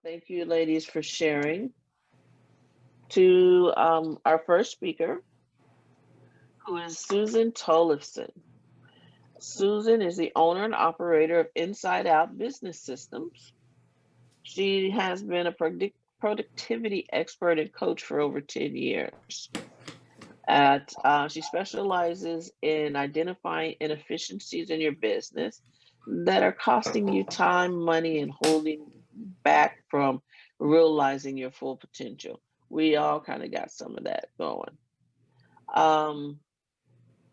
Thank you, ladies, for sharing. To our first speaker, who is Susan Tollefson. Susan is the owner and operator of Inside Out Business Systems. She has been a productivity expert and coach for over 10 years. She specializes in identifying inefficiencies in your business that are costing you time, money, and holding back from realizing your full potential. We all kind of got some of that going.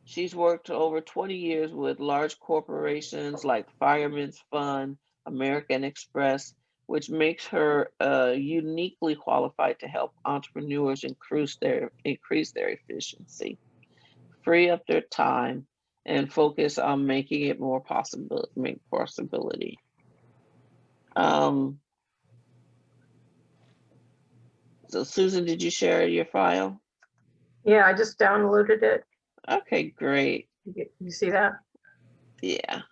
She's worked over 20 years with large corporations like Fireman's Fund, American Express, which makes her uniquely qualified to help entrepreneurs increase their efficiency, free up their time, and focus on making it more possibility. So Susan, did you share your file? Yeah, I just downloaded it. Okay, great. You see that? Yeah.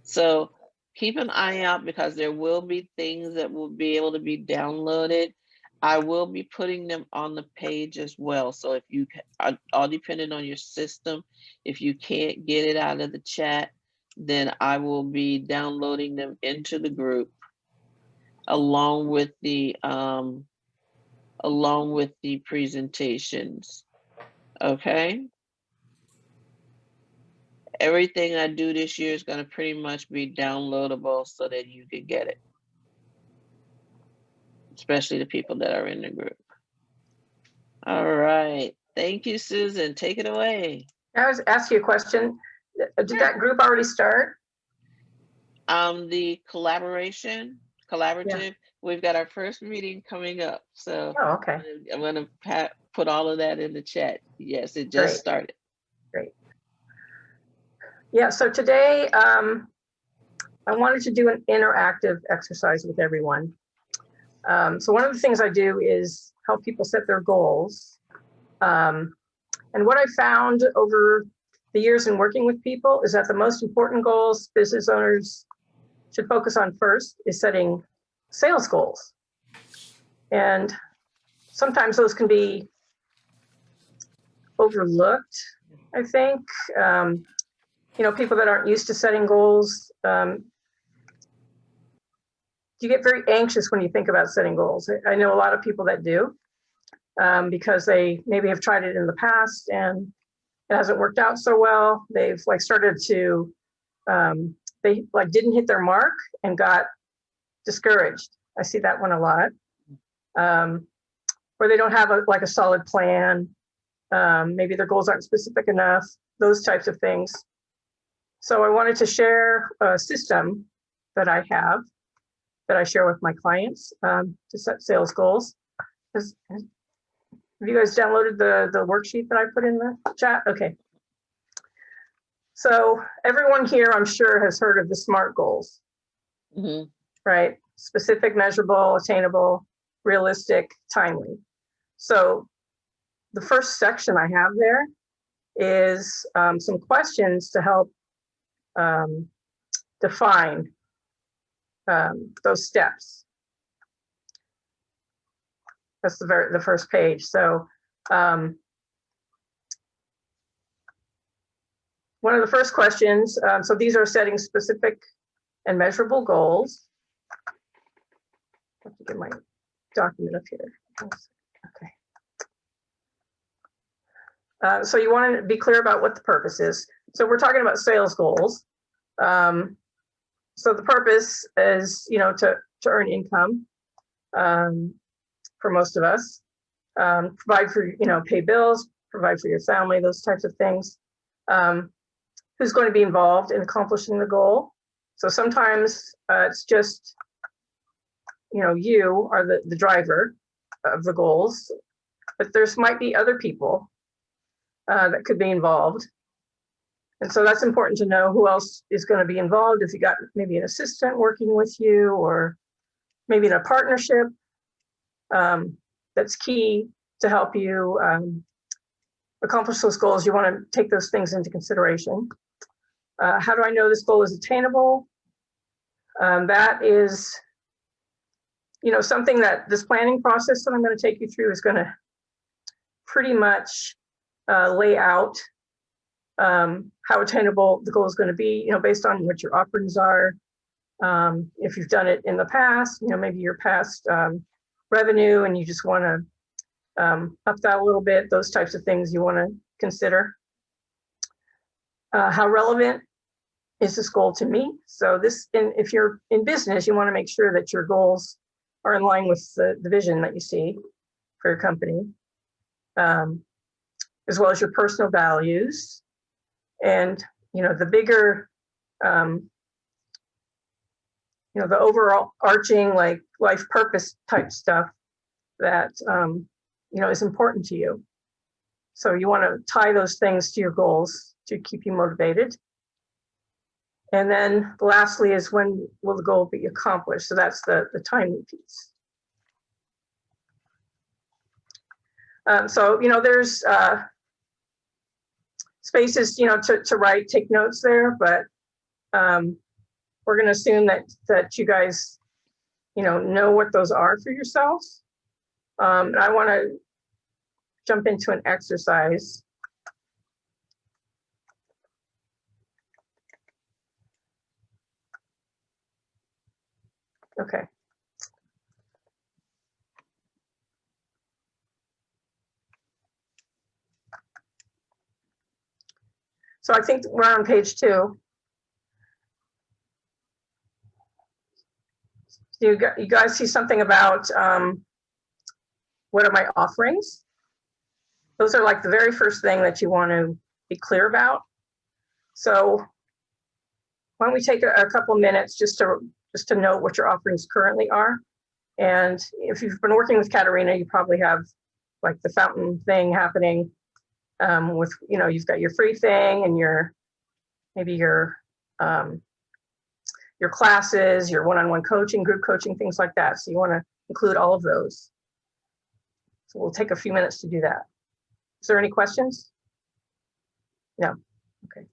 So keep an eye out because there will be things that will be able to be downloaded. I will be putting them on the page as well. So if you all depending on your system, if you can't get it out of the chat, then I will be downloading them into the group along with the presentations. Okay. Everything I do this year is going to pretty much be downloadable so that you can get it, especially the people that are in the group. All right. Thank you, Susan. Take it away. I was asking you a question. Did that group already start? The collaborative, yeah. We've got our first meeting coming up. So okay. I'm going to put all of that in the chat. Yes, it just started. Great. Yeah, so today I wanted to do an interactive exercise with everyone. So one of the things I do is help people set their goals. And what I found over the years in working with people is that the most important goals business owners should focus on first is setting sales goals. And sometimes those can be overlooked, I think. People that aren't used to setting goals, you get very anxious when you think about setting goals. I know a lot of people that do, because they maybe have tried it in the past and it hasn't worked out so well. They've started to, they didn't hit their mark and got discouraged. I see that one a lot. Or they don't have a solid plan. Maybe their goals aren't specific enough, those types of things. So I wanted to share a system that I have, that I share with my clients to set sales goals. Have you guys downloaded the worksheet that I put in the chat? Okay. So everyone here, I'm sure, has heard of the SMART goals, right? Specific, measurable, attainable, realistic, timely. So the first section I have there is some questions to help define those steps. That's the first page. So one of the first questions, so these are setting specific and measurable goals. I have to get my document up here. Okay. So you want to be clear about what the purpose is. So we're talking about sales goals. So the purpose is, to earn income for most of us, provide for, pay bills, provide for your family, those types of things. Who's going to be involved in accomplishing the goal? So sometimes it's just, you are the driver of the goals, but there's might be other people that could be involved. And so that's important to know who else is going to be involved. If you got maybe an assistant working with you, or maybe in a partnership, that's key to help you accomplish those goals. You want to take those things into consideration. How do I know this goal is attainable? That is something that this planning process that I'm going to take you through is going to pretty much lay out how attainable the goal is going to be, based on what your offerings are. If you've done it in the past, maybe your past revenue and you just want to up that a little bit, those types of things you want to consider. How relevant is this goal to meet? So if you're in business, you want to make sure that your goals are in line with the vision that you see for your company, as well as your personal values. And, the bigger, the overall arching, like life purpose type stuff that, is important to you. So you want to tie those things to your goals to keep you motivated. And then lastly is, when will the goal be accomplished? So that's the timing piece. So, there's spaces, to take notes there, but we're going to assume that you guys, know what those are for yourselves. And I want to jump into an exercise. Okay. So I think we're on page 2. You guys see something about what are my offerings? Those are like the very first thing that you want to be clear about. So why don't we take a couple of minutes just to note what your offerings currently are. And if you've been working with Katerina, you probably have like the fountain thing happening with, you've got your free thing and maybe your classes, your one-on-one coaching, group coaching, things like that. So you want to include all of those. So we'll take a few minutes to do that. Is there any questions? No. Okay.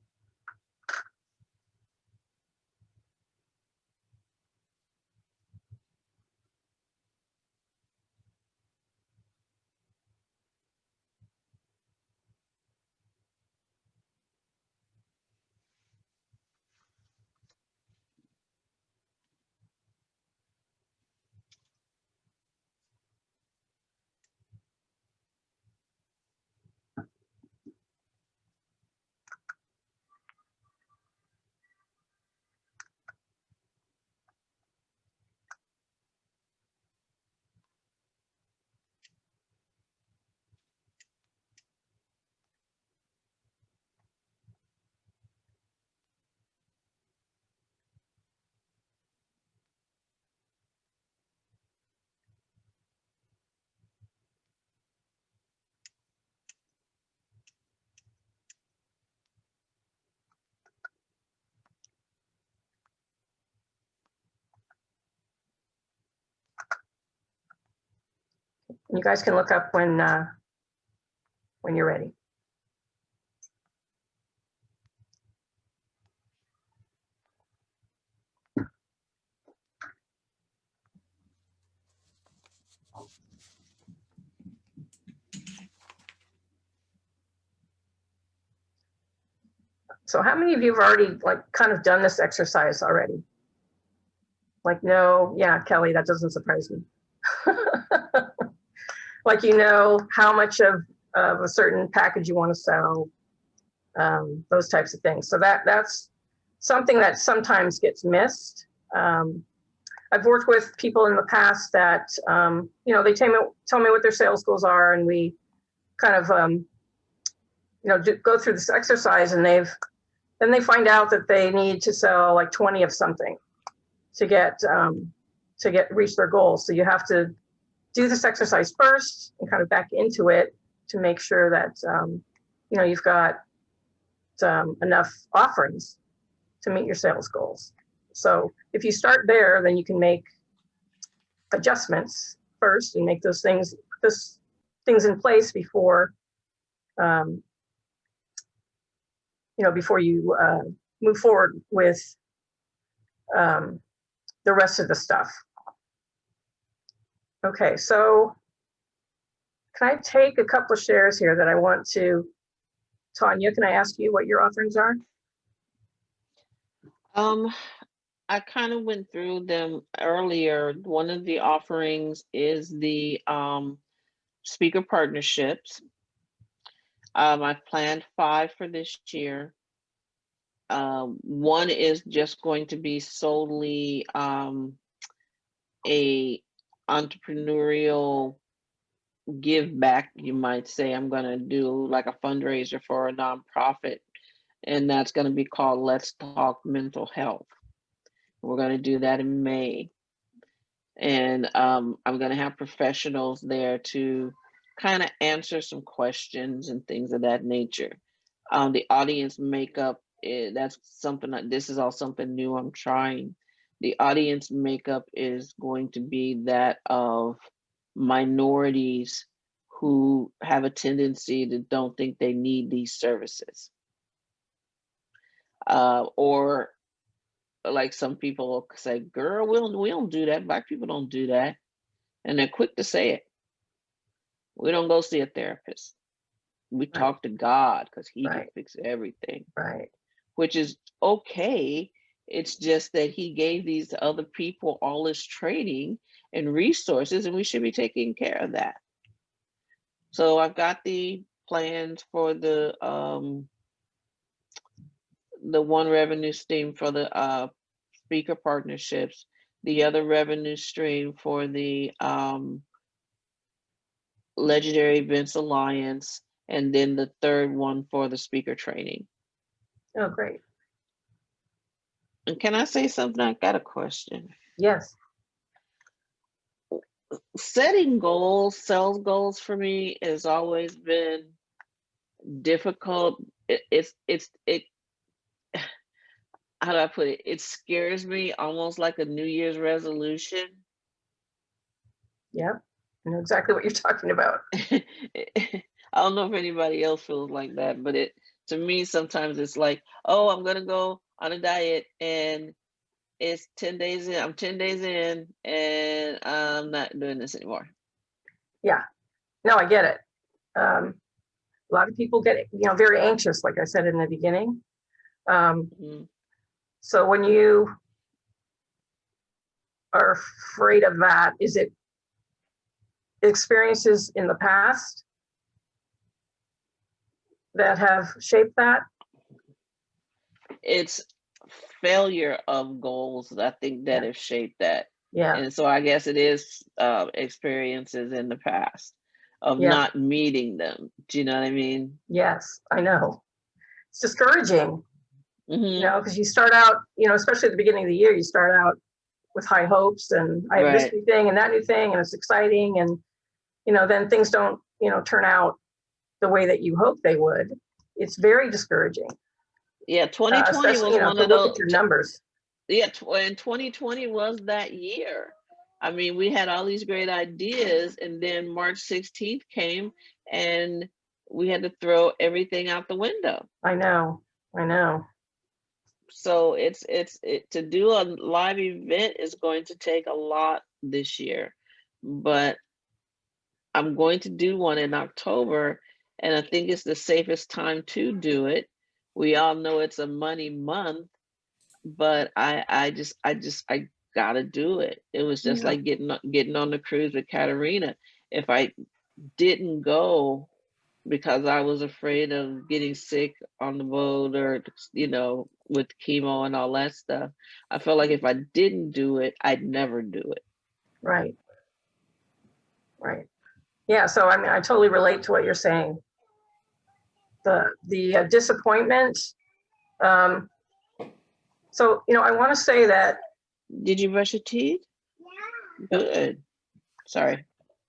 You guys can look up when you're ready. So how many of you have already kind of done this exercise already? No, yeah, Kelly, that doesn't surprise me. How much of a certain package you want to sell, those types of things. So that's something that sometimes gets missed. I've worked with people in the past that, they tell me what their sales goals are, and we kind of, go through this exercise, and then they find out that they need to sell like 20 of something to reach their goals. So you have to do this exercise first and kind of back into it to make sure that, you've got enough offerings to meet your sales goals. So if you start there, then you can make adjustments first and make those things in place before, before you move forward with the rest of the stuff. Okay, so can I take a couple of shares here that I want to, Tanya, can I ask you what your offerings are? I kind of went through them earlier. One of the offerings is the speaker partnerships. I've planned 5 for this year. One is just going to be solely a entrepreneurial give back, you might say. I'm going to do like a fundraiser for a nonprofit, and that's going to be called Let's Talk Mental Health. We're going to do that in May. And I'm going to have professionals there to kind of answer some questions and things of that nature. The audience makeup, that's something that this is all something new I'm trying. The audience makeup is going to be that of minorities who have a tendency to don't think they need these services. Or like some people say, girl, we don't do that. Black people don't do that. And they're quick to say it. We don't go see a therapist. We talk to God because he can fix everything. Right. Which is okay. It's just that he gave these other people all this training and resources, and we should be taking care of that. So I've got the plans for the one revenue stream for the speaker partnerships, the other revenue stream for the Legendary Events Alliance, and then the third one for the speaker training. Oh, great. And can I say something? I got a question. Yes. Setting goals, sales goals for me has always been difficult. It how do I put it? It scares me almost like a New Year's resolution. Yeah, I know exactly what you're talking about. I don't know if anybody else feels like that, but to me sometimes it's like, oh, I'm gonna go on a diet and it's 10 days in. I'm 10 days in and I'm not doing this anymore. Yeah, no, I get it. A lot of people get, very anxious, like I said in the beginning. So when you are afraid of that, is it experiences in the past that have shaped that? It's failure of goals, I think, that have shaped that. Yeah. And so I guess it is experiences in the past of not meeting them. Do you know what I mean? Yes, I know. It's discouraging, because you start out, especially at the beginning of the year, you start out with high hopes and I have this new thing and that new thing and it's exciting. And, then things don't, turn out the way that you hope they would. It's very discouraging. Yeah, 2020 was one of those. Look at your numbers. Yeah, and 2020 was that year. I mean, we had all these great ideas, and then March 16th came, and we had to throw everything out the window. I know. So to do a live event is going to take a lot this year, but I'm going to do one in October, and I think it's the safest time to do it. We all know it's a money month, but I gotta do it. It was just like getting on the cruise with Katerina. If I didn't go because I was afraid of getting sick on the boat or, with chemo and all that stuff, I felt like if I didn't do it, I'd never do it. Right. Yeah, so I mean, I totally relate to what you're saying. The disappointment. So, I want to say that. Did you brush your teeth? Yeah. Good. Sorry.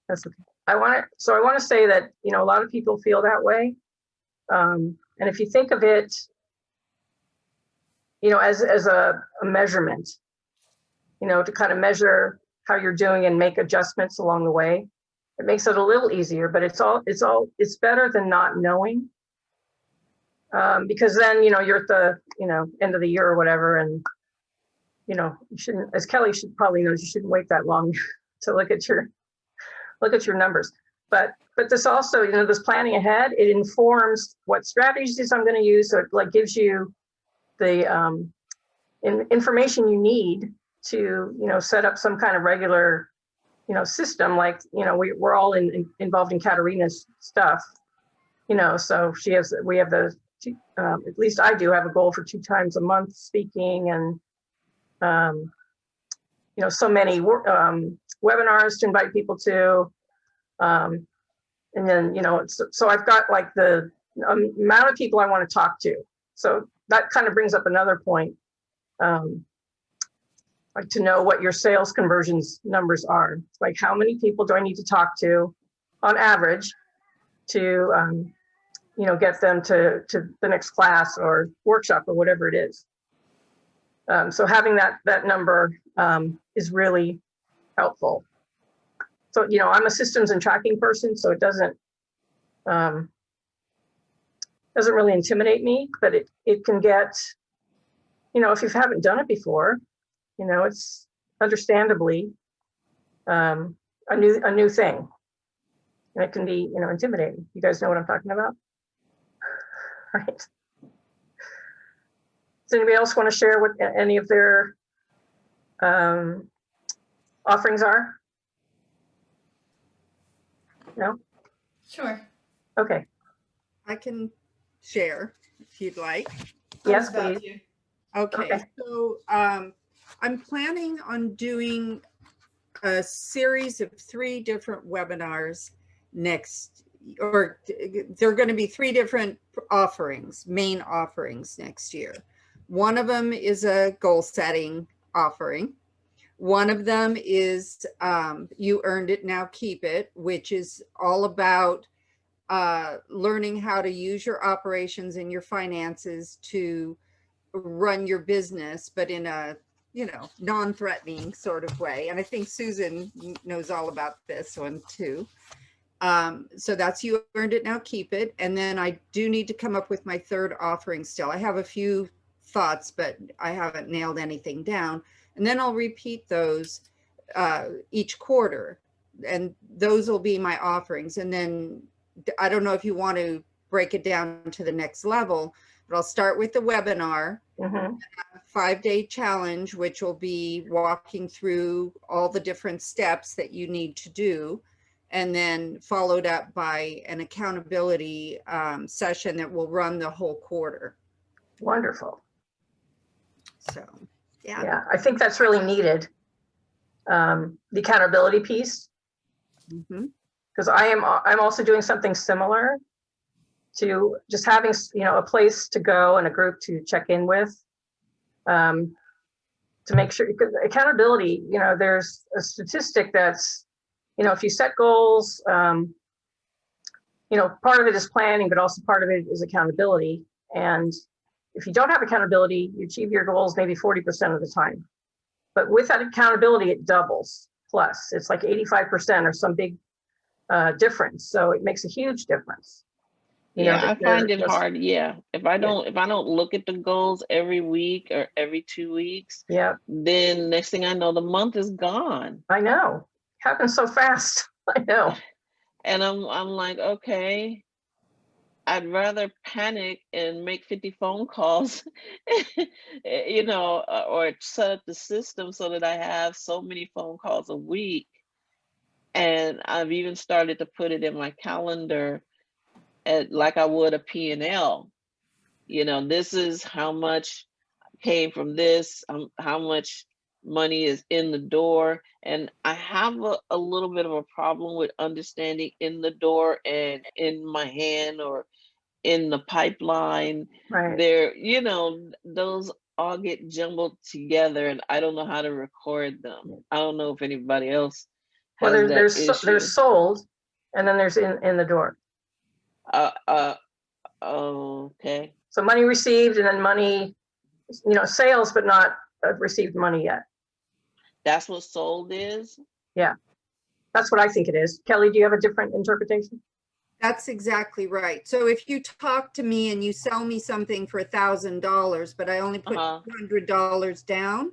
That's okay. I want to say that, a lot of people feel that way. And if you think of it, as a measurement, to kind of measure how you're doing and make adjustments along the way, it makes it a little easier, but it's better than not knowing. Because then, you're at the, end of the year or whatever. And, you shouldn't, as Kelly probably knows, you shouldn't wait that long to look at your look at your numbers. But this also, you know, this planning ahead, it informs what strategies I'm going to use. So it like gives you the information you need to, you know, set up some kind of regular, you know, system. Like, you know, we're all involved in Katerina's stuff, you know, so we have the, at least I do have a goal for 2 times a month speaking, and, you know, so many webinars to invite people to. And then, you know, so I've got like the amount of people I want to talk to. So that kind of brings up another point, like to know what your sales conversions numbers are. Like how many people do I need to talk to on average to, you know, get them to the next class or workshop or whatever it is. So having that number is really helpful. So, you know, I'm a systems and tracking person, so it doesn't really intimidate me, but it can get, you know, if you haven't done it before, you know, it's understandably a new thing, and it can be, you know, intimidating. You guys know what I'm talking about, right? Does anybody else want to share what any of their offerings are? No? Sure. Okay. I can share if you'd like. Yes, About please. you. Okay, Okay. so I'm planning on doing a series of 3 different webinars next, or there are going to be 3 different offerings, main offerings next year. One of them is a goal setting offering. One of them is You Earned It, Now Keep It, which is all about learning how to use your operations and your finances to run your business, but in a, you know, non-threatening sort of way. And I think Susan knows all about this one too. So that's You Earned It, Now Keep It. And then I do need to come up with my 3rd offering still. I have a few thoughts, but I haven't nailed anything down. And then I'll repeat those each quarter. And those will be my offerings. And then I don't know if you want to break it down to the next level, but I'll start with the webinar, 5-day challenge, which will be walking through all the different steps that you need to do, and then followed up by an accountability session that will run the whole quarter. Wonderful. So, yeah. Yeah, I think that's really needed. The accountability piece, because I'm also doing something similar to just having, you know, a place to go and a group to check in with, to make sure, because accountability, you know, there's a statistic that's, you know, if you set goals, you know, part of it is planning, but also part of it is accountability. And if you don't have accountability, you achieve your goals maybe 40% of the time. But with that accountability, it doubles. Plus, it's like 85% or some big difference. So it makes a huge difference. Yeah, I find it hard. Yeah, if I don't look at the goals every week or every 2 weeks, yeah, then next thing I know, the month is gone. I know, happens so fast. I know. And I'm like, okay, I'd rather panic and make 50 phone calls, you know, or set up the system so that I have so many phone calls a week. And I've even started to put it in my calendar like I would a P&L. You know, this is how much came from this, how much money is in the door. And I have a little bit of a problem with understanding in the door and in my hand or in the pipeline. Right. There, you know, those all get jumbled together, and I don't know how to record them. I don't know if anybody else has Well, that issue. there's sold, and then there's in the door. Okay. So money received, and then money, you know, sales, but not received money yet. That's what sold is? Yeah, that's what I think it is. Kelly, do you have a different interpretation? That's exactly right. So if you talk to me and you sell me something for $1,000, but I only put $200 down,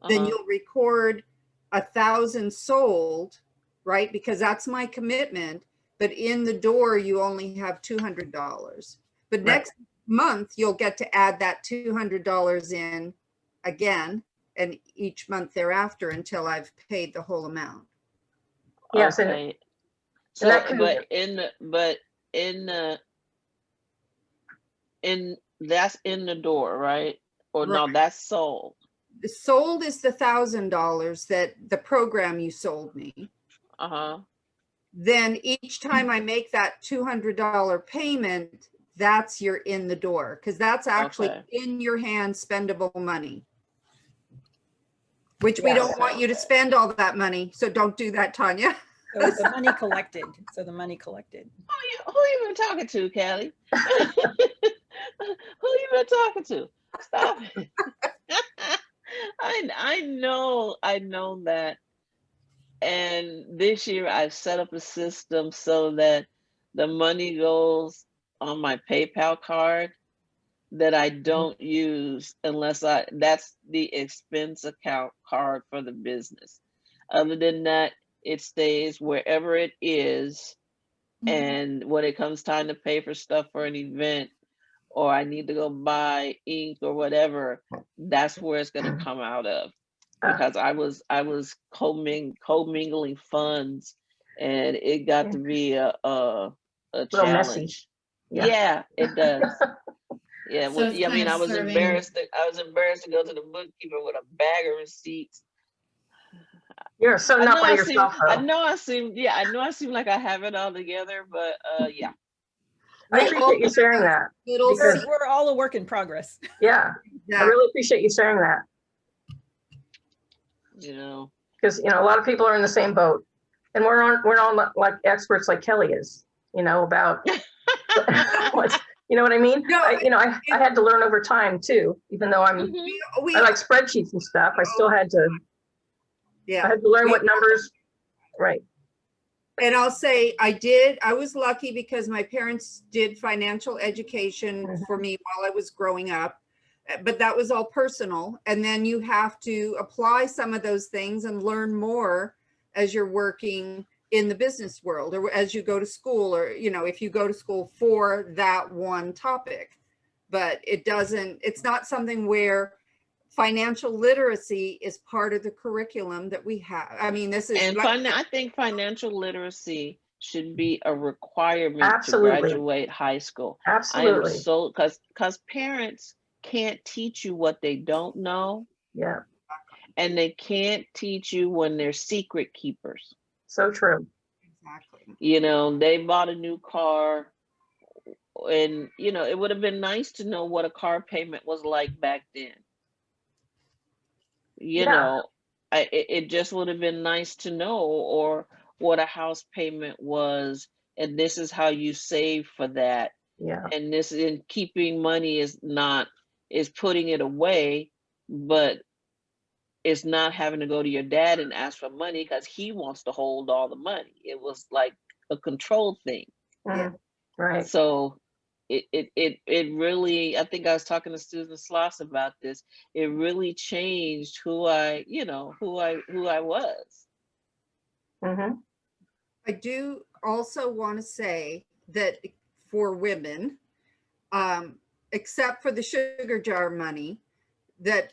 then you'll record 1,000 sold, right? Because that's my commitment, but in the door, you only have $200. But Right. next month, you'll get to add that $200 in again, and each month thereafter until I've paid the whole amount. Yes, and Okay. and that So, can, but in that's in the door, right? Or no, Right. that's sold. The sold is the $1,000 that the program you sold me. Uh-huh. Then each time I make that $200 payment, that's your in the door, because that's actually Okay. in your hand spendable money, which we Yeah. don't want you to spend all that money. So don't do that, Tanya. So the money collected. So the money collected. Who you been talking to, Callie? Who you been talking to? Stop it. I know that. And this year I've set up a system so that the money goes on my PayPal card that I don't use unless that's the expense account card for the business. Other than that, it stays wherever it is. And when it comes time to pay for stuff for an event, or I need to go buy ink or whatever, that's where it's going to come out of. Because I was commingling funds, and it got to be a little messy. challenge. Yeah. Yeah, it does. Yeah, So well, it's I kind mean, of I was serving- embarrassed. I was embarrassed to go to the bookkeeper with a bag of receipts. You're so not by I yourself, though. I know I seem like I have it all together, but yeah. I appreciate you sharing that. Little Because- We're all a work in progress. Yeah, I really appreciate you sharing that, You know, because a lot of people are in the same boat, and we're all like experts like Kelly is, about what's, you know what I mean? No, I had to learn over time too, even though Mhm. I like spreadsheets and stuff. I still had to yeah. learn what numbers, right? And I'll say I was lucky because my parents did financial education for me while I was growing up, but that was all personal. And then you have to apply some of those things and learn more as you're working in the business world, or as you go to school, or, if you go to school for that one topic. But it's not something where financial literacy is part of the curriculum that we have. I mean, this is, and I think financial literacy should be a requirement Absolutely. to graduate high school. Absolutely. I am so because parents can't teach you what they don't know, Yeah, and they can't teach you when they're secret keepers. so true. exactly. They bought a new car, and it would have been nice to know what a car payment was like back then. Yeah. It just would have been nice to know, or what a house payment was, and this is how you save for that. Yeah, And this in keeping money is putting it away, but it's not having to go to your dad and ask for money because he wants to hold all the money. It was like a control thing. Mhm. Right. So it really, I think I was talking to Susan Sloss about this. It really changed who I was. Hmm. I do also want to say that for women, except for the sugar jar money, that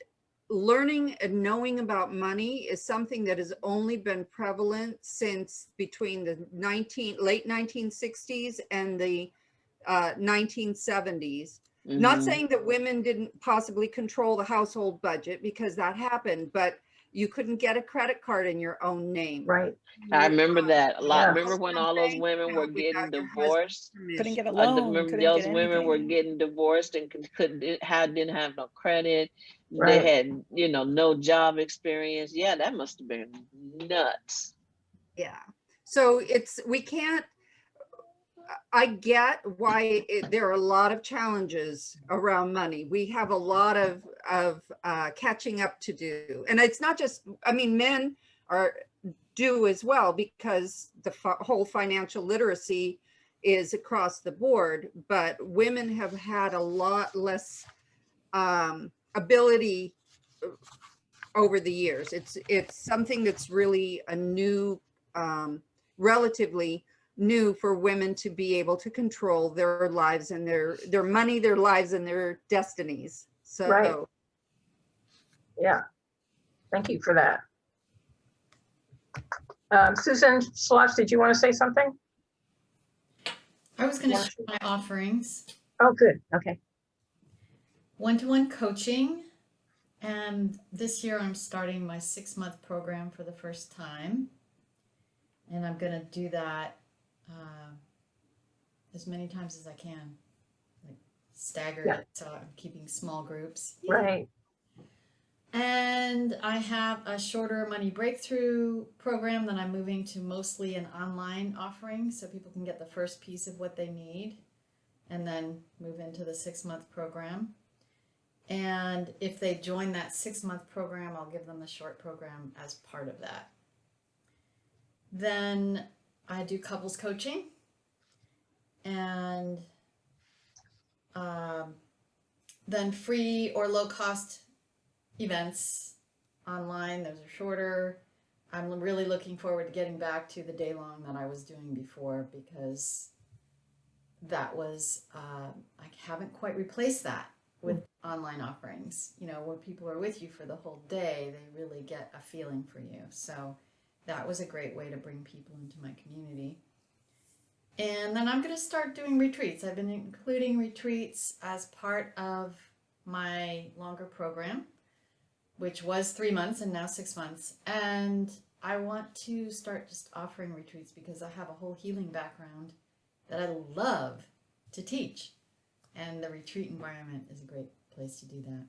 learning and knowing about money is something that has only been prevalent since between the late 1960s and the 1970s. Not Mhm. saying that women didn't possibly control the household budget, because that happened, but you couldn't get a credit card in your own name. Right. I remember that a lot. Yeah. Remember when all those women were getting divorced? Couldn't get a I loan. remember couldn't those get women were anything. getting divorced and didn't have no credit. Right. They had, no job experience. Yeah, that must have been nuts. Yeah. So we can't, I get why there are a lot of challenges around money. We have a lot of catching up to do. And it's not just, men do as well, because the whole financial literacy is across the board, but women have had a lot less ability over the years. It's something that's really a new relatively new for women to be able to control their lives and their money, their lives, and their destinies. So Right. Yeah, thank you for that. Susan Slosh, did you want to say something? I was going to Yeah. share my offerings. Oh, good. Okay. One-to-one coaching. And this year I'm starting my 6-month program for the first time. And I'm going to do that as many times as I can, like stagger Yeah. it. So I'm keeping small groups. Right. And I have a shorter money breakthrough program that I'm moving to mostly an online offering so people can get the first piece of what they need and then move into the 6-month program. And if they join that 6-month program, I'll give them the short program as part of that. Then I do couples coaching and then free or low cost events online. Those are shorter. I'm really looking forward to getting back to the day long that I was doing before because that was, I haven't quite replaced that with online offerings, you know, where people are with you for the whole day, they really get a feeling for you. So that was a great way to bring people into my community. And then I'm going to start doing retreats. I've been including retreats as part of my longer program, which was 3 months and now 6 months. And I want to start just offering retreats because I have a whole healing background that I love to teach. And the retreat environment is a great place to do that.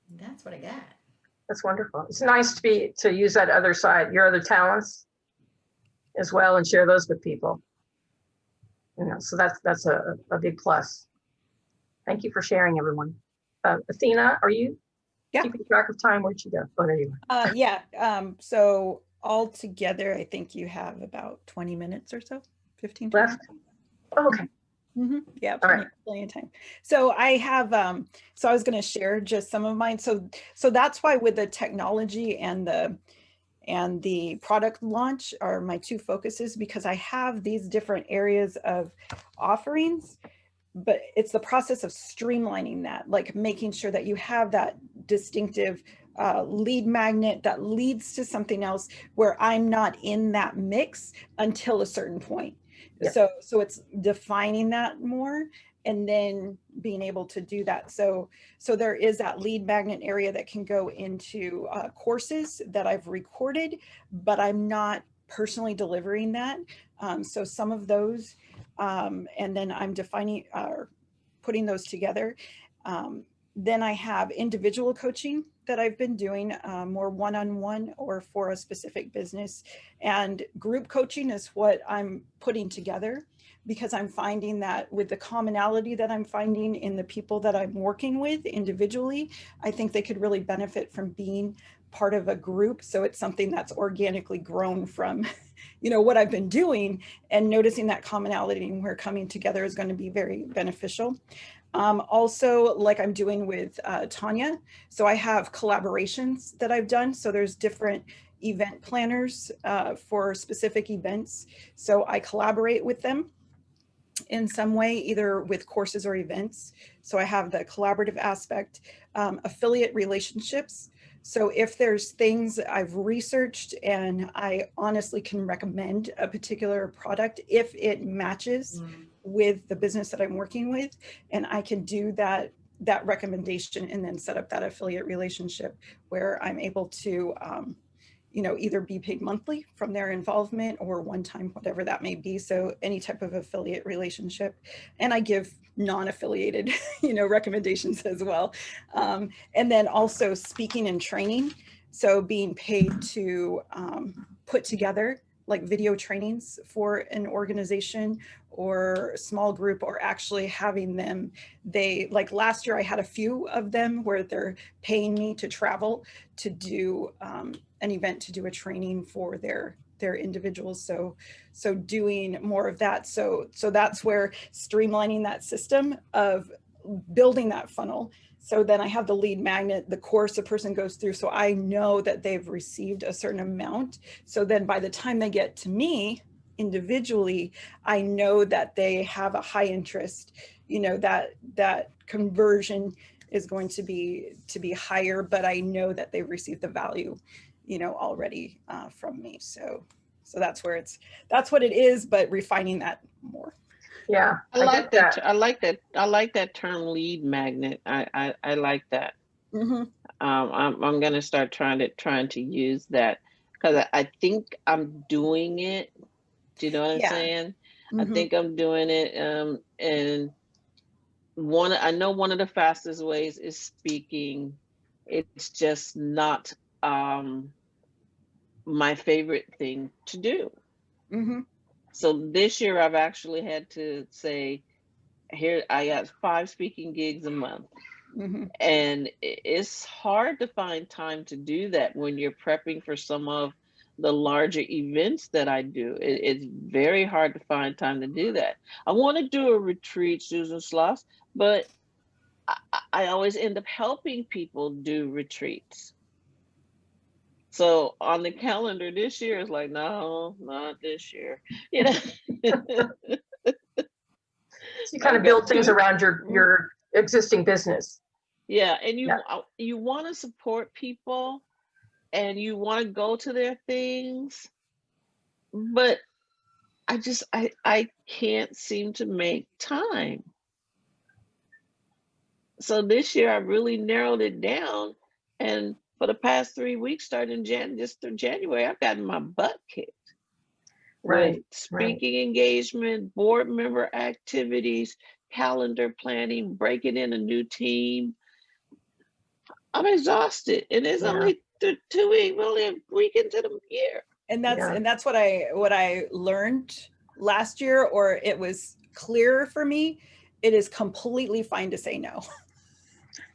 And that's what I got. That's wonderful. It's nice to use that other side, your other talents as well, and share those with people. You know, so that's a big plus. Thank you for sharing, everyone. Athena, are you keeping track of time? Where'd you go? Oh, there you are. Yeah. So all together, I think you have about 20 minutes or so, 15, 20 Left? Oh, okay. Yeah, All right. plenty of time. So I have, so I was going to share just some of mine. So that's why with the technology and the product launch are my two focuses, because I have these different areas of offerings, but it's the process of streamlining that, like making sure that you have that distinctive lead magnet that leads to something else where I'm not in that mix until a certain point. Yeah. So it's defining that more and then being able to do that. So there is that lead magnet area that can go into courses that I've recorded, but I'm not personally delivering that. So some of those, and then I'm defining or putting those together. Then I have individual coaching that I've been doing, more one-on-one or for a specific business. And group coaching is what I'm putting together because I'm finding that with the commonality that I'm finding in the people that I'm working with individually, I think they could really benefit from being part of a group. So it's something that's organically grown from, you know, what I've been doing, and noticing that commonality and where coming together is going to be very beneficial. Also, like I'm doing with Tanya, so I have collaborations that I've done. So there's different event planners for specific events. So I collaborate with them in some way, either with courses or events. So I have the collaborative aspect, affiliate relationships. So if there's things I've researched and I honestly can recommend a particular product, if it matches with the business that I'm working with, and I can do that recommendation and then set up that affiliate relationship where I'm able to, you know, either be paid monthly from their involvement or one time, whatever that may be. So any type of affiliate relationship. And I give non-affiliated, you know, recommendations as well. And then also speaking and training. So being paid to put together like video trainings for an organization or a small group, or actually having them, like last year I had a few of them where they're paying me to travel to do an event, to do a training for their individuals. So doing more of that. So that's where streamlining that system of building that funnel So then I have the lead magnet, the course a person goes through. So I know that they've received a certain amount. So then by the time they get to me individually, I know that they have a high interest, you know, that conversion is going to be higher, but I know that they've received the value, you know, already from me. So that's where that's what it is, but refining that more. Yeah, I like that. I like that. I like that term, lead magnet. I like that. Mm-hmm. I'm gonna start trying to use that, because I think I'm doing it. Do you know what I'm Yeah. saying? I Mm-hmm. think I'm doing it. And I know one of the fastest ways is speaking. It's just not my favorite thing to do. Mm-hmm. So this year I've actually had to say, here I got 5 speaking gigs a month. Mm-hmm. And it's hard to find time to do that when you're prepping for some of the larger events that I do. It's very hard to find time to do that. I want to do a retreat, Susan Sloss, but I always end up helping people do retreats. So on the calendar this year, it's like, no, not this year. You know. So you kind of I've got build things 2. around your existing business. Yeah, and Yeah. you want to support people and you want to go to their things, but I can't seem to make time. So this year I really narrowed it down, and for the past 3 weeks, starting just through January, I've gotten my butt kicked with Right. speaking engagement, board member activities, calendar planning, breaking in a new team. I'm exhausted, and it's Yeah. only 2 weeks, only a week into the year. And that's Yeah. and that's what I learned last year, or it was clearer for me. It is completely fine to say no.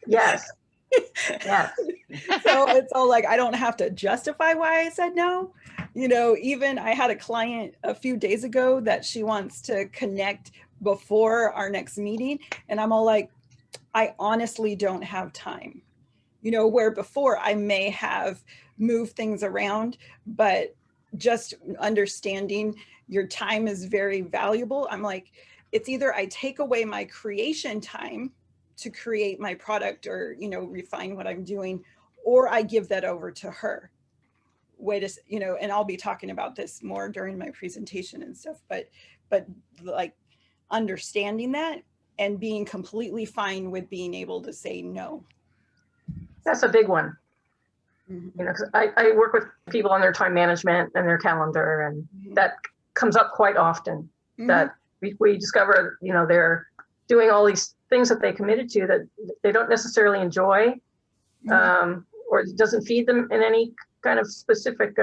Yes. Yes. So it's all like, I don't have to justify why I said no. You know, even I had a client a few days ago that she wants to connect before our next meeting. And I'm all like, I honestly don't have time. You know, where before I may have moved things around, but just understanding your time is very valuable. I'm like, it's either I take away my creation time to create my product or, you know, refine what I'm doing, or I give that over to her. You know, and I'll be talking about this more during my presentation and stuff, but like understanding that and being completely fine with being able to say no. That's a big one. Mm-hmm. You know, 'cause I work with people on their time management and their calendar, and Mm-hmm. that comes up quite often. Mm-hmm. That we discover, you know, they're doing all these things that they committed to that they don't necessarily enjoy, or it doesn't feed them in any kind of specific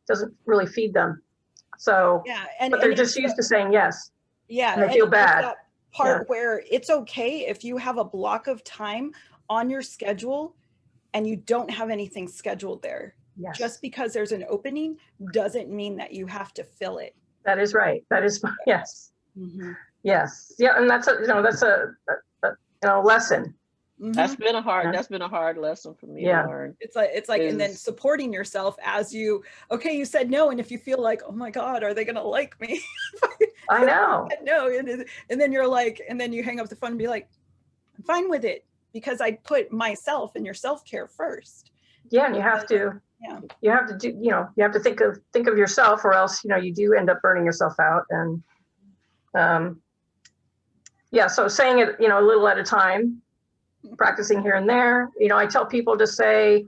doesn't really feed them. So, Yeah, but they're just used to saying yes. Yeah, And they feel bad. That part where it's okay if you have a block of time on your schedule and you don't have anything scheduled there. Yes. Just because there's an opening doesn't mean that you have to fill it. That is right. That is yes. Mm-hmm. Yes. Yeah, and that's a lesson. Mm-hmm. That's been a hard lesson for me to learn. It's like, and then supporting yourself as you said no, and if you feel like, oh my God, are they gonna like me? I know. No, and then you're like, and then you hang up the phone and be like, I'm fine with it because I put myself and your self-care first. Yeah, and you have to. Yeah. You have to do. You know, you have to think of yourself, or else you do end up burning yourself out. And so saying it a little at a time, practicing here and there. I tell people to say,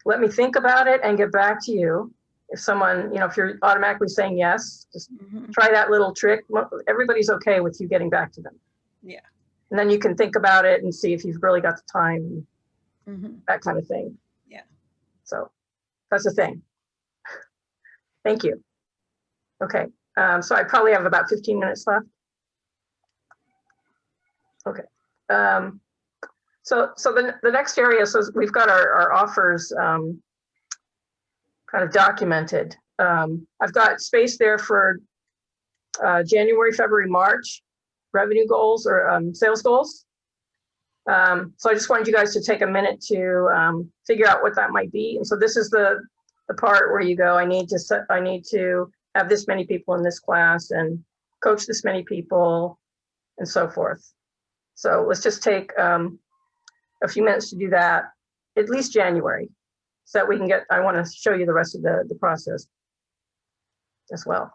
let me think about it and get back to you. If someone, if you're automatically saying yes, just try that little trick. Everybody's okay with you getting back to them. Yeah. And then you can think about it and see if you've really got the time, that kind of thing. Yeah. So that's the thing. Thank you. Okay. So I probably have about 15 minutes left. Okay. So the next area, so we've got our offers kind of documented. I've got space there for January, February, March revenue goals or sales goals. So I just wanted you guys to take a minute to figure out what that might be. And so this is the part where you go, I need to have this many people in this class and coach this many people and so forth. So let's just take a few minutes to do that, at least January, so that we can I want to show you the rest of the process as well.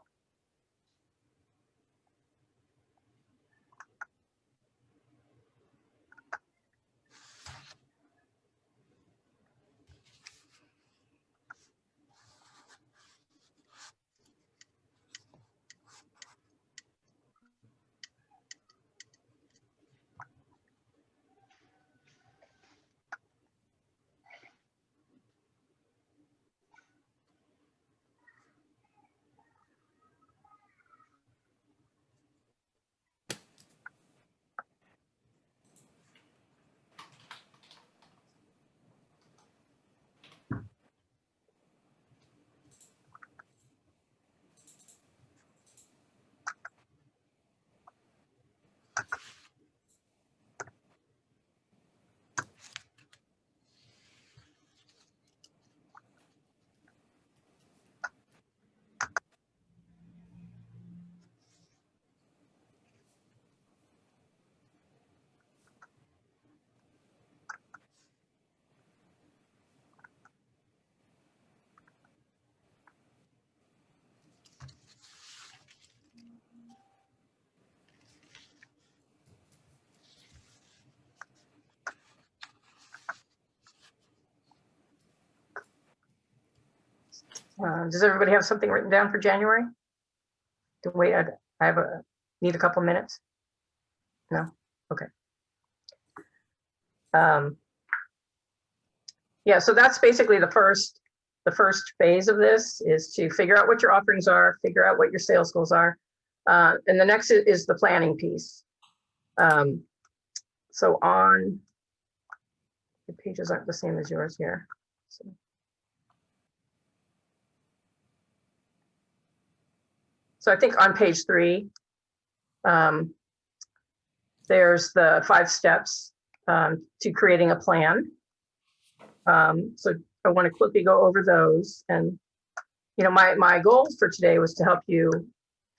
Does everybody have something written down for January? Wait, I need a couple minutes. No, okay. Yeah, so that's basically the first phase of this, is to figure out what your offerings are, figure out what your sales goals are, and the next is the planning piece. So on the pages aren't the same as yours here. So I think on page 3, there's the 5 steps to creating a plan. So I want to quickly go over those. And, my goal for today was to help you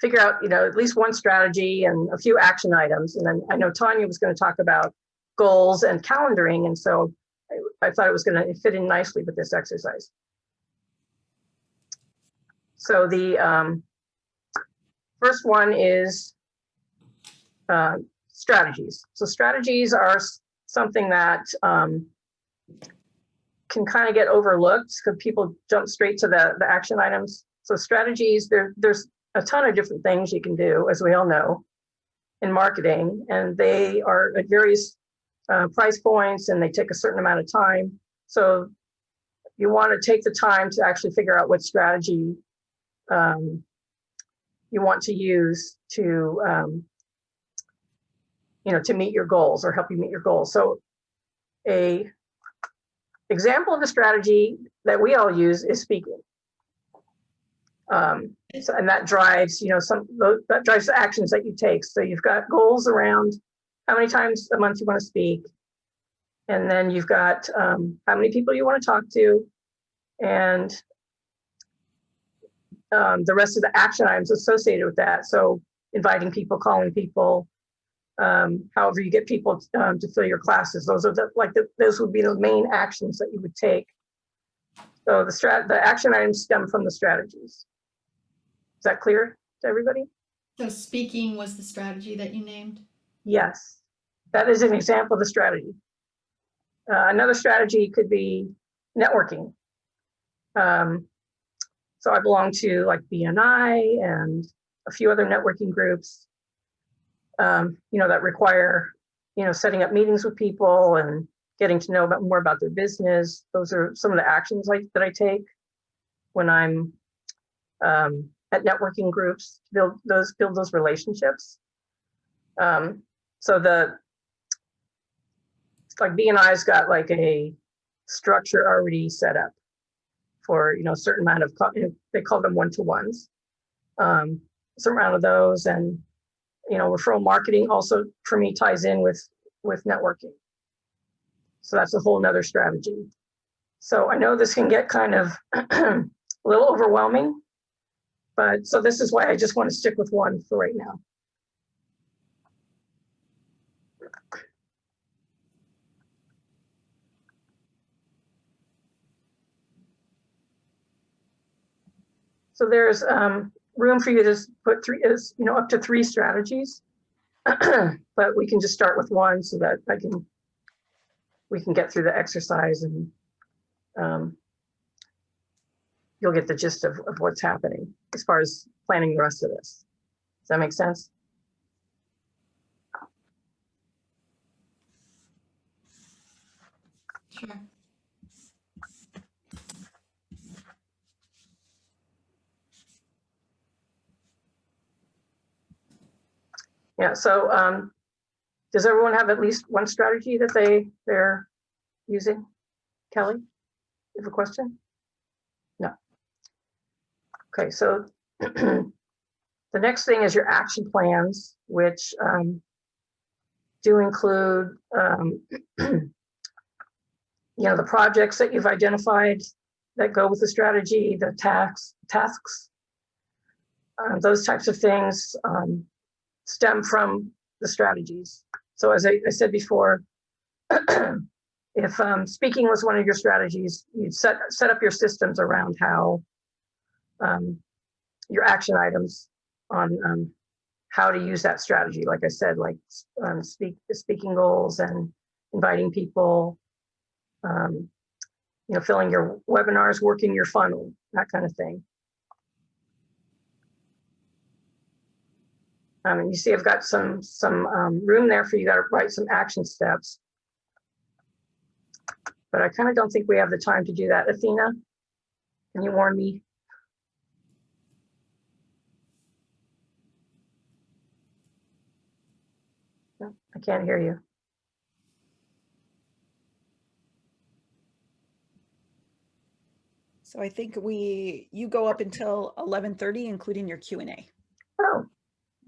figure out, at least one strategy and a few action items. And then I know Tanya was going to talk about goals and calendaring. And so I thought it was going to fit in nicely with this exercise. So the first one is strategies. So strategies are something that can kind of get overlooked because people jump straight to the action items. So strategies, there's a ton of different things you can do, as we all know, in marketing, and they are at various price points, and they take a certain amount of time. So you want to take the time to actually figure out what strategy you want to use to to meet your goals or help you meet your goals. So a example of a strategy that we all use is speaking. And that drives, that drives the actions that you take. So you've got goals around how many times a month you want to speak. And then you've got how many people you want to talk to, and the rest of the action items associated with that. So inviting people, calling people, however you get people to fill your classes. Those are those would be the main actions that you would take. So the action items stem from the strategies. Is that clear to everybody? So speaking was the strategy that you named? Yes, that is an example of the strategy. Another strategy could be networking. So I belong to like BNI and a few other networking groups, that require, setting up meetings with people and getting to know more about their business. Those are some of the actions that I take when I'm at networking groups, build those relationships. So BNI's got like a structure already set up for, a certain amount of, they call them one-to-ones, a certain amount of those. And, referral marketing also for me ties in with networking. So that's a whole nother strategy. So I know this can get kind of a little overwhelming, but so this is why I just want to stick with one for right now. So there's room for you to put up to 3 strategies, but we can just start with one so that we can get through the exercise and you'll get the gist of what's happening as far as planning the rest of this. Does that make sense? Sure. Yeah, so does everyone have at least one strategy that they're using? Kelly, you have a question? No. Okay, so the next thing is your action plans, which do include the projects that you've identified that go with the strategy, the tasks, those types of things stem from the strategies. So as I said before, if speaking was one of your strategies, you'd set up your systems around how your action items on how to use that strategy. Like I said, like speaking goals and inviting people, filling your webinars, working your funnel, that kind of thing. And you see, I've got some room there for you to write some action steps. But I kind of don't think we have the time to do that. Athena, can you warn me? No, I can't hear you. So I think you go up until 11:30, including your Q&A. Oh,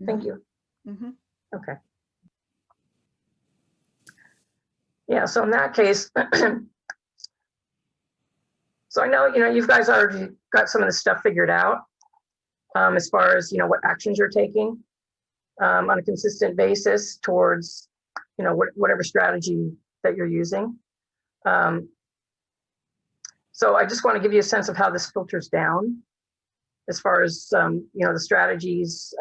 thank you. Mm-hmm. Okay. Yeah, so in that case, so I know, you guys already got some of the stuff figured out as far as, what actions you're taking on a consistent basis towards, whatever strategy that you're using. So I just want to give you a sense of how this filters down as far as, the strategies.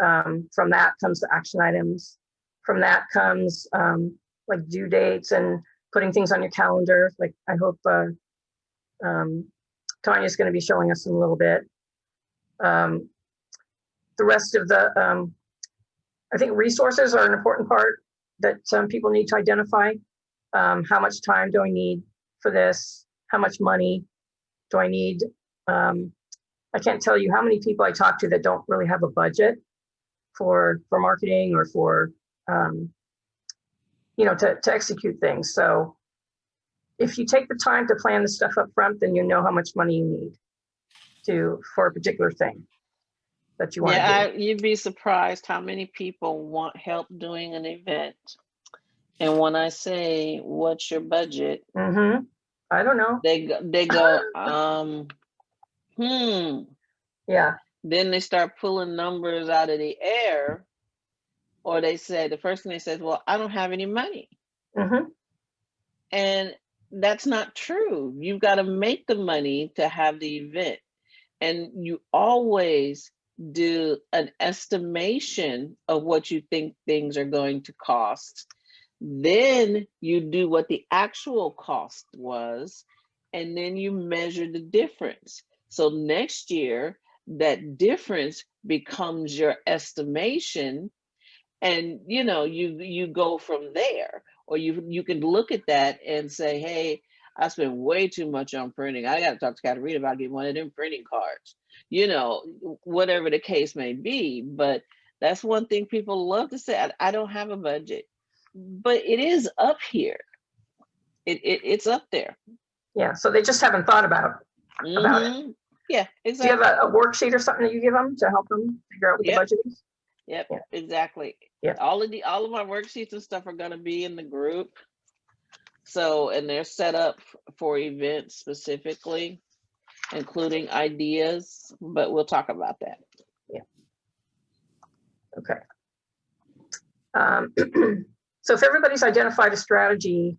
From that comes the action items. From that comes like due dates and putting things on your calendar. Like I hope Tanya's going to be showing us in a little bit. The rest of the, I think resources are an important part that people need to identify. How much time do I need for this? How much money do I need? I can't tell you how many people I talk to that don't really have a budget for marketing or for, to execute things. So if you take the time to plan the stuff up front, then you know how much money you need for a particular thing that you want to do. You'd be surprised how many people want help doing an event. And when I say, what's your budget? Mm-hmm. I don't know. They go, Yeah. Then they start pulling numbers out of the air, or they say, the first thing they say is, well, I don't have any money. Mm-hmm. And that's not true. You've got to make the money to have the event. And you always do an estimation of what you think things are going to cost. Then you do what the actual cost was, and then you measure the difference. So next year, that difference becomes your estimation, and you go from there. Or you can look at that and say, hey, I spent way too much on printing. I got to talk to Katarina about getting one of them printing cards, whatever the case may be. But that's one thing people love to say, I don't have a budget. But it is up here. It's up there. Yeah, so they just haven't thought about it. Yeah, exactly. Do you have a worksheet or something that you give them to help them figure out what the budget is? Yep, yeah. Exactly. Yeah. All of my worksheets and stuff are going to be in the group. So, and they're set up for events specifically, including ideas, but we'll talk about that. Okay. So if everybody's identified a strategy,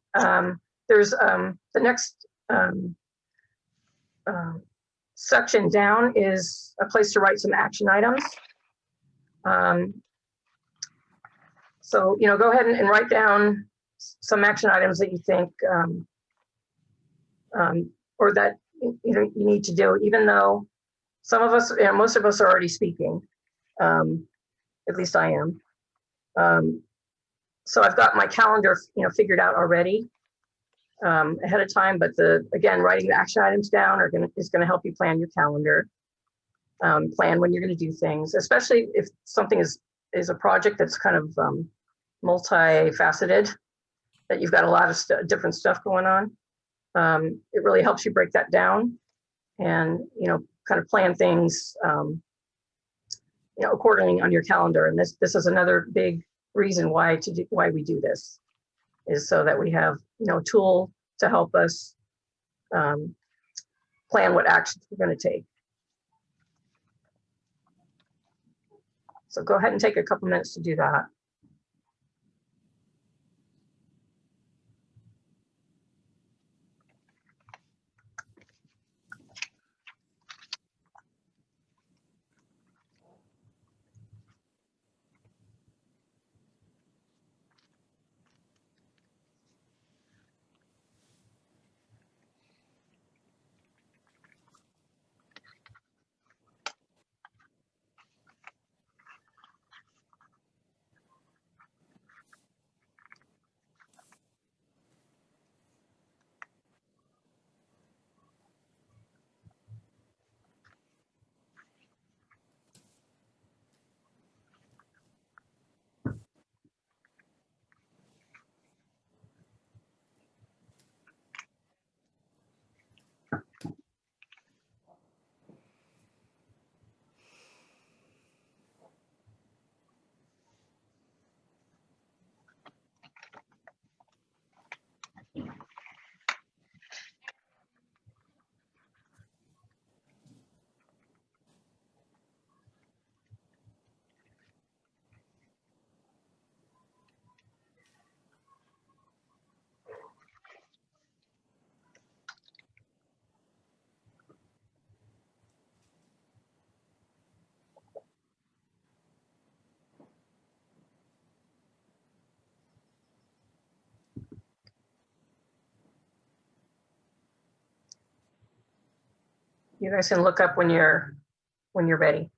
there's the next section down is a place to write some action items. So, you know, go ahead and write down some action items that you think or that you know you need to do, even though some of us, you know, most of us are already speaking. At least I am. So I've got my calendar, you know, figured out already ahead of time. But again, writing the action items down is gonna help you plan your calendar, plan when you're gonna do things, especially if something is a project that's kind of multifaceted, that you've got a lot of different stuff going on. It really helps you break that down and, you know, kind of plan things, you know, accordingly on your calendar. And this is another big reason why we do this, is so that we have, you know, a tool to help us plan what actions we're going to take. So go ahead and take a couple minutes to do that. You guys can look up when you're ready.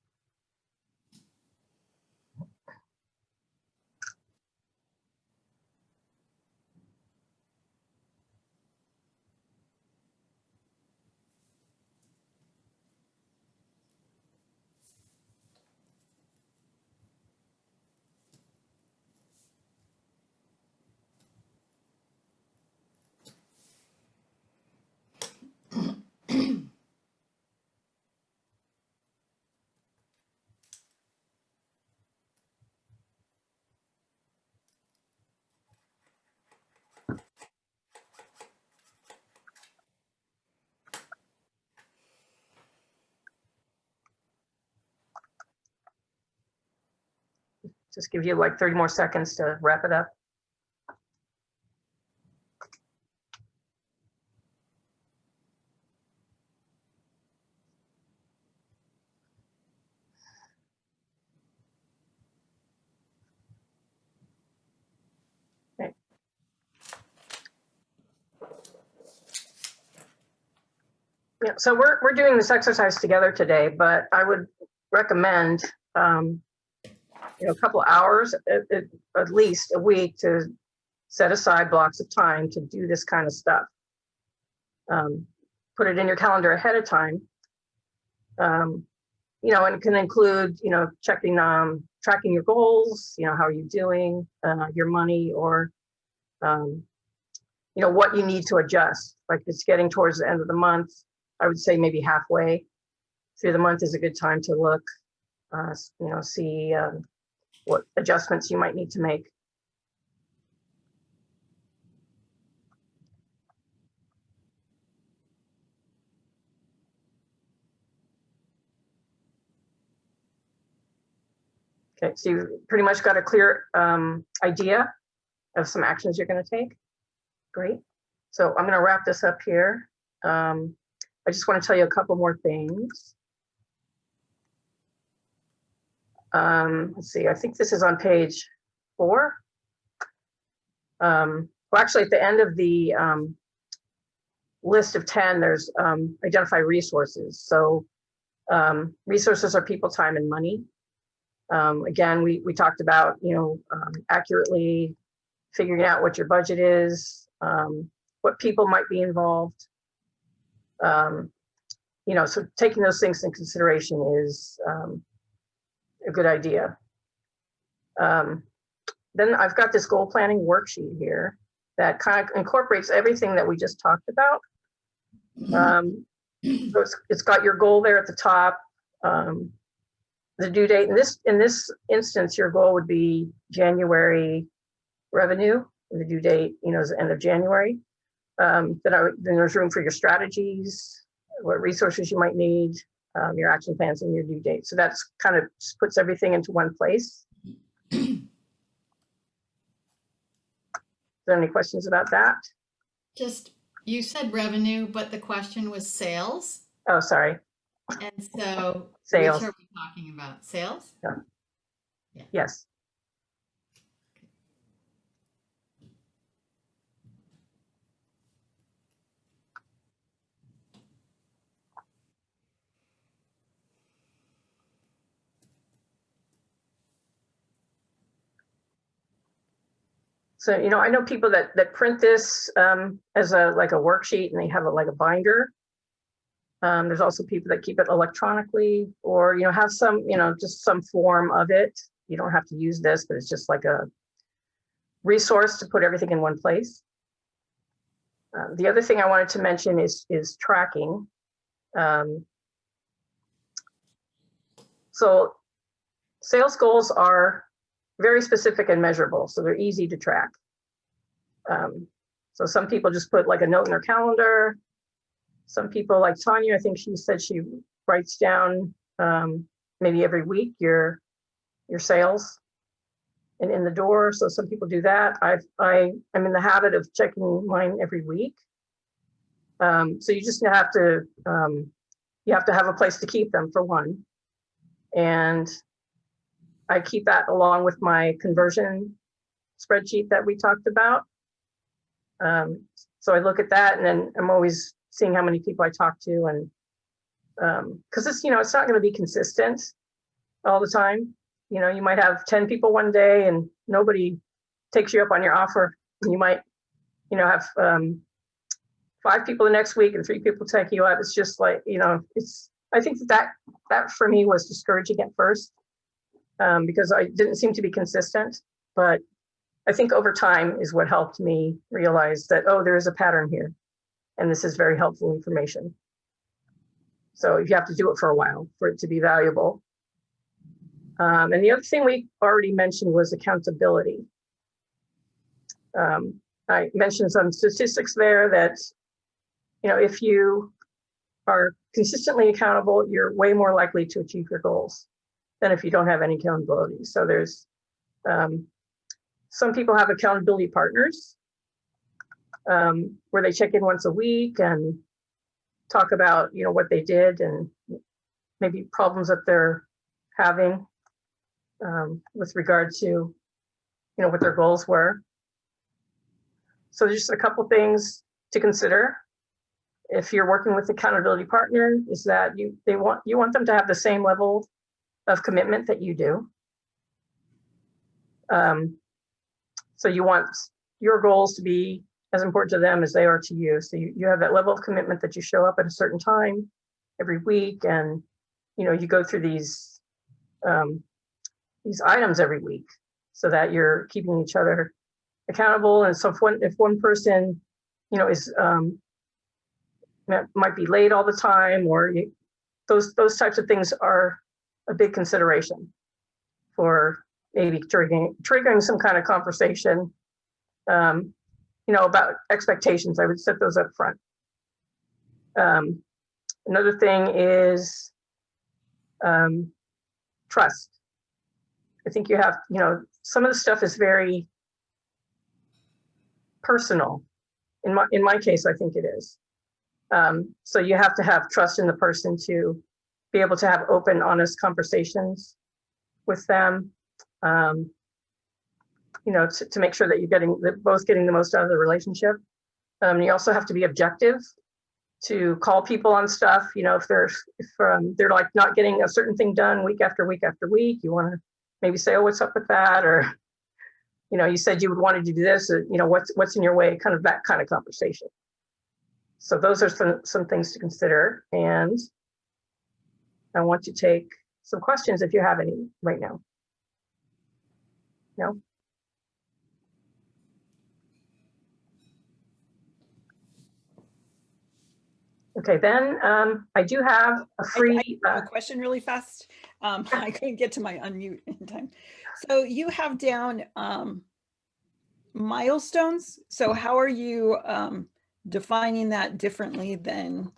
Just give you like 30 more seconds to wrap it up. Okay. Yeah, so we're doing this exercise together today, but I would recommend you know, a couple of hours, at least a week, to set aside blocks of time to do this kind of stuff. Put it in your calendar ahead of time. You know, and it can include, you know, checking, tracking your goals, you know, how are you doing, your money, or, you know, what you need to adjust. Like it's getting towards the end of the month, I would say maybe halfway through the month is a good time to look, you know, see what adjustments you might need to make. Okay, so you pretty much got a clear idea of some actions you're going to take. Great. So I'm going to wrap this up here. I just want to tell you a couple more things. Let's see, I think this is on page 4. Well, actually, at the end of the list of 10, there's identify resources. So resources are people, time, and money. Again, we talked about, accurately figuring out what your budget is, what people might be involved. So taking those things into consideration is a good idea. Then I've got this goal planning worksheet here that kind of incorporates everything that we just talked about. So it's got your goal there at the top, the due date. In this instance, your goal would be January revenue, and the due date, is the end of January. Then there's room for your strategies, what resources you might need, your action plans, and your due date. So that's kind of just puts everything into one place. Is there any questions about that? Just, you said revenue, but the question was sales. Oh, sorry. And so Sales. which are we talking about? Sales? Yeah. Yeah. Yes. So, I know people that print this as a worksheet, and they have like a binder. There's also people that keep it electronically, or have some, just some form of it. You don't have to use this, but it's just like a resource to put everything in one place. The other thing I wanted to mention is tracking. So sales goals are very specific and measurable, so they're easy to track. So some people just put like a note in their calendar. Some people, like Tanya, I think she said she writes down maybe every week your sales and in the door. So some people do that. I'm in the habit of checking mine every week. So you just have to have a place to keep them, for one. And I keep that along with my conversion spreadsheet that we talked about. So I look at that, and then I'm always seeing how many people I talk to, and because it's it's not going to be consistent all the time. You might have 10 people one day and nobody takes you up on your offer. And you might have 5 people the next week and 3 people take you up. It's just like, I think that for me was discouraging at first, because I didn't seem to be consistent. But I think over time is what helped me realize that, oh, there is a pattern here, and this is very helpful information. So you have to do it for a while for it to be valuable. And the other thing we already mentioned was accountability. I mentioned some statistics there that, if you are consistently accountable, you're way more likely to achieve your goals than if you don't have any accountability. So there's some people have accountability partners, where they check in once a week and talk about, what they did and maybe problems that they're having with regard to, what their goals were. So there's just a couple things to consider. If you're working with accountability partner, is that you want them to have the same level of commitment that you do. So you want your goals to be as important to them as they are to you. So you have that level of commitment that you show up at a certain time every week, and you go through these items every week, so that you're keeping each other accountable. And so if one person is might be late all the time, or those types of things are a big consideration for maybe triggering some kind of conversation, about expectations. I would set those up front. Another thing is trust. I think you have, some of the stuff is very personal. In my case, I think it is. So you have to have trust in the person to be able to have open, honest conversations with them. To make sure that you're both getting the most out of the relationship. You also have to be objective to call people on stuff. If they're like not getting a certain thing done week after week after week, you want to maybe say, oh, what's up with that? Or, you said you would want to do this, what's in your way, kind of that kind of conversation. So those are some things to consider. And I want to take some questions if you have any right now. No? Okay, then I do have a free. I have a question really fast. I couldn't get to my unmute in time. So you have down milestones. So how are you defining that differently than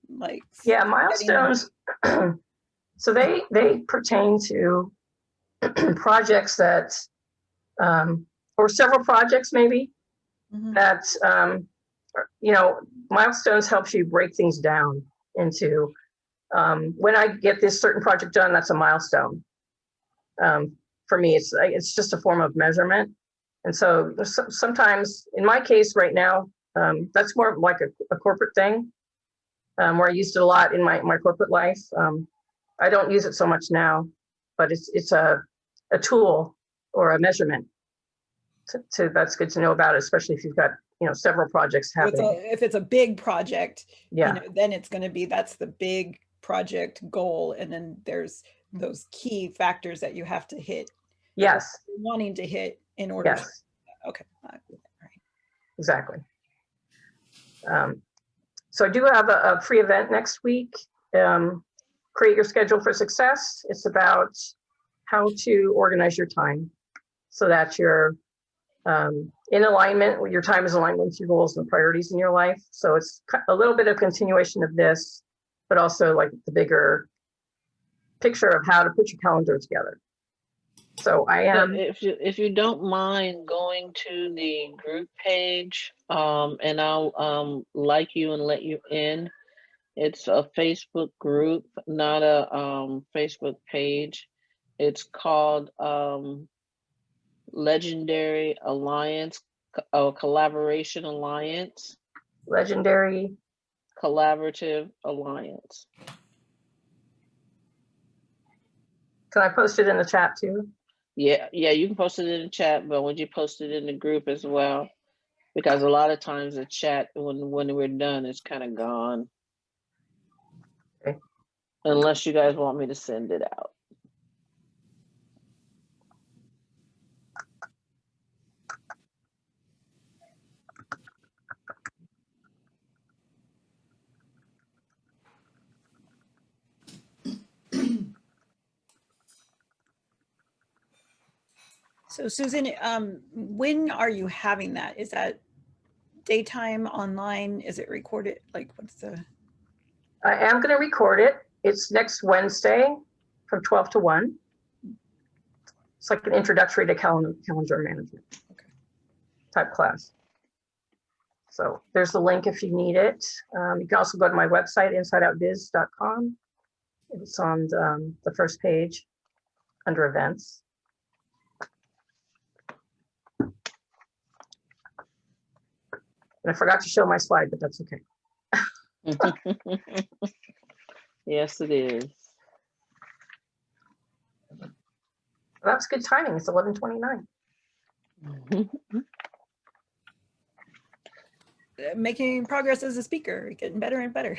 like? Yeah, milestones. So they pertain to projects that, or several projects maybe, that, milestones helps you break things down into, when I get this certain project done, that's a milestone. For me, it's just a form of measurement. And so sometimes, in my case right now, that's more like a corporate thing, where I used it a lot in my corporate life. I don't use it so much now, but it's a tool or a measurement that's good to know about, especially if you've got several projects happening. If it's a big project, yeah, then it's going to be, that's the big project goal, and then there's those key factors that you have to hit. Yes, wanting to hit in order. Yes. Okay. All right. Exactly. So I do have a free event next week. Create your schedule for success. It's about how to organize your time so that you're in alignment, your time is aligned with your goals and priorities in your life. So it's a little bit of continuation of this, but also like the bigger picture of how to put your calendar together. So I am. If you don't mind going to the group page, and I'll like you and let you in. It's a Facebook group, not a Facebook page. It's called Legendary Alliance, Collaboration Alliance. Legendary Collaborative Alliance. Can I post it in the chat too? Yeah, you can post it in the chat, but would you post it in the group as well? Because a lot of times the chat, when we're done, it's kind of gone. Okay. Unless you guys want me to send it out. So Susan, when are you having that? Is that daytime, online? Is it recorded? Like what's the? I am going to record it. It's next Wednesday from 12 to 1. It's like an introductory to calendar management type class. So there's the link if you need it. You can also go to my website, insideoutbiz.com. It's on the first page under events. And I forgot to show my slide, but that's okay. Yes, it is. That's good timing. It's 11:29. Making progress as a speaker, getting better and better.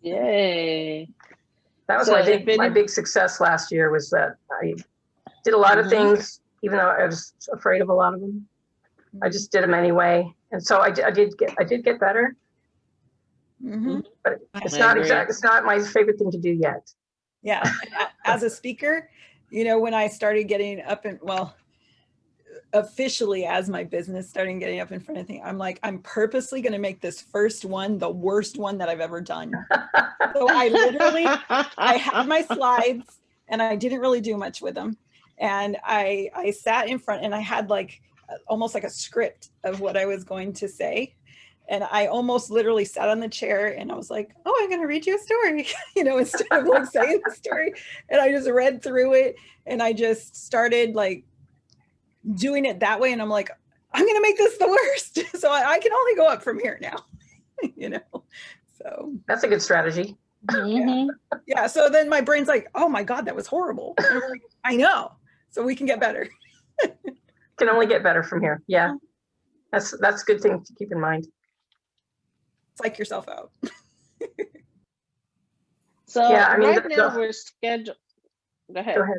Yay. That was So my big success last year, was that I did a lot of things, even though I was afraid of a lot of them. I just did them anyway. And so I did get better. But it's not my favorite thing to do yet. Yeah. As a speaker, when I started getting up and, well, officially as my business starting getting up in front of things, I'm like, I'm purposely going to make this first one the worst one that I've ever done. So I had my slides and I didn't really do much with them. And I sat in front and I had like almost like a script of what I was going to say. And I almost literally sat on the chair and I was like, oh, I'm going to read you a story, you know, instead of like saying the story. And I just read through it and I just started like doing it that way. And I'm like, I'm going to make this the worst. So I can only go up from here now, you know? So That's a good strategy. Mhm. yeah. So then my brain's like, oh my God, that was horrible. And I'm like, I know. So we can get better. Can only get better from here. Yeah. That's a good thing to keep in mind. Psych yourself out. So Yeah, I mean, right now we're scheduled. Go ahead. Go ahead.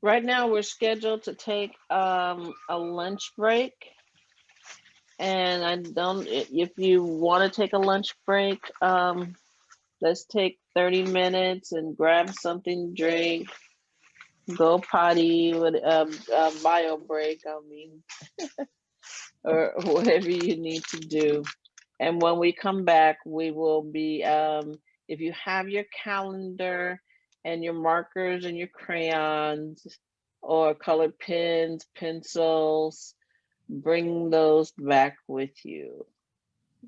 Right now we're scheduled to take a lunch break. And I don't, if you want to take a lunch break, let's take 30 minutes and grab something to drink, go potty with a bio break, I mean, or whatever you need to do. And when we come back, we will be, if you have your calendar and your markers and your crayons or colored pens, pencils, bring those back with you.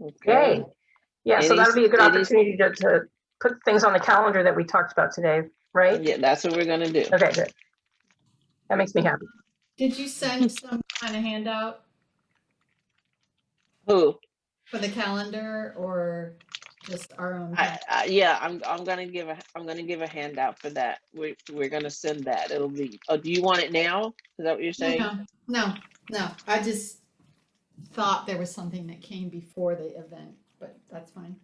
Okay. Yay. Yeah, so that'll be a good opportunity to put things on the calendar that we talked about today, right? Yeah, that's what we're gonna do. Okay, good. That makes me happy. Did you send some kind of handout Who? for the calendar or just our own? Yeah, I'm gonna give a handout for that. We're gonna send that. It'll be. Oh, do you want it now? Is that what you're saying? No. I just thought there was something that came before the event, but that's fine.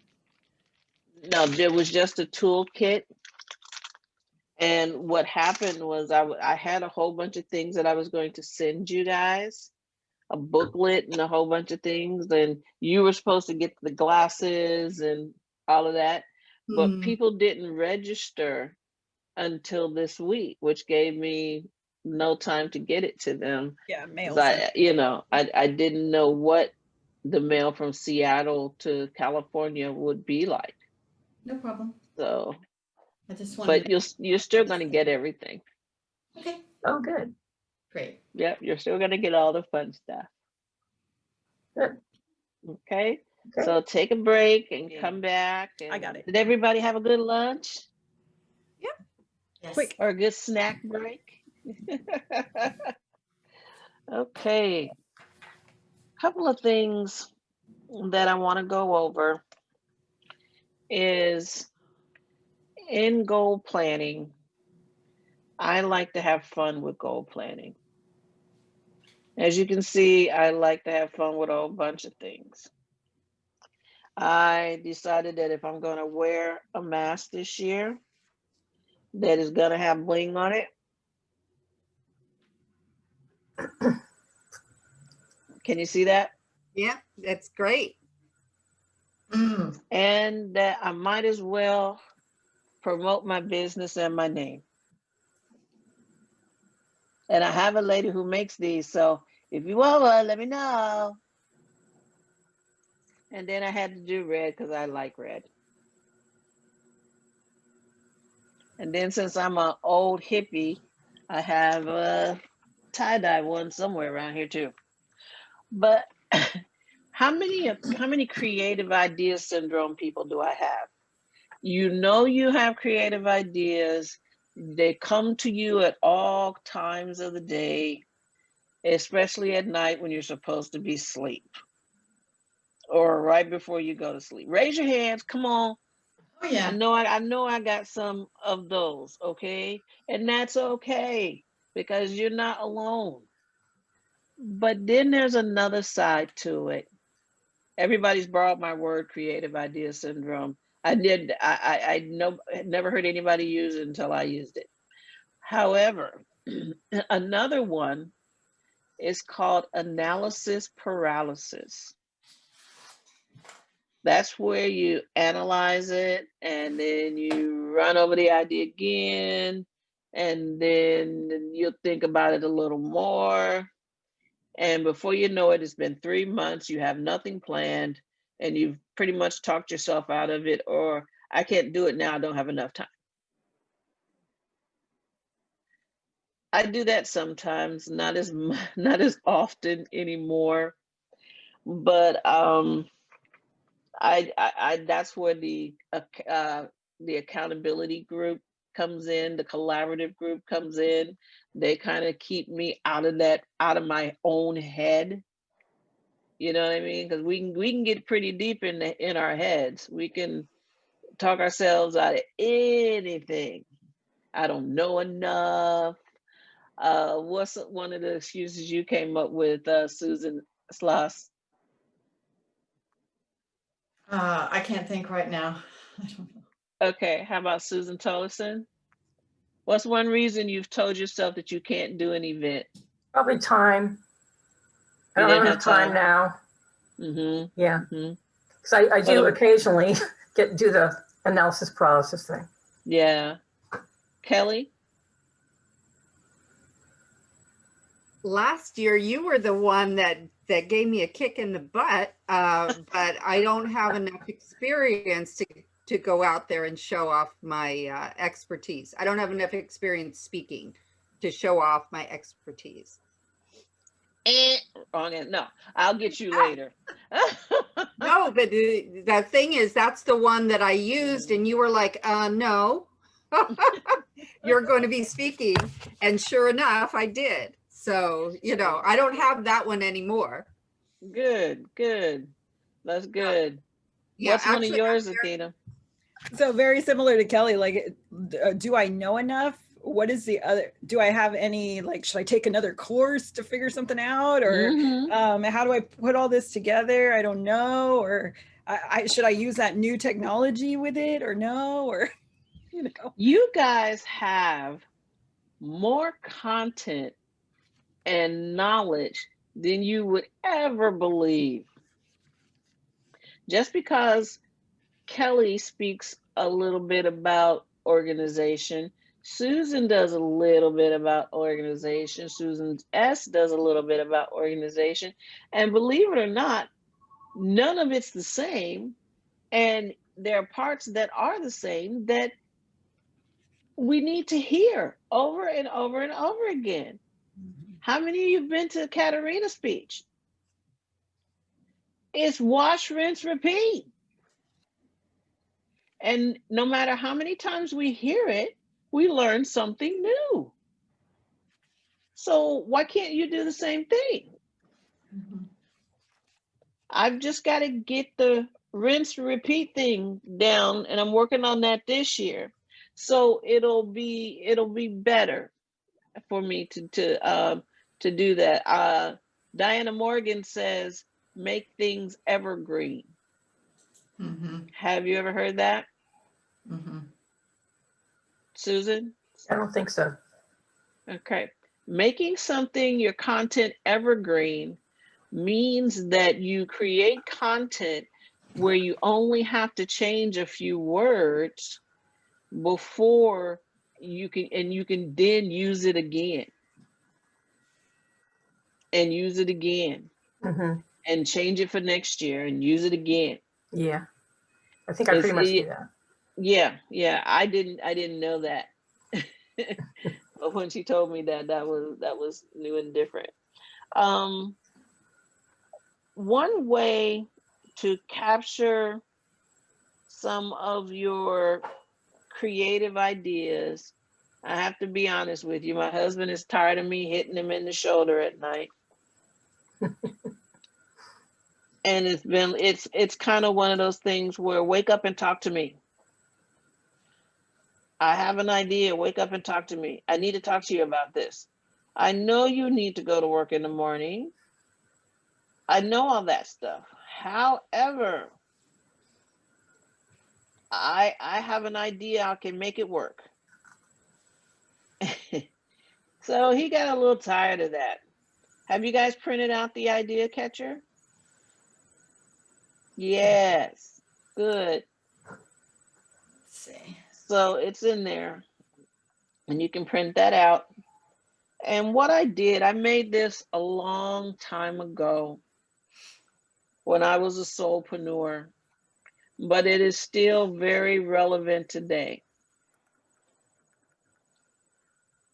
No, there was just a toolkit. And what happened was I had a whole bunch of things that I was going to send you guys, a booklet and a whole bunch of things. And you were supposed to get the glasses and all of that, but people didn't register until this week, which gave me no time to get it to them. Yeah, mail. I didn't know what the mail from Seattle to California would be like. No problem. So, I just wanted. but you're still going to get everything. Okay. Oh, good. Great. Yep, you're still going to get all the fun stuff. Good. Okay. Okay. So take a break and come back. And I got it. Did everybody have a good lunch? Yes. Quick. Or a good snack break? Okay. Couple of things that I want to go over is in goal planning. I like to have fun with goal planning. As you can see, I like to have fun with a whole bunch of things. I decided that if I'm going to wear a mask this year that is going to have bling on it. Can you see that? Yeah, that's great. And that I might as well promote my business and my name. And I have a lady who makes these, so if you want one, let me know. And then I had to do red because I like red. And then since I'm an old hippie, I have a tie-dye one somewhere around here too. But how many creative idea syndrome people do I have? You know you have creative ideas. They come to you at all times of the day, especially at night when you're supposed to be asleep or right before you go to sleep. Raise your hands. Come on. Oh yeah. I know I got some of those, okay? And that's okay because you're not alone. But then there's another side to it. Everybody's borrowed my word, creative idea syndrome. I never heard anybody use it until I used it. However, another one is called analysis paralysis. That's where you analyze it and then you run over the idea again, and then you'll think about it a little more. And before you know it, it's been 3 months, you have nothing planned, and you've pretty much talked yourself out of it, or I can't do it now, I don't have enough time. I do that sometimes, not as not as often anymore. But I that's where the accountability group comes in, the collaborative group comes in. They kind of keep me out of that, out of my own head. You know what I mean? Because we can get pretty deep in our heads. We can talk ourselves out of anything. I don't know enough. What's one of the excuses you came up with, Susan Sloss? I can't think right now. I don't know. Okay, how about Susan Tollefson? What's one reason you've told yourself that you can't do an event? Probably time. I You don't have didn't enough have time time. now. Mm-hmm. Yeah, Mm-hmm. because I do But occasionally do the analysis paralysis thing. yeah, Kelly. Last year, you were the one that gave me a kick in the butt, but I don't have enough experience to go out there and show off my expertise. I don't have enough experience speaking to show off my expertise. Wrong end. No, I'll get you later. No, but the thing is, that's the one that I used, and you were like, no, you're going to be speaking. And sure enough, I did. So, I don't have that one anymore. Good, good. That's good. Yeah, What's one of actually, yours, Athena? So very similar to Kelly, like, do I know enough? What is the other, do I have any, like, should I take another course to figure something out? Or Mm-hmm. how do I put all this together? I don't know. Or should I use that new technology with it or no? Or, You guys have more content and knowledge than you would ever believe. Just because Kelly speaks a little bit about organization, Susan does a little bit about organization, Susan S does a little bit about organization, and believe it or not, none of it's the same. And there are parts that are the same that we need to hear over and over and over again. How many of you have been to Katarina's speech? It's wash, rinse, repeat. And no matter how many times we hear it, we learn something new. So why can't you do the same thing? Mm-hmm. I've just got to get the rinse, repeat thing down, and I'm working on that this year. So it'll be better for me to do that. Diana Morgan says, make things evergreen. Mm-hmm. Have you ever heard that, Mm-hmm. Susan? I don't think so. Okay. Making something, your content, evergreen means that you create content where you only have to change a few words before you can then use it again and use it again Mm-hmm. and change it for next year and use it again. Yeah, I think I pretty much do that. Yeah, I didn't know that. But when she told me that was new and different. One way to capture some of your creative ideas, I have to be honest with you, my husband is tired of me hitting him in the shoulder at night. And it's kind of one of those things where wake up and talk to me. I have an idea, wake up and talk to me. I need to talk to you about this. I know you need to go to work in the morning. I know all that stuff. However, I have an idea, I can make it work. So he got a little tired of that. Have you guys printed out the idea catcher? Yes, good. Let's see. So it's in there and you can print that out. And what I did, I made this a long time ago when I was a solopreneur, but it is still very relevant today.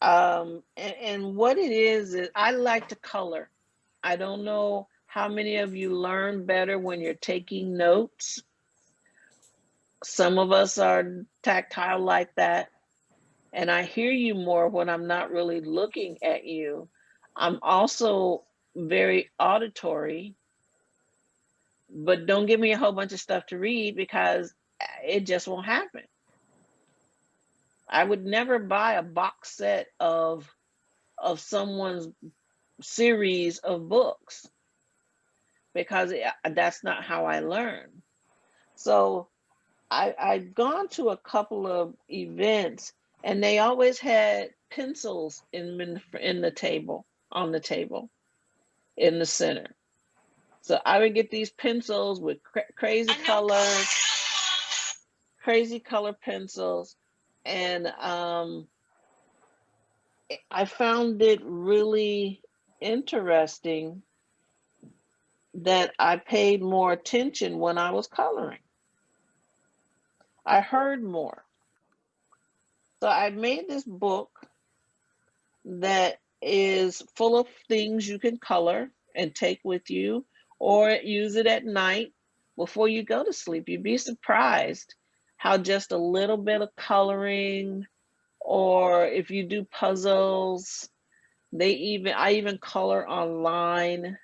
And what it is I like to color. I don't know how many of you learn better when you're taking notes. Some of us are tactile like that. And I hear you more when I'm not really looking at you. I'm also very auditory, but don't give me a whole bunch of stuff to read because it just won't happen. I would never buy a box set of someone's series of books because that's not how I learn. So I've gone to a couple of events and they always had pencils in the table, on the table in the center. So I would get these pencils with crazy colors, crazy color pencils. And I found it really interesting that I paid more attention when I was coloring. I heard more. So I made this book that is full of things you can color and take with you or use it at night before you go to sleep. You'd be surprised how just a little bit of coloring, or if you do puzzles, I even color online,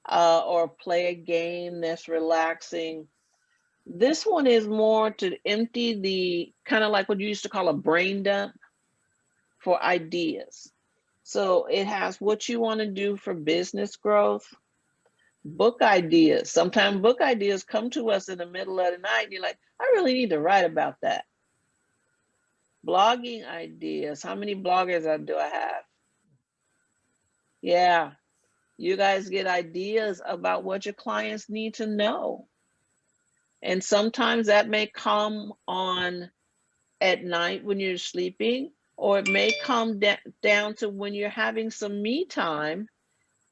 or play a game that's relaxing. This one is more to empty the kind of like what you used to call a brain dump for ideas. So it has what you want to do for business growth, book ideas. Sometimes book ideas come to us in the middle of the night and you're like, I really need to write about that. Blogging ideas. How many bloggers do I have? Yeah, you guys get ideas about what your clients need to know. And sometimes that may come on at night when you're sleeping, or it may come down to when you're having some me time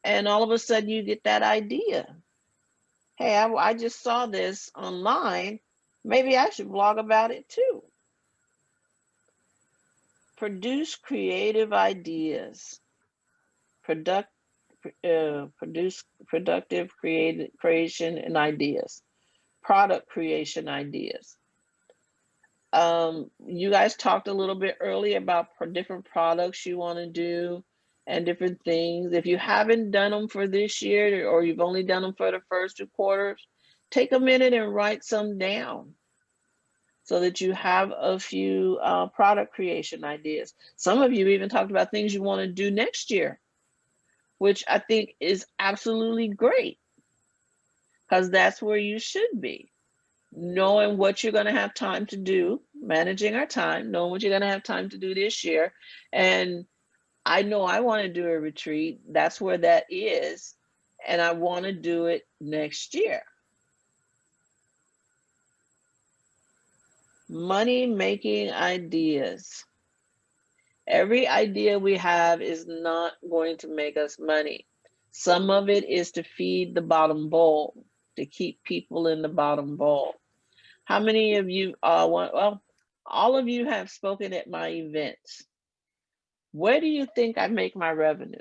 and all of a sudden you get that idea. Hey, I just saw this online. Maybe I should blog about it too. Produce creative ideas. Produce productive creation and ideas. Product creation ideas. You guys talked a little bit earlier about different products you want to do and different things. If you haven't done them for this year or you've only done them for the first 2 quarters, take a minute and write some down so that you have a few product creation ideas. Some of you even talked about things you want to do next year, which I think is absolutely great because that's where you should be. Knowing what you're going to have time to do, managing our time, knowing what you're going to have time to do this year. And I know I want to do a retreat. That's where that is. And I want to do it next year. Money making ideas. Every idea we have is not going to make us money. Some of it is to feed the bottom bowl, to keep people in the bottom bowl. How many of you well, all of you have spoken at my events. Where do you think I make my revenue?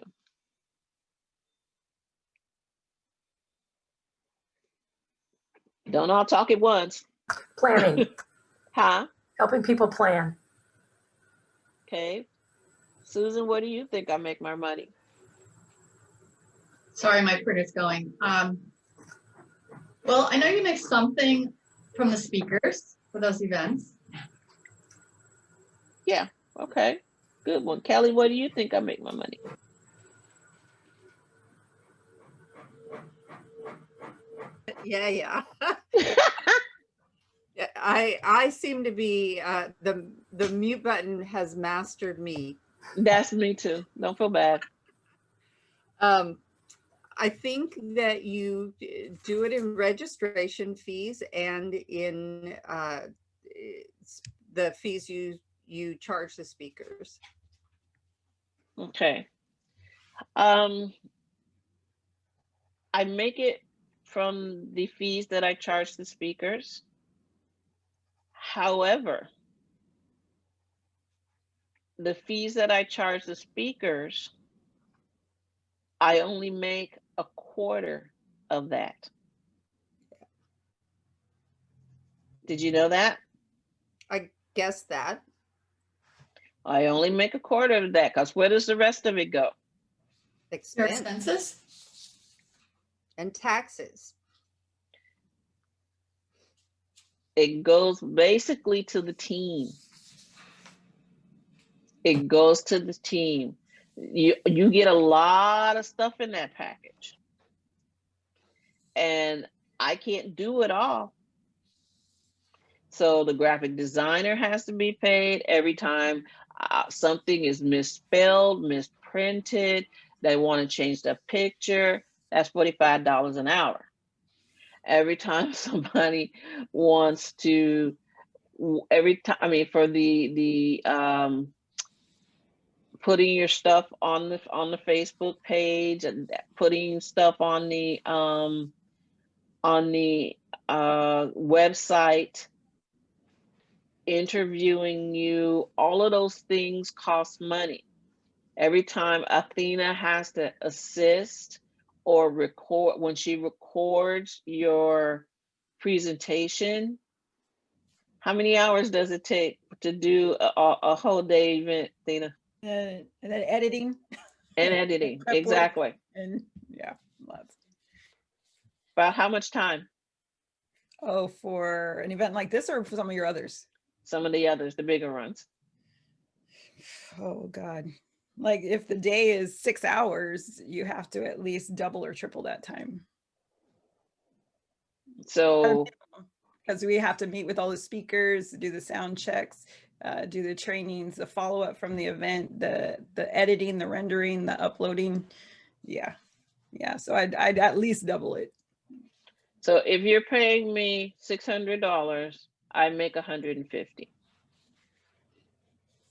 Don't all talk at once. Planning, Huh? helping people plan. Okay. Susan, where do you think I make my money? Sorry, my printer's going. Well, I know you make something from the speakers for those events. Yeah. Okay. Good one. Kelly, where do you think I make my money? Yeah, yeah. I seem to be the mute button has mastered me. That's me too. Don't feel bad. I think that you do it in registration fees and in the fees you charge the speakers. Okay. I make it from the fees that I charge the speakers. However, the fees that I charge the speakers, I only make a quarter of that. Did you know that? I guess that. I only make a quarter of that because where does the rest of it go? Your Expense expenses? and taxes. It goes basically to the team. It goes to the team. You get a lot of stuff in that package. And I can't do it all. So the graphic designer has to be paid every time something is misspelled, misprinted, they want to change the picture, that's $45 an hour. Every time somebody wants to, every time, I mean, for the putting your stuff on the Facebook page and putting stuff on the website, interviewing you, all of those things cost money. Every time Athena has to assist or record, when she records your presentation, how many hours does it take to do a whole day event, Athena? And then editing. And editing, Prep work. exactly. And yeah, lots. About how much time? Oh, for an event like this or for some of your others? Some of the others, the bigger ones. Oh God. Like if the day is 6 hours, you have to at least double or triple that time. So Because we have to meet with all the speakers, do the sound checks, do the trainings, the follow-up from the event, the editing, the rendering, the uploading. Yeah. So I'd at least double it. so if you're paying me $600, I make $150.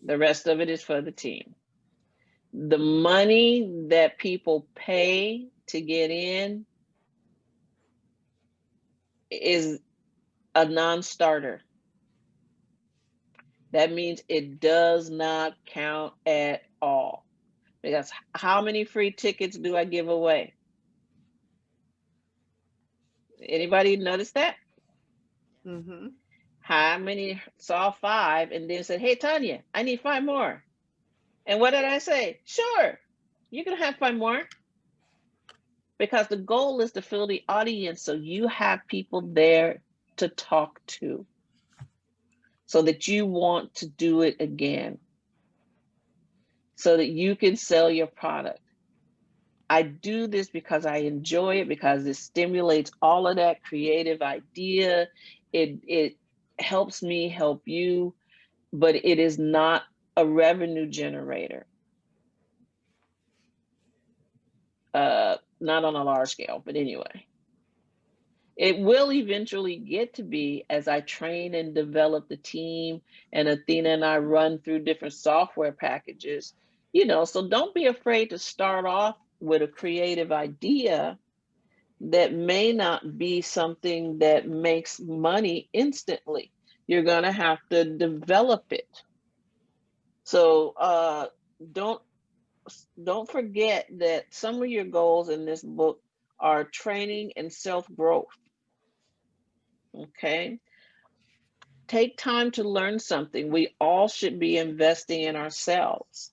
The rest of it is for the team. The money that people pay to get in is a non-starter. That means it does not count at all. Because how many free tickets do I give away? Anybody notice that? Mm-hmm. How many saw 5 and then said, hey, Tanya, I need 5 more. And what did I say? Sure, you can have 5 more. Because the goal is to fill the audience so you have people there to talk to, so that you want to do it again, so that you can sell your product. I do this because I enjoy it, because it stimulates all of that creative idea. It helps me help you, but it is not a revenue generator. Not on a large scale, but anyway. It will eventually get to be, as I train and develop the team, and Athena and I run through different software packages, so don't be afraid to start off with a creative idea that may not be something that makes money instantly. You're going to have to develop it. So don't forget that some of your goals in this book are training and self-growth. Okay. Take time to learn something. We all should be investing in ourselves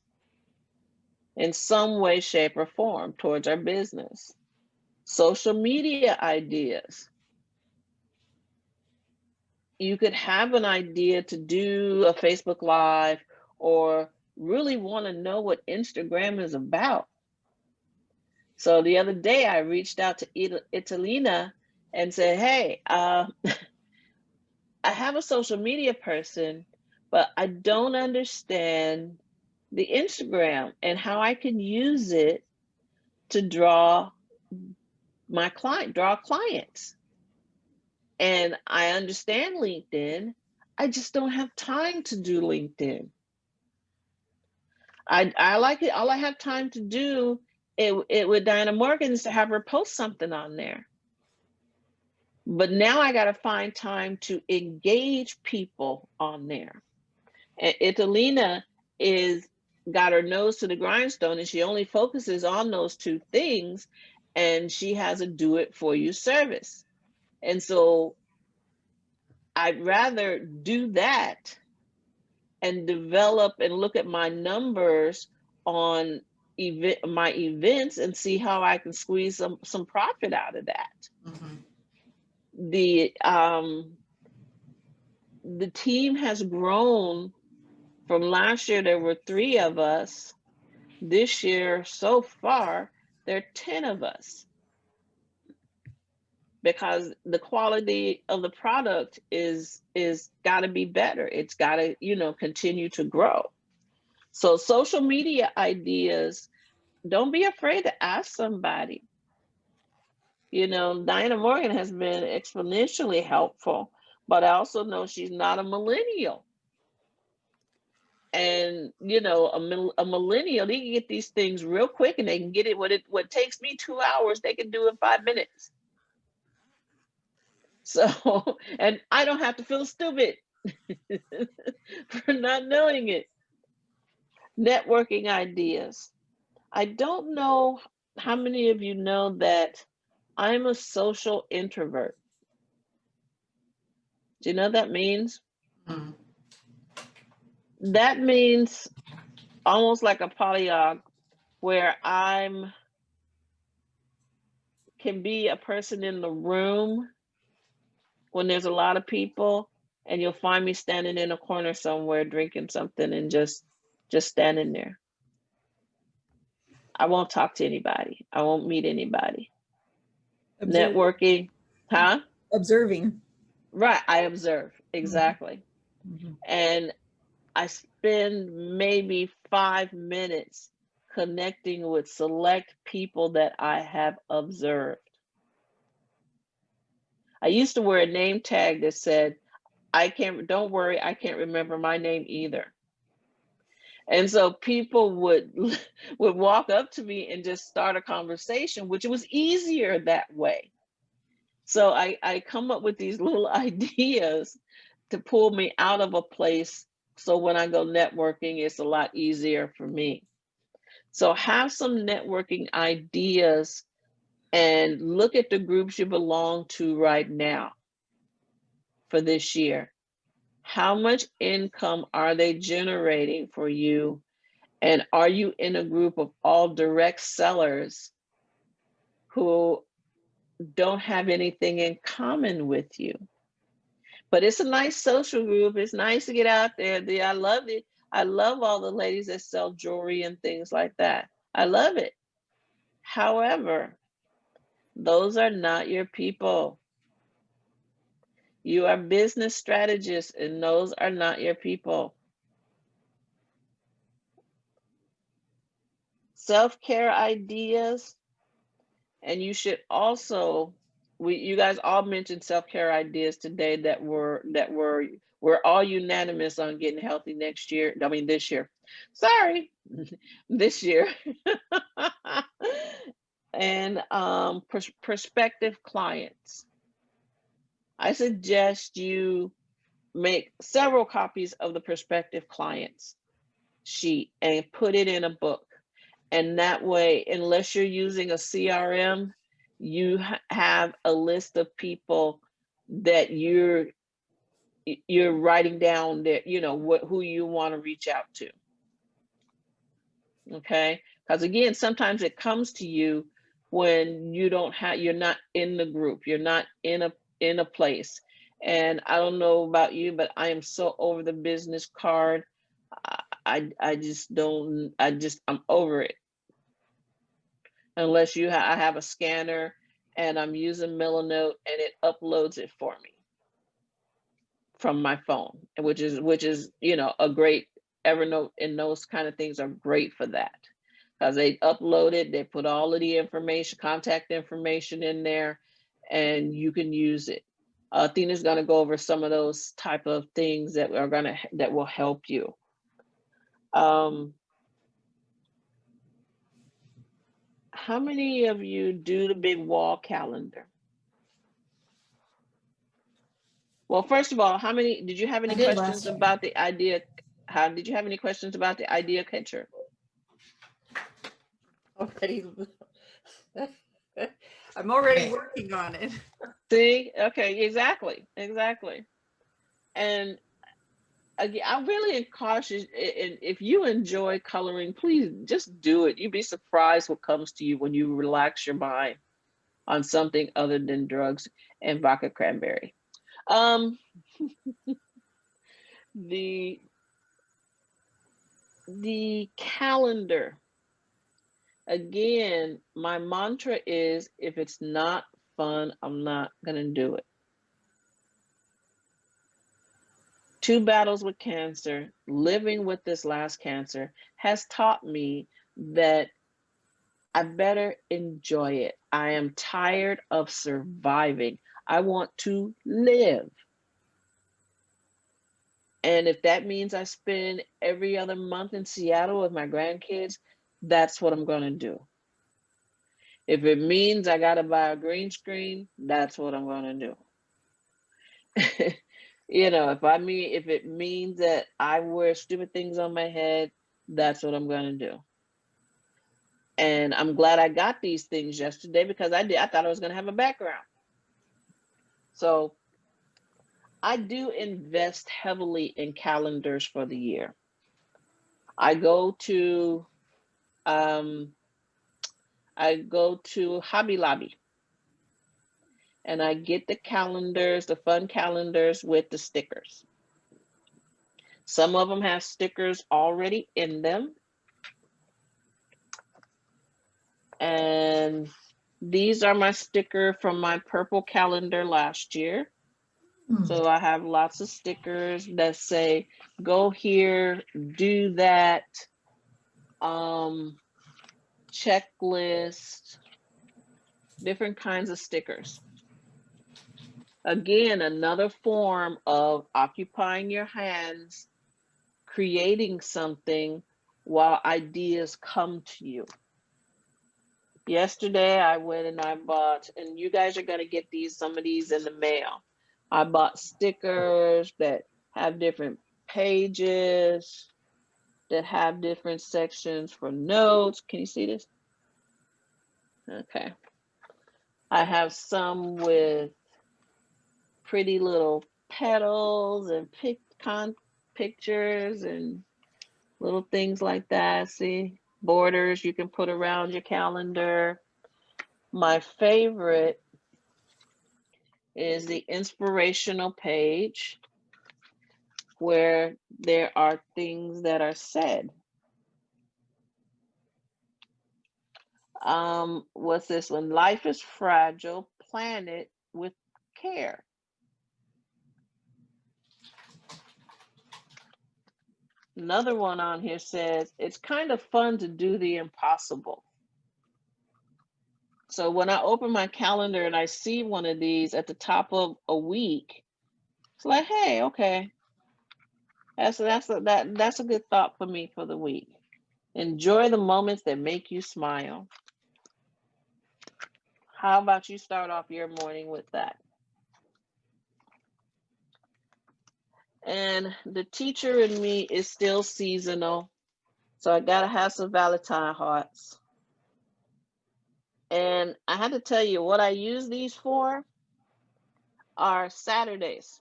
in some way, shape, or form towards our business. Social media ideas. You could have an idea to do a Facebook Live, or really want to know what Instagram is about. So the other day I reached out to Italina and said, hey, I have a social media person, but I don't understand the Instagram and how I can use it to draw clients. And I understand LinkedIn. I just don't have time to do LinkedIn. I like it. All I have time to do it with Diana Morgan is to have her post something on there. But now I got to find time to engage people on there. And Italina is got her nose to the grindstone and she only focuses on those two things, and she has a do it for you service. And so I'd rather do that and develop and look at my numbers on my events and see how I can squeeze some profit out of that. Mhm. The team has grown. From last year there were 3 of us. This year so far there are 10 of us, because the quality of the product is got to be better. It's got to, you know, continue to grow. So social media ideas, don't be afraid to ask somebody. You know, Diana Morgan has been exponentially helpful, but I also know she's not a millennial. And you know, a millennial, they can get these things real quick, and they can get it what takes me 2 hours, they can do in 5 minutes. So, and I don't have to feel stupid for not knowing it. Networking ideas. I don't know how many of you know that I'm a social introvert. Do you know what that means? Mhm. That means almost like a polyog, where I'm can be a person in the room when there's a lot of people, and you'll find me standing in a corner somewhere drinking something and just standing there. I won't talk to anybody. I won't meet anybody. Observe, Networking, huh? observing. Right, I observe, exactly. Mhm. And I spend maybe 5 minutes connecting with select people that I have observed. I used to wear a name tag that said, don't worry, I can't remember my name either. And so people would walk up to me and just start a conversation, which was easier that way. So I come up with these little ideas to pull me out of a place. So when I go networking, it's a lot easier for me. So have some networking ideas and look at the groups you belong to right now for this year. How much income are they generating for you? And are you in a group of all direct sellers who don't have anything in common with you? But it's a nice social group. It's nice to get out there. I love it. I love all the ladies that sell jewelry and things like that. I love it. However, those are not your people. You are business strategists, and those are not your people. Self-care ideas, and you should also, you guys all mentioned self-care ideas today that we're all unanimous on getting healthy next year. I mean this year. Sorry, this year. And prospective clients. I suggest you make several copies of the prospective clients sheet and put it in a book. And that way, unless you're using a CRM, you have a list of people that you're writing down that, you know, who you want to reach out to. Okay? Because again, sometimes it comes to you when you're not in the group, you're not in a place. And I don't know about you, but I am so over the business card. I just don't, I'm over it. Unless I have a scanner and I'm using Milanote and it uploads it for me from my phone, which is, you know, a great Evernote, and those kind of things are great for that. Because they upload it, they put all of the information, contact information in there, and you can use it. Athena's going to go over some of those type of things that will help you. How many of you do the big wall calendar? Well, first of all, did you have any I did questions last year. about the idea? How did you have any questions about the idea catcher? Already. I'm already working on it. See, okay, exactly. And again, I really encourage you, and if you enjoy coloring, please just do it. You'd be surprised what comes to you when you relax your mind on something other than drugs and vodka cranberry. Um, the calendar. Again, my mantra is if it's not fun, I'm not gonna do it. 2 battles with cancer, living with this last cancer has taught me that I better enjoy it. I am tired of surviving. I want to live. And if that means I spend every other month in Seattle with my grandkids, that's what I'm going to do. If it means I got to buy a green screen, that's what I'm going to do. You know, if it means that I wear stupid things on my head, that's what I'm going to do. And I'm glad I got these things yesterday because I thought I was going to have a background. So I do invest heavily in calendars for the year. I go to Hobby Lobby and I get the calendars, the fun calendars with the stickers. Some of them have stickers already in them. And these are my sticker from my purple calendar last year. So I have lots of stickers that say, go here, do that, checklist, different kinds of stickers. Again, another form of occupying your hands, creating something while ideas come to you. Yesterday, I went and I bought, and you guys are going to get some of these in the mail. I bought stickers that have different pages, that have different sections for notes. Can you see this? Okay. I have some with pretty little petals and pictures and little things like that. See, borders you can put around your calendar. My favorite is the inspirational page where there are things that are said. What's this one? Life is fragile, plan it with care. Another one on here says, it's kind of fun to do the impossible. So when I open my calendar and I see one of these at the top of a week, it's like, hey, okay. That's a good thought for me for the week. Enjoy the moments that make you smile. How about you start off your morning with that? And the teacher in me is still seasonal. So I gotta have some Valentine hearts. And I had to tell you what I use these for are Saturdays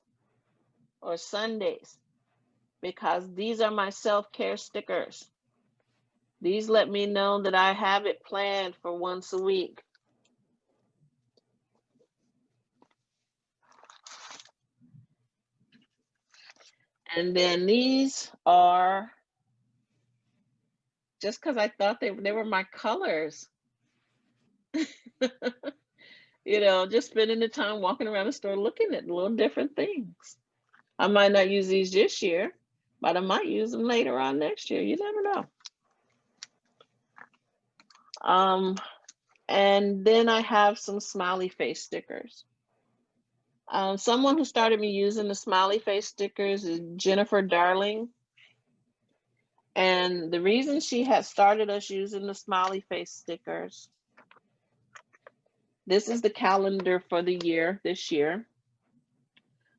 or Sundays, because these are my self-care stickers. These let me know that I have it planned for once a week. And then these are just because I thought they were my colors. You know, just spending the time walking around the store looking at little different things. I might not use these this year, but I might use them later on next year. You never know. And then I have some smiley face stickers. Someone who started me using the smiley face stickers is Jennifer Darling. And the reason she had started us using the smiley face stickers, this is the calendar for the year, this year.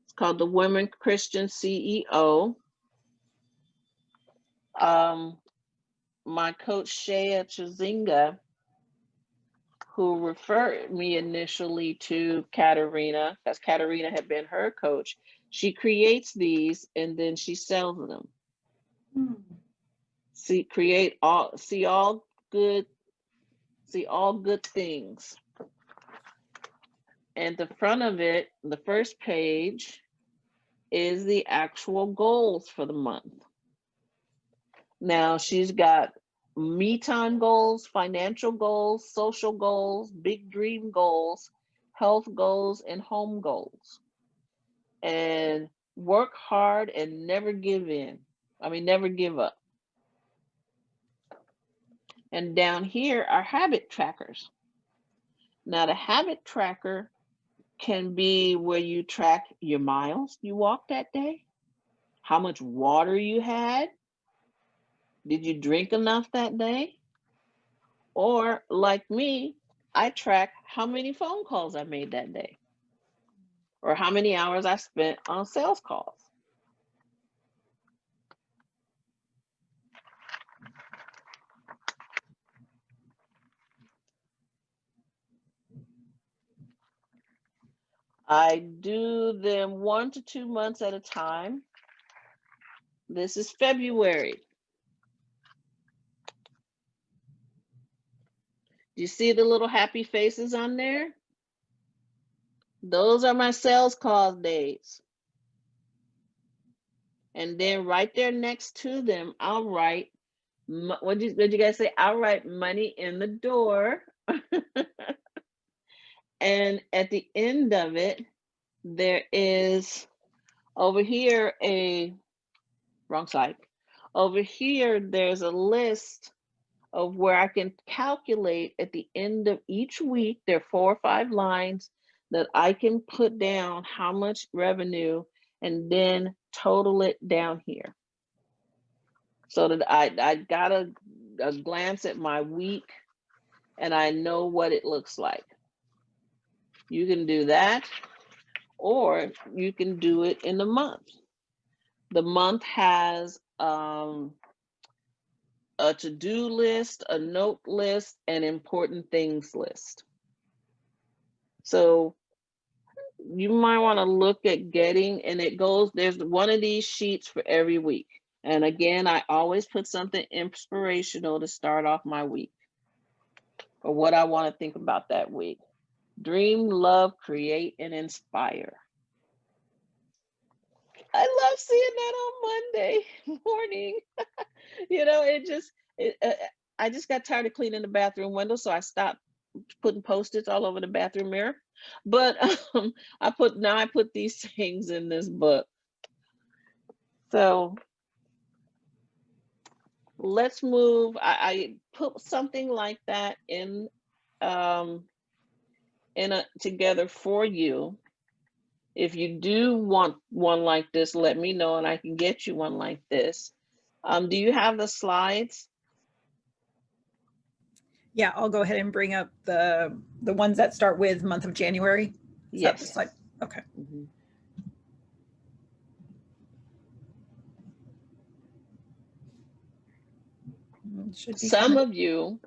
It's called the Women Christian CEO. My coach Shea Chazinga, who referred me initially to Katarina, because Katarina had been her coach, she creates these and then she sells them. See all good things. And the front of it, the first page, is the actual goals for the month. Now she's got me time goals, financial goals, social goals, big dream goals, health goals, and home goals. And work hard and never give in. Never give up. And down here are habit trackers. Now the habit tracker can be where you track your miles you walked that day, how much water you had, did you drink enough that day? Or like me, I track how many phone calls I made that day or how many hours I spent on sales calls. I do them 1 to 2 months at a time. This is February. Do you see the little happy faces on there? Those are my sales call days. And then right there next to them, I'll write, what did you guys say? I'll write money in the door. And at the end of it, there is over here wrong side. Over here, there's a list of where I can calculate at the end of each week. There are 4 or 5 lines that I can put down how much revenue and then total it down here. So that I got a glance at my week and I know what it looks like. You can do that, or you can do it in a month. The month has a to-do list, a note list, and important things list. So you might want to look at getting, and there's one of these sheets for every week. And again, I always put something inspirational to start off my week or what I want to think about that week. Dream, love, create, and inspire. I love seeing that on Monday morning. I just got tired of cleaning the bathroom window, so I stopped putting Post-its all over the bathroom mirror. But I put these things in this book. So let's move. I put something like that in together for you. If you do want one like this, let me know and I can get you one like this. Do you have the slides? Yeah, I'll go ahead and bring up the ones that start with month of January. Yes. Okay. Mm-hmm. Some of you,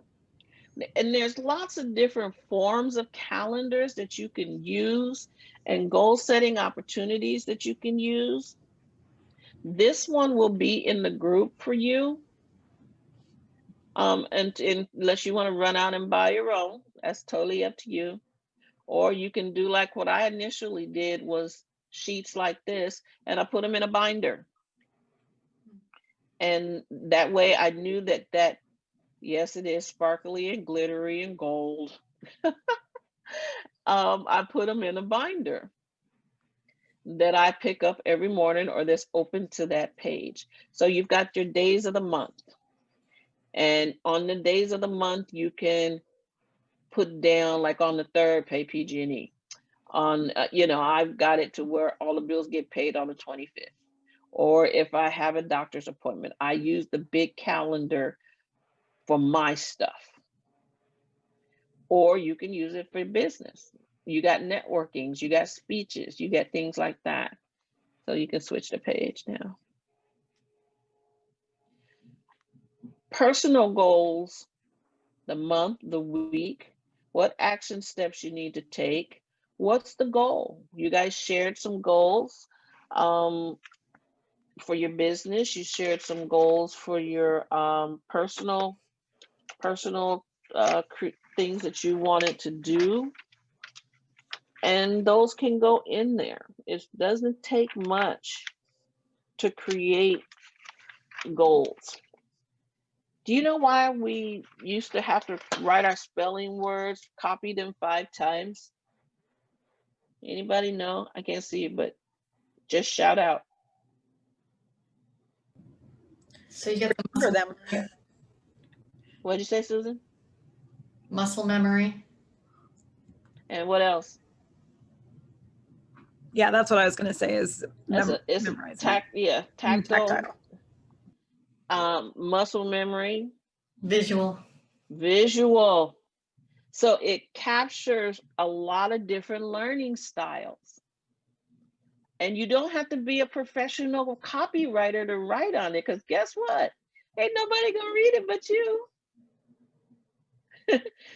and there's lots of different forms of calendars that you can use and goal setting opportunities that you can use. This one will be in the group for you. And unless you want to run out and buy your own, that's totally up to you. Or you can do like what I initially did, was sheets like this, and I put them in a binder. And that way I knew that yes, it is sparkly and glittery and gold. I put them in a binder that I pick up every morning or that's open to that page. So you've got your days of the month. And on the days of the month, you can put down, like on the 3rd, pay PG&E. On, I've got it to where all the bills get paid on the 25th. Or if I have a doctor's appointment, I use the big calendar for my stuff. Or you can use it for business. You got networkings, you got speeches, you got things like that. So you can switch the page now. Personal goals, the month, the week, what action steps you need to take. What's the goal? You guys shared some goals for your business. You shared some goals for your personal things that you wanted to do. And those can go in there. It doesn't take much to create goals. Do you know why we used to have to write our spelling words, copy them 5 times? Anybody know? I can't see you, but just shout out. So you get the For muscle, them. What'd you say, Susan? muscle memory. And what else? Yeah, that's what I was going to say is It's a memorizing. tactile. Muscle memory. Visual. Visual. So it captures a lot of different learning styles. And you don't have to be a professional copywriter to write on it, because guess what? Ain't nobody gonna read it but you.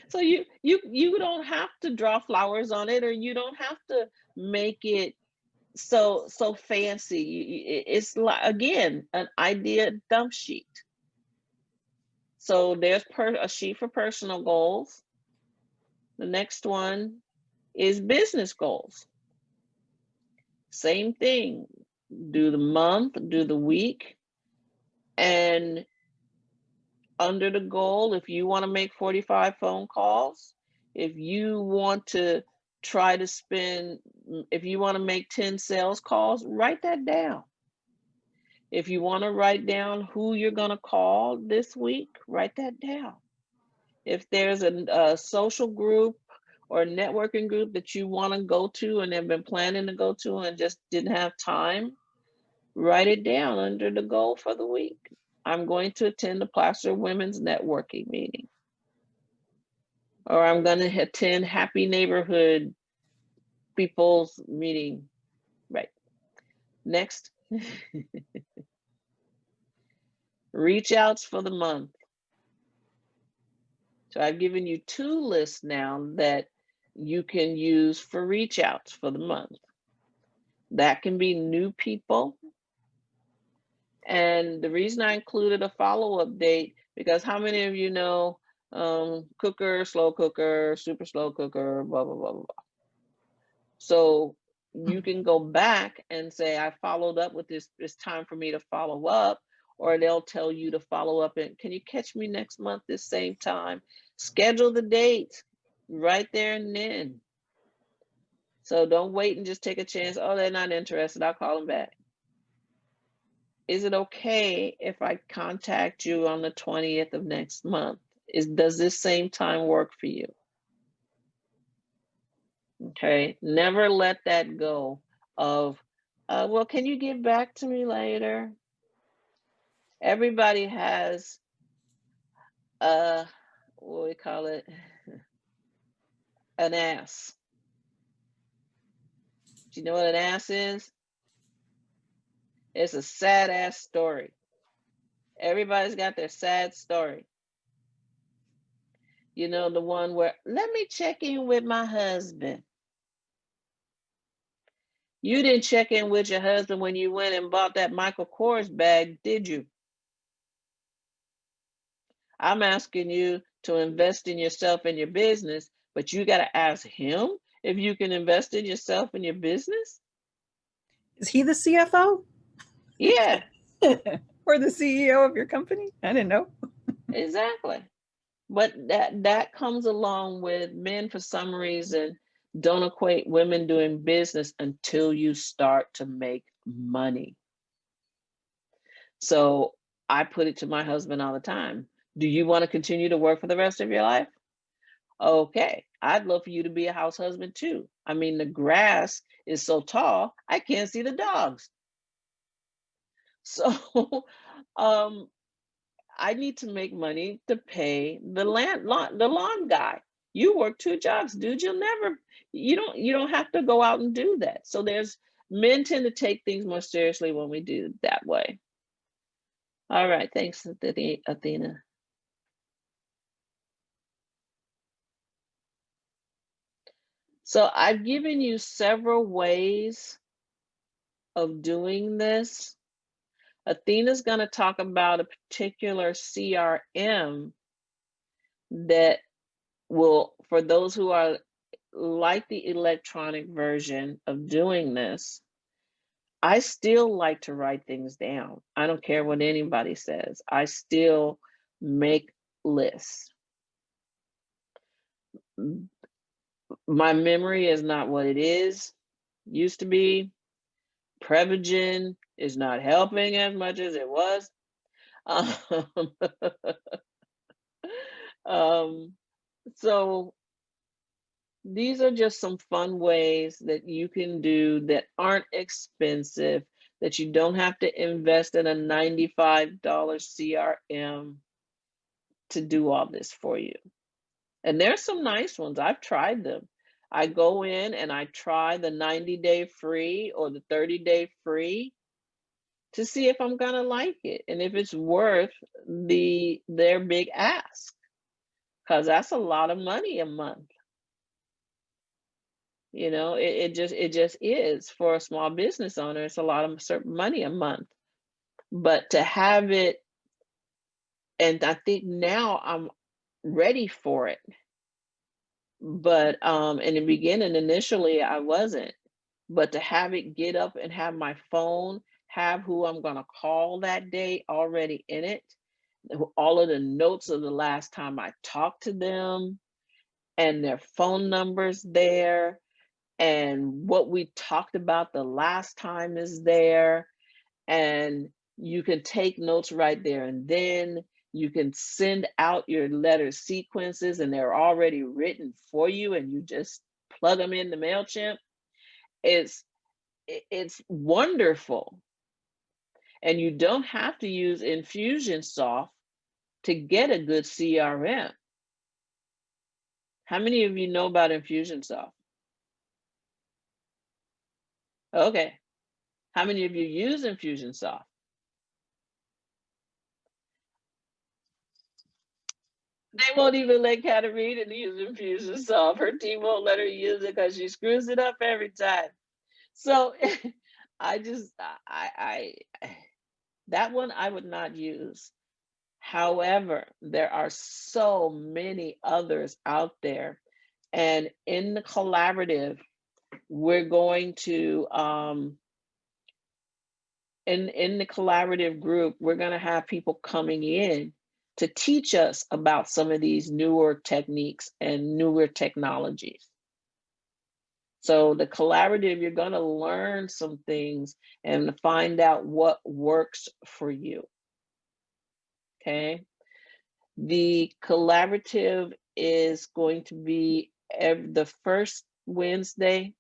So you don't have to draw flowers on it, or you don't have to make it so fancy. It's like, again, an idea dump sheet. So there's a sheet for personal goals. The next one is business goals. Same thing. Do the month, do the week, and under the goal, if you want to make 45 phone calls, if you want to try to if you want to make 10 sales calls, write that down. If you want to write down who you're going to call this week, write that down. If there's a social group or a networking group that you want to go to and have been planning to go to and just didn't have time, write it down under the goal for the week. I'm going to attend the Placer Women's Networking meeting. Or I'm going to attend Happy Neighborhood People's meeting. Right. Next. Reach outs for the month. So I've given you 2 lists now that you can use for reach outs for the month. That can be new people. And the reason I included a follow-up date, because how many of you know cooker, slow cooker, super slow cooker, blah, blah, blah, blah. So you can go back and say, I followed up with this, it's time for me to follow up, or they'll tell you to follow up and can you catch me next month this same time? Schedule the date right there and then. So don't wait and just take a chance. Oh, they're not interested, I'll call them back. Is it okay if I contact you on the 20th of next month? Does this same time work for you? Okay, never let that go of, well, can you get back to me later? Everybody has, what we call it, an ass. Do you know what an ass is? It's a sad ass story. Everybody's got their sad story. You know, the one where, let me check in with my husband. You didn't check in with your husband when you went and bought that Michael Kors bag, did you? I'm asking you to invest in yourself and your business, but you got to ask him if you can invest in yourself and your business. Is he the CFO? Yeah. Or the CEO of your company? I didn't know. Exactly. But that comes along with men, for some reason, don't equate women doing business until you start to make money. So I put it to my husband all the time. Do you want to continue to work for the rest of your life? Okay, I'd love for you to be a house husband too. I mean, the grass is so tall, I can't see the dogs. So I need to make money to pay the lawn guy. You work 2 jobs, dude. You don't have to go out and do that. So men tend to take things more seriously when we do that way. All right, thanks, Athena. So I've given you several ways of doing this. Athena's going to talk about a particular CRM that will, for those who are like the electronic version of doing this, I still like to write things down. I don't care what anybody says. I still make lists. My memory is not what it used to be. Prevagen is not helping as much as it was. Um, so these are just some fun ways that you can do that aren't expensive, that you don't have to invest in a $95 CRM to do all this for you. And there's some nice ones. I've tried them. I go in and I try the 90-day free or the 30-day free to see if I'm gonna like it and if it's worth their big ask, because that's a lot of money a month. You know, it just is for a small business owner. It's a lot of money a month, but to have it, and I think now I'm ready for it. But in the beginning, initially, I wasn't. But to have it get up and have my phone, have who I'm gonna call that day already in it, all of the notes of the last time I talked to them, and their phone numbers there, and what we talked about the last time is there, and you can take notes right there and then. You can send out your letter sequences and they're already written for you and you just plug them in the MailChimp. It's wonderful. And you don't have to use Infusionsoft to get a good CRM. How many of you know about Infusionsoft? Okay. How many of you use Infusionsoft? They won't even let Katarina use Infusionsoft. Her team won't let her use it because she screws it up every time. So I that one I would not use. However, there are so many others out there. And in the collaborative, we're going to, in the collaborative group, we're going to have people coming in to teach us about some of these newer techniques and newer technologies. So the collaborative, you're going to learn some things and find out what works for you. Okay. The collaborative is going to be the first Wednesday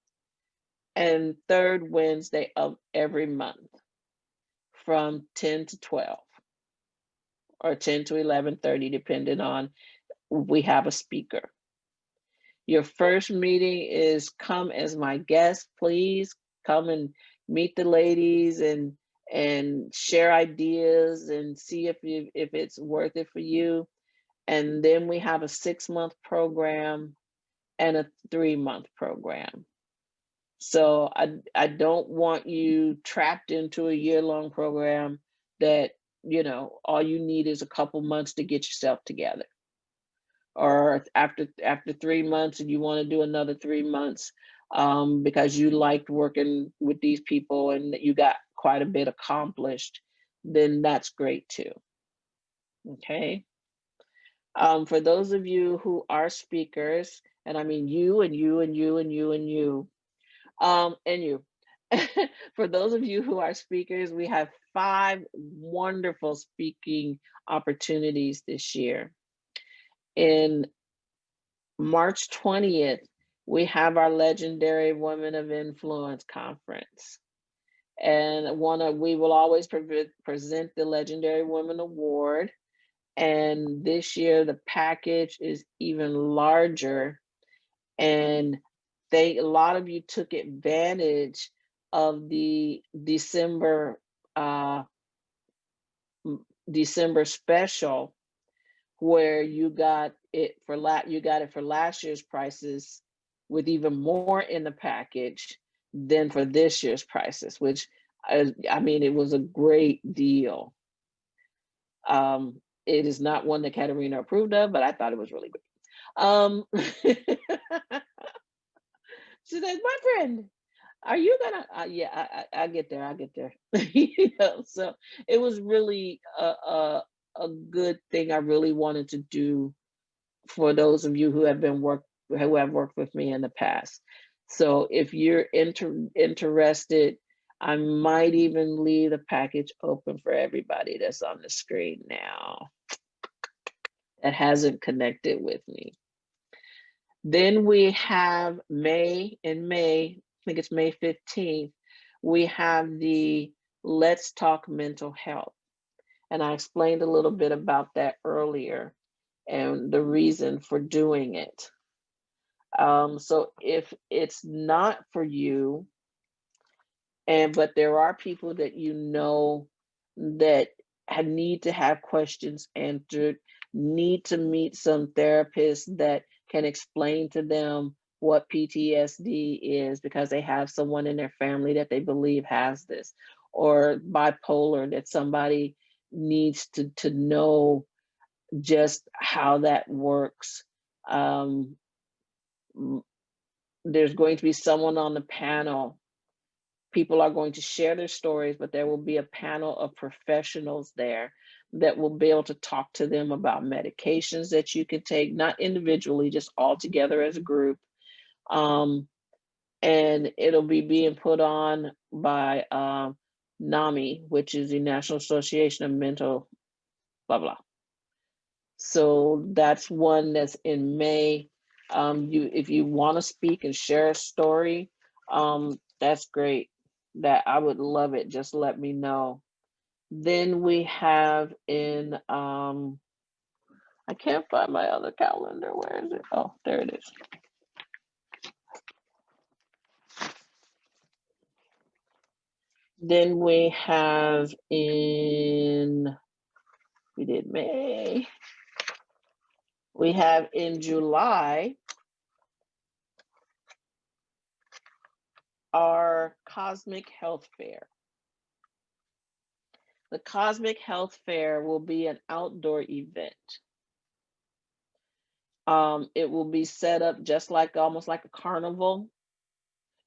and third Wednesday of every month from 10 to 12 or 10 to 11:30, depending on we have a speaker. Your first meeting is come as my guest. Please come and meet the ladies and share ideas and see if it's worth it for you. And then we have a 6-month program and a 3-month program. So I don't want you trapped into a year-long program that, you know, all you need is a couple months to get yourself together. Or after 3 months and you want to do another 3 months because you liked working with these people and you got quite a bit accomplished, then that's great too. Okay. For those of you who are speakers, and I mean you and you and you and you and you, and you. For those of you who are speakers, we have 5 wonderful speaking opportunities this year. In March 20th, we have our legendary Women of Influence conference. And we will always present the Legendary Women Award. And this year, the package is even larger. And a lot of you took advantage of the December special, where you got it for last year's prices with even more in the package than for this year's prices, which I mean, it was a great deal. It is not one that Katerina approved of, but I thought it was really good. She says, boyfriend, are you gonna? Yeah, I get there. I get there. You know, so it was really a good thing. I really wanted to do for those of you who have worked with me in the past. So if you're interested, I might even leave the package open for everybody that's on the screen now that hasn't connected with me. Then we have May, I think it's May 15th, we have the Let's Talk Mental Health. And I explained a little bit about that earlier and the reason for doing it. So if it's not for you, but there are people that you know that need to have questions answered, need to meet some therapists that can explain to them what PTSD is because they have someone in their family that they believe has this, or bipolar, that somebody needs to know just how that works. There's going to be someone on the panel. People are going to share their stories, but there will be a panel of professionals there that will be able to talk to them about medications that you can take, not individually, just all together as a group. And it'll be being put on by NAMI, which is the National Association of Mental blah blah. So that's one that's in May. If you want to speak and share a story, that's great. That I would love it. Just let me know. Then we have in I can't find my other calendar. Where is it? Oh, there it is. Then we have we did May. We have in July our Cosmic Health Fair. The Cosmic Health Fair will be an outdoor event. It will be set up just like almost like a carnival,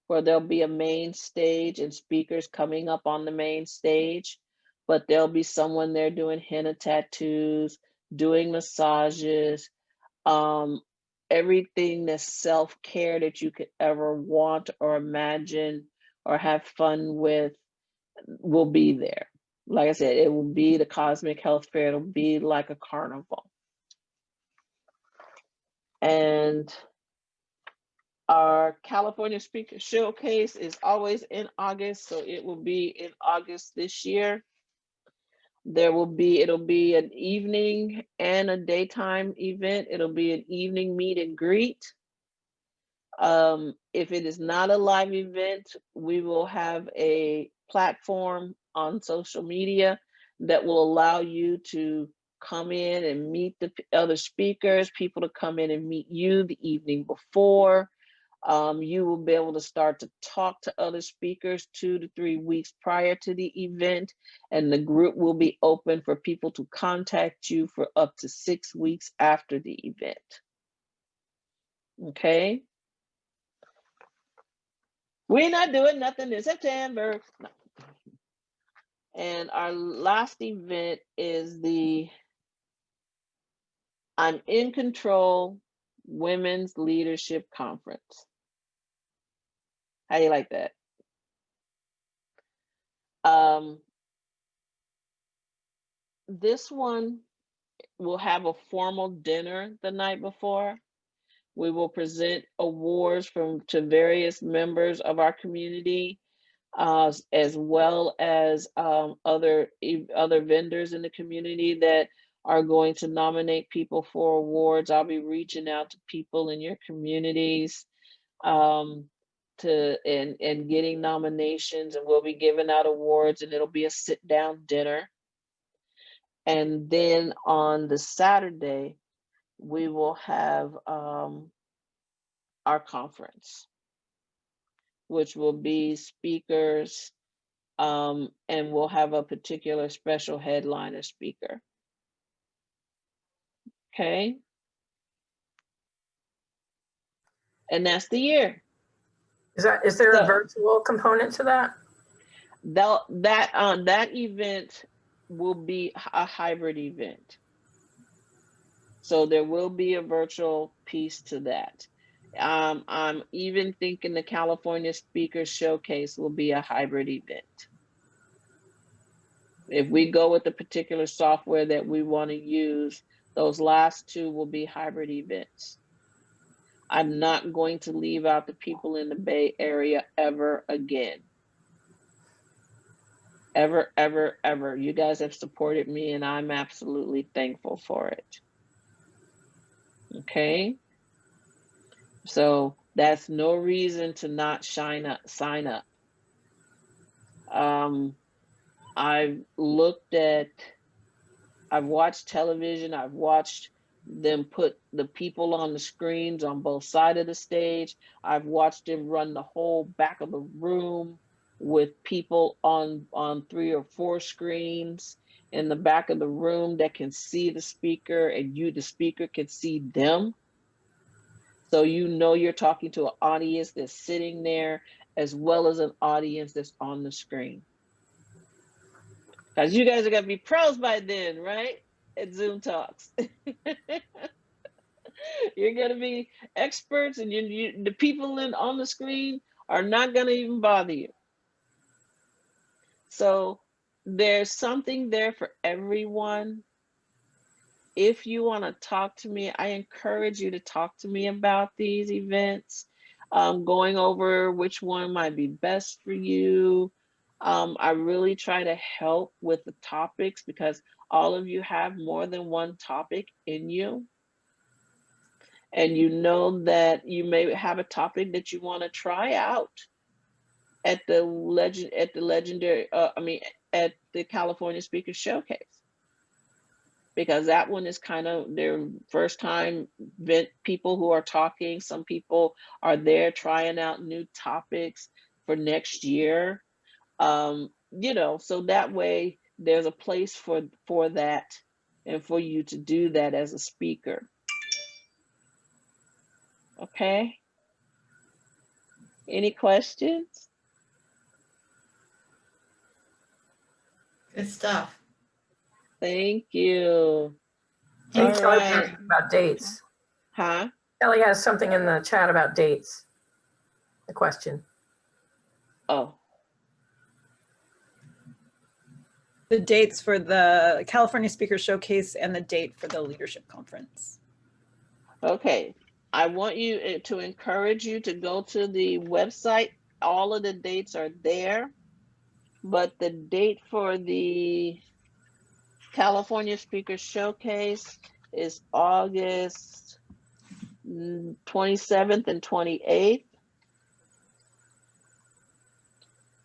where there'll be a main stage and speakers coming up on the main stage, but there'll be someone there doing henna tattoos, doing massages, everything that's self-care that you could ever want or imagine or have fun with will be there. Like I said, it will be the Cosmic Health Fair. It'll be like a carnival. And our California Speaker Showcase is always in August, so it will be in August this year. It'll be an evening and a daytime event. It'll be an evening meet and greet. If it is not a live event, we will have a platform on social media that will allow you to come in and meet the other speakers, people to come in and meet you the evening before. You will be able to start to talk to other speakers 2 to 3 weeks prior to the event, and the group will be open for people to contact you for up to 6 weeks after the event. Okay? We're not doing nothing in September. No. And our last event is the I'm in Control Women's Leadership Conference. How you like that? This one will have a formal dinner the night before. We will present awards to various members of our community, as well as other vendors in the community that are going to nominate people for awards. I'll be reaching out to people in your communities and getting nominations, and we'll be giving out awards, and it'll be a sit-down dinner. And then on the Saturday, we will have our conference, which will be speakers, and we'll have a particular special headliner speaker. Okay. And that's the year. Is there a So virtual component to that? that event will be a hybrid event. So there will be a virtual piece to that. I'm even thinking the California Speakers Showcase will be a hybrid event. If we go with the particular software that we want to use, those last two will be hybrid events. I'm not going to leave out the people in the Bay Area ever again. Ever, ever, ever. You guys have supported me and I'm absolutely thankful for it. Okay. So that's no reason to not sign up. I've watched television, I've watched them put the people on the screens on both sides of the stage. I've watched them run the whole back of the room with people on 3 or 4 screens in the back of the room that can see the speaker, and the speaker can see them. So you know you're talking to an audience that's sitting there as well as an audience that's on the screen. Because you guys are going to be pros by then, right? At Zoom Talks. You're going to be experts, and the people on the screen are not going to even bother you. So there's something there for everyone. If you want to talk to me, I encourage you to talk to me about these events, going over which one might be best for you. I really try to help with the topics because all of you have more than one topic in you. And you know that you may have a topic that you want to try out at the California Speakers Showcase. Because that one is kind of their first time people who are talking. Some people are there trying out new topics for next year. You know, so that way there's a place for that and for you to do that as a speaker. Okay. Any questions? Good stuff. Thank you. I think All Kelly was right. asking about dates. Huh? Kelly has something in the chat about dates. A question. Oh, The dates for the California Speaker Showcase and the date for the Leadership Conference. okay. I want you to encourage you to go to the website. All of the dates are there, but the date for the California Speaker Showcase is August 27th and 28th.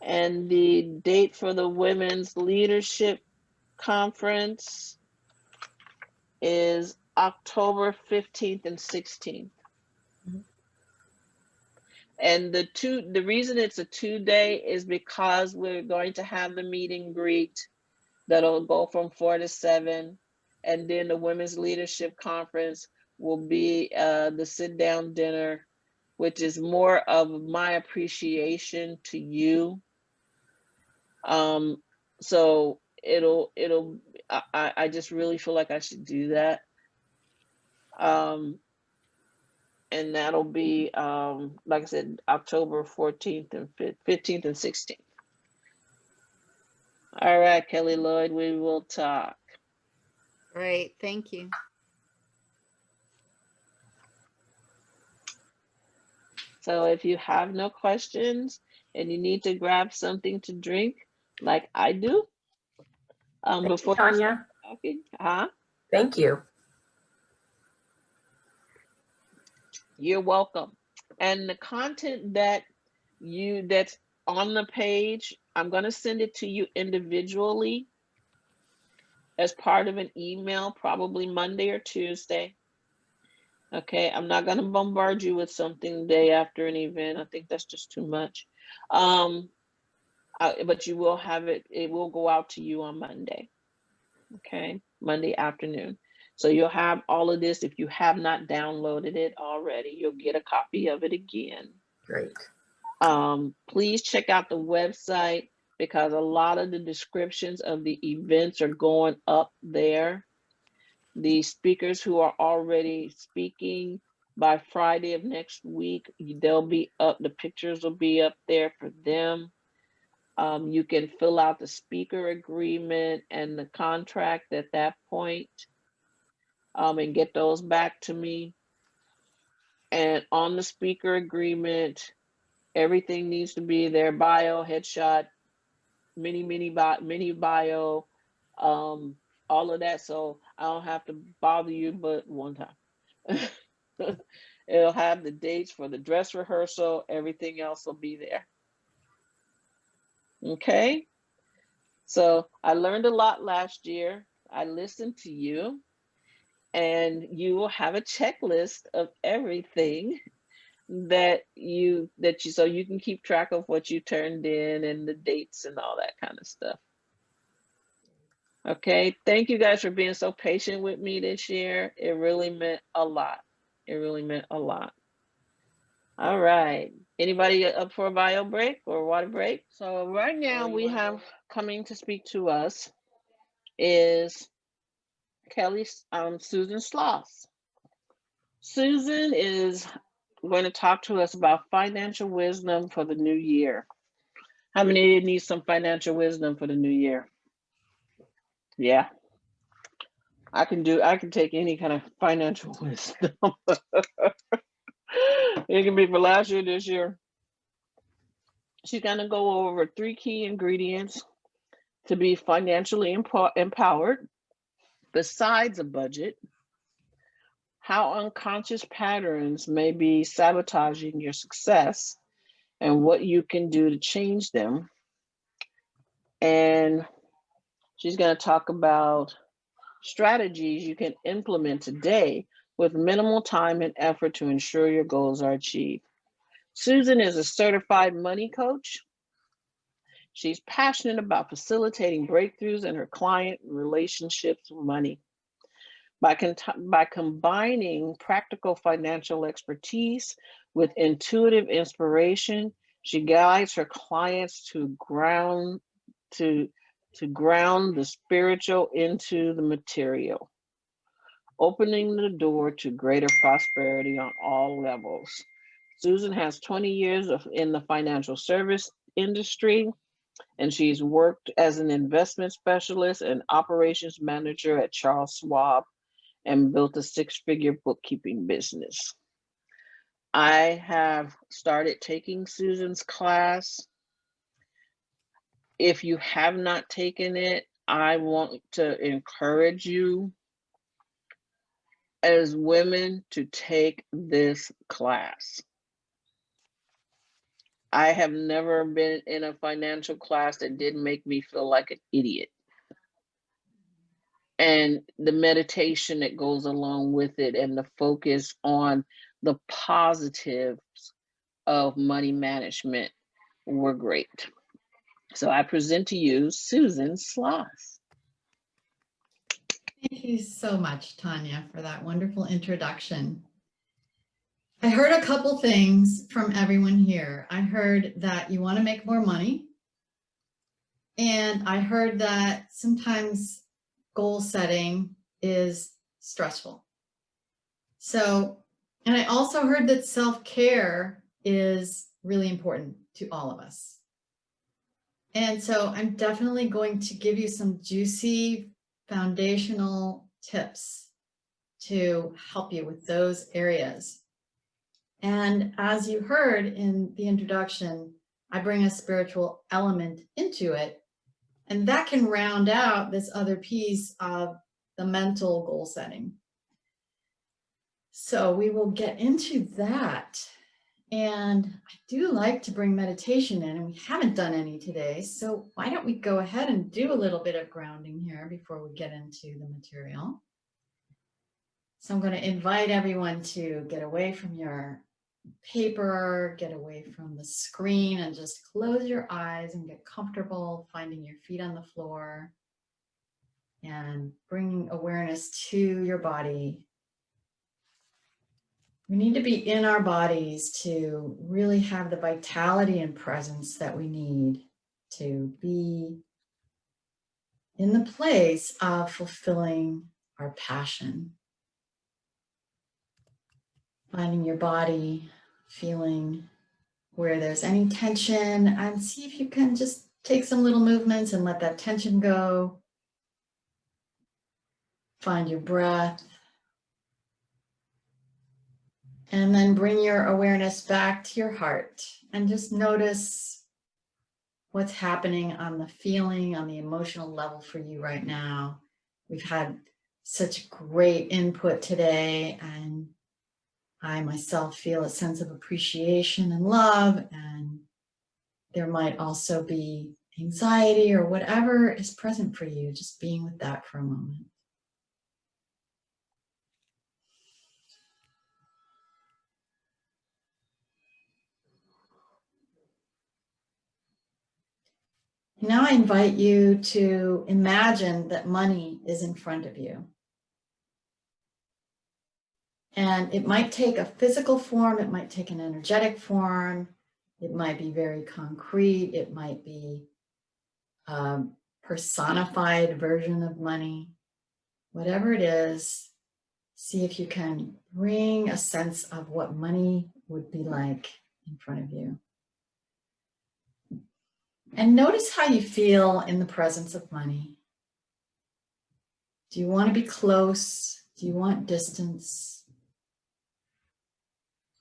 And the date for the Women's Leadership Conference is October 15th and 16th. And the reason it's a 2-day is because we're going to have the meet and greet that'll go from 4 to 7. And then the Women's Leadership Conference will be the sit-down dinner, which is more of my appreciation to you. So I just really feel like I should do that. And that'll be, like I said, October 14th and 15th and 16th. All right, Kelly Lloyd, we will talk. Great, thank you. So if you have no questions and you need to grab something to drink, like I do, Thank before you, Tanya. talking, huh? Thank you. You're welcome. And the content that's on the page, I'm going to send it to you individually as part of an email, probably Monday or Tuesday. Okay, I'm not gonna bombard you with something the day after an event. I think that's just too much. Um, but you will have it, it will go out to you on Monday. Okay, Monday afternoon. So you'll have all of this. If you have not downloaded it already, you'll get a copy of it again. Great. Please check out the website because a lot of the descriptions of the events are going up there. The speakers who are already speaking, by Friday of next week, they'll be up, the pictures will be up there for them. You can fill out the speaker agreement and the contract at that point, and get those back to me. And on the speaker agreement, everything needs to be there: bio, headshot, mini bio, all of that. So I don't have to bother you but one time. It'll have the dates for the dress rehearsal. Everything else will be there. Okay. So I learned a lot last year. I listened to you, and you will have a checklist of everything so you can keep track of what you turned in and the dates and all that kind of stuff. Okay, thank you guys for being so patient with me this year. It really meant a lot. It really meant a lot. All right, anybody up for a bio break or water break? So right now we have coming to speak to us is Susan Sloss. Susan is going to talk to us about financial wisdom for the new year. How many need some financial wisdom for the new year? Yeah, I can take any kind of financial wisdom. It can be for last year, this year. She's going to go over 3 key ingredients to be financially empowered, besides a budget, how unconscious patterns may be sabotaging your success, and what you can do to change them. And she's going to talk about strategies you can implement today with minimal time and effort to ensure your goals are achieved. Susan is a certified money coach. She's passionate about facilitating breakthroughs in her client relationships with money. By combining practical financial expertise with intuitive inspiration, she guides her clients to ground the spiritual into the material, opening the door to greater prosperity on all levels. Susan has 20 years in the financial service industry, and she's worked as an investment specialist and operations manager at Charles Schwab and built a 6-figure bookkeeping business. I have started taking Susan's class. If you have not taken it, I want to encourage you as women to take this class. I have never been in a financial class that didn't make me feel like an idiot. And the meditation that goes along with it and the focus on the positives of money management were great. So I present to you Susan Sloss. Thank you so much, Tanya, for that wonderful introduction. I heard a couple things from everyone here. I heard that you want to make more money. And I heard that sometimes goal setting is stressful. So, and I also heard that self-care is really important to all of us. And so I'm definitely going to give you some juicy foundational tips to help you with those areas. And as you heard in the introduction, I bring a spiritual element into it, and that can round out this other piece of the mental goal setting. So we will get into that. And I do like to bring meditation in, and we haven't done any today. So why don't we go ahead and do a little bit of grounding here before we get into the material. So I'm going to invite everyone to get away from your paper, get away from the screen, and just close your eyes and get comfortable finding your feet on the floor and bringing awareness to your body. We need to be in our bodies to really have the vitality and presence that we need to be in the place of fulfilling our passion. Finding your body, feeling where there's any tension, and see if you can just take some little movements and let that tension go. Find your breath. And then bring your awareness back to your heart and just notice what's happening on the feeling, on the emotional level for you right now. We've had such great input today, and I myself feel a sense of appreciation and love, and there might also be anxiety or whatever is present for you, just being with that for a moment. Now I invite you to imagine that money is in front of you. And it might take a physical form, it might take an energetic form, it might be very concrete, it might be a personified version of money. Whatever it is, see if you can bring a sense of what money would be like in front of you. And notice how you feel in the presence of money. Do you want to be close? Do you want distance?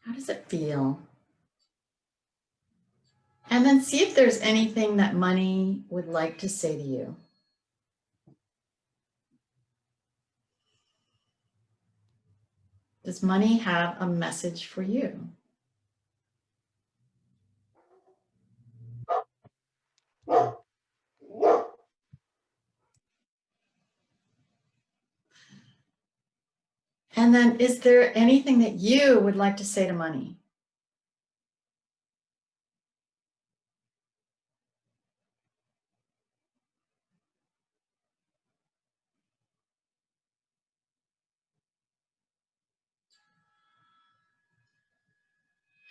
How does it feel? And then see if there's anything that money would like to say to you. Does money have a message for you? And then is there anything that you would like to say to money?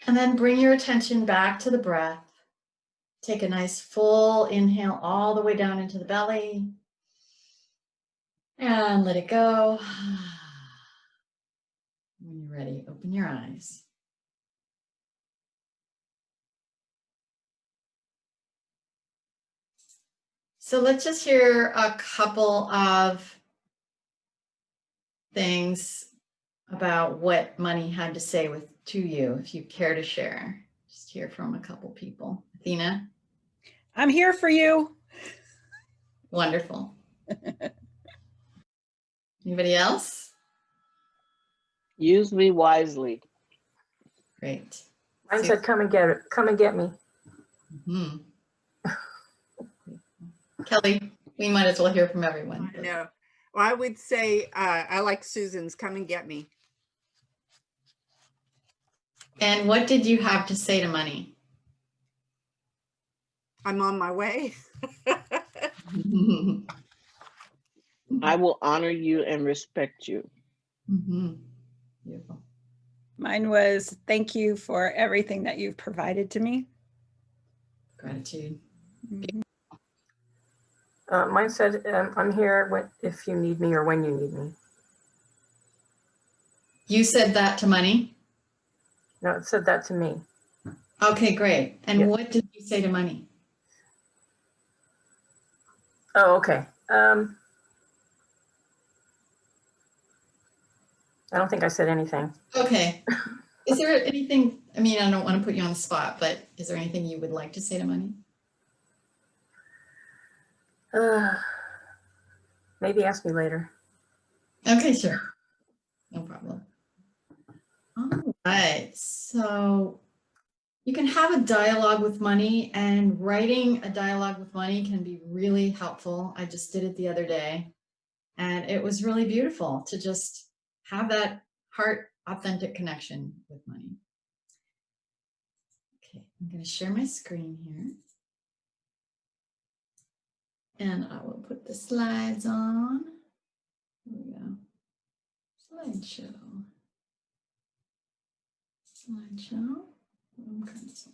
And then bring your attention back to the breath. Take a nice full inhale all the way down into the belly. And let it go. When you're ready, open your eyes. So let's just hear a couple of things about what money had to say to you, if you care to share. Just hear from a couple people. Athena? I'm here for you. Wonderful. Anybody else? Use me wisely. Great. Mine said, come and get it. Come and get me. Mm-hmm. Kelly, we might as well hear from everyone. I know. Well, I would say I like Susan's "Come and Get Me." And what did you have to say to money? I'm on my way. Mm-hmm. I will honor you and respect you. Beautiful. Mine was, thank you for everything that you've provided to me. Gratitude. Mine said, I'm here if you need me or when you need me. You said that to money? No, it said that to me. Okay, great. And Yeah. what did you say to money? Oh, okay. I don't think I said anything. Okay. Is there anything, I mean, I don't want to put you on the spot, but is there anything you would like to say to money? Maybe ask me later. Okay, sure. No problem. All right. So you can have a dialogue with money, and writing a dialogue with money can be really helpful. I just did it the other day, and it was really beautiful to just have that heart authentic connection with money. Okay, I'm going to share my screen here. And I will put the slides on. Here we go. Slideshow. Slideshow. I'm kind of slow.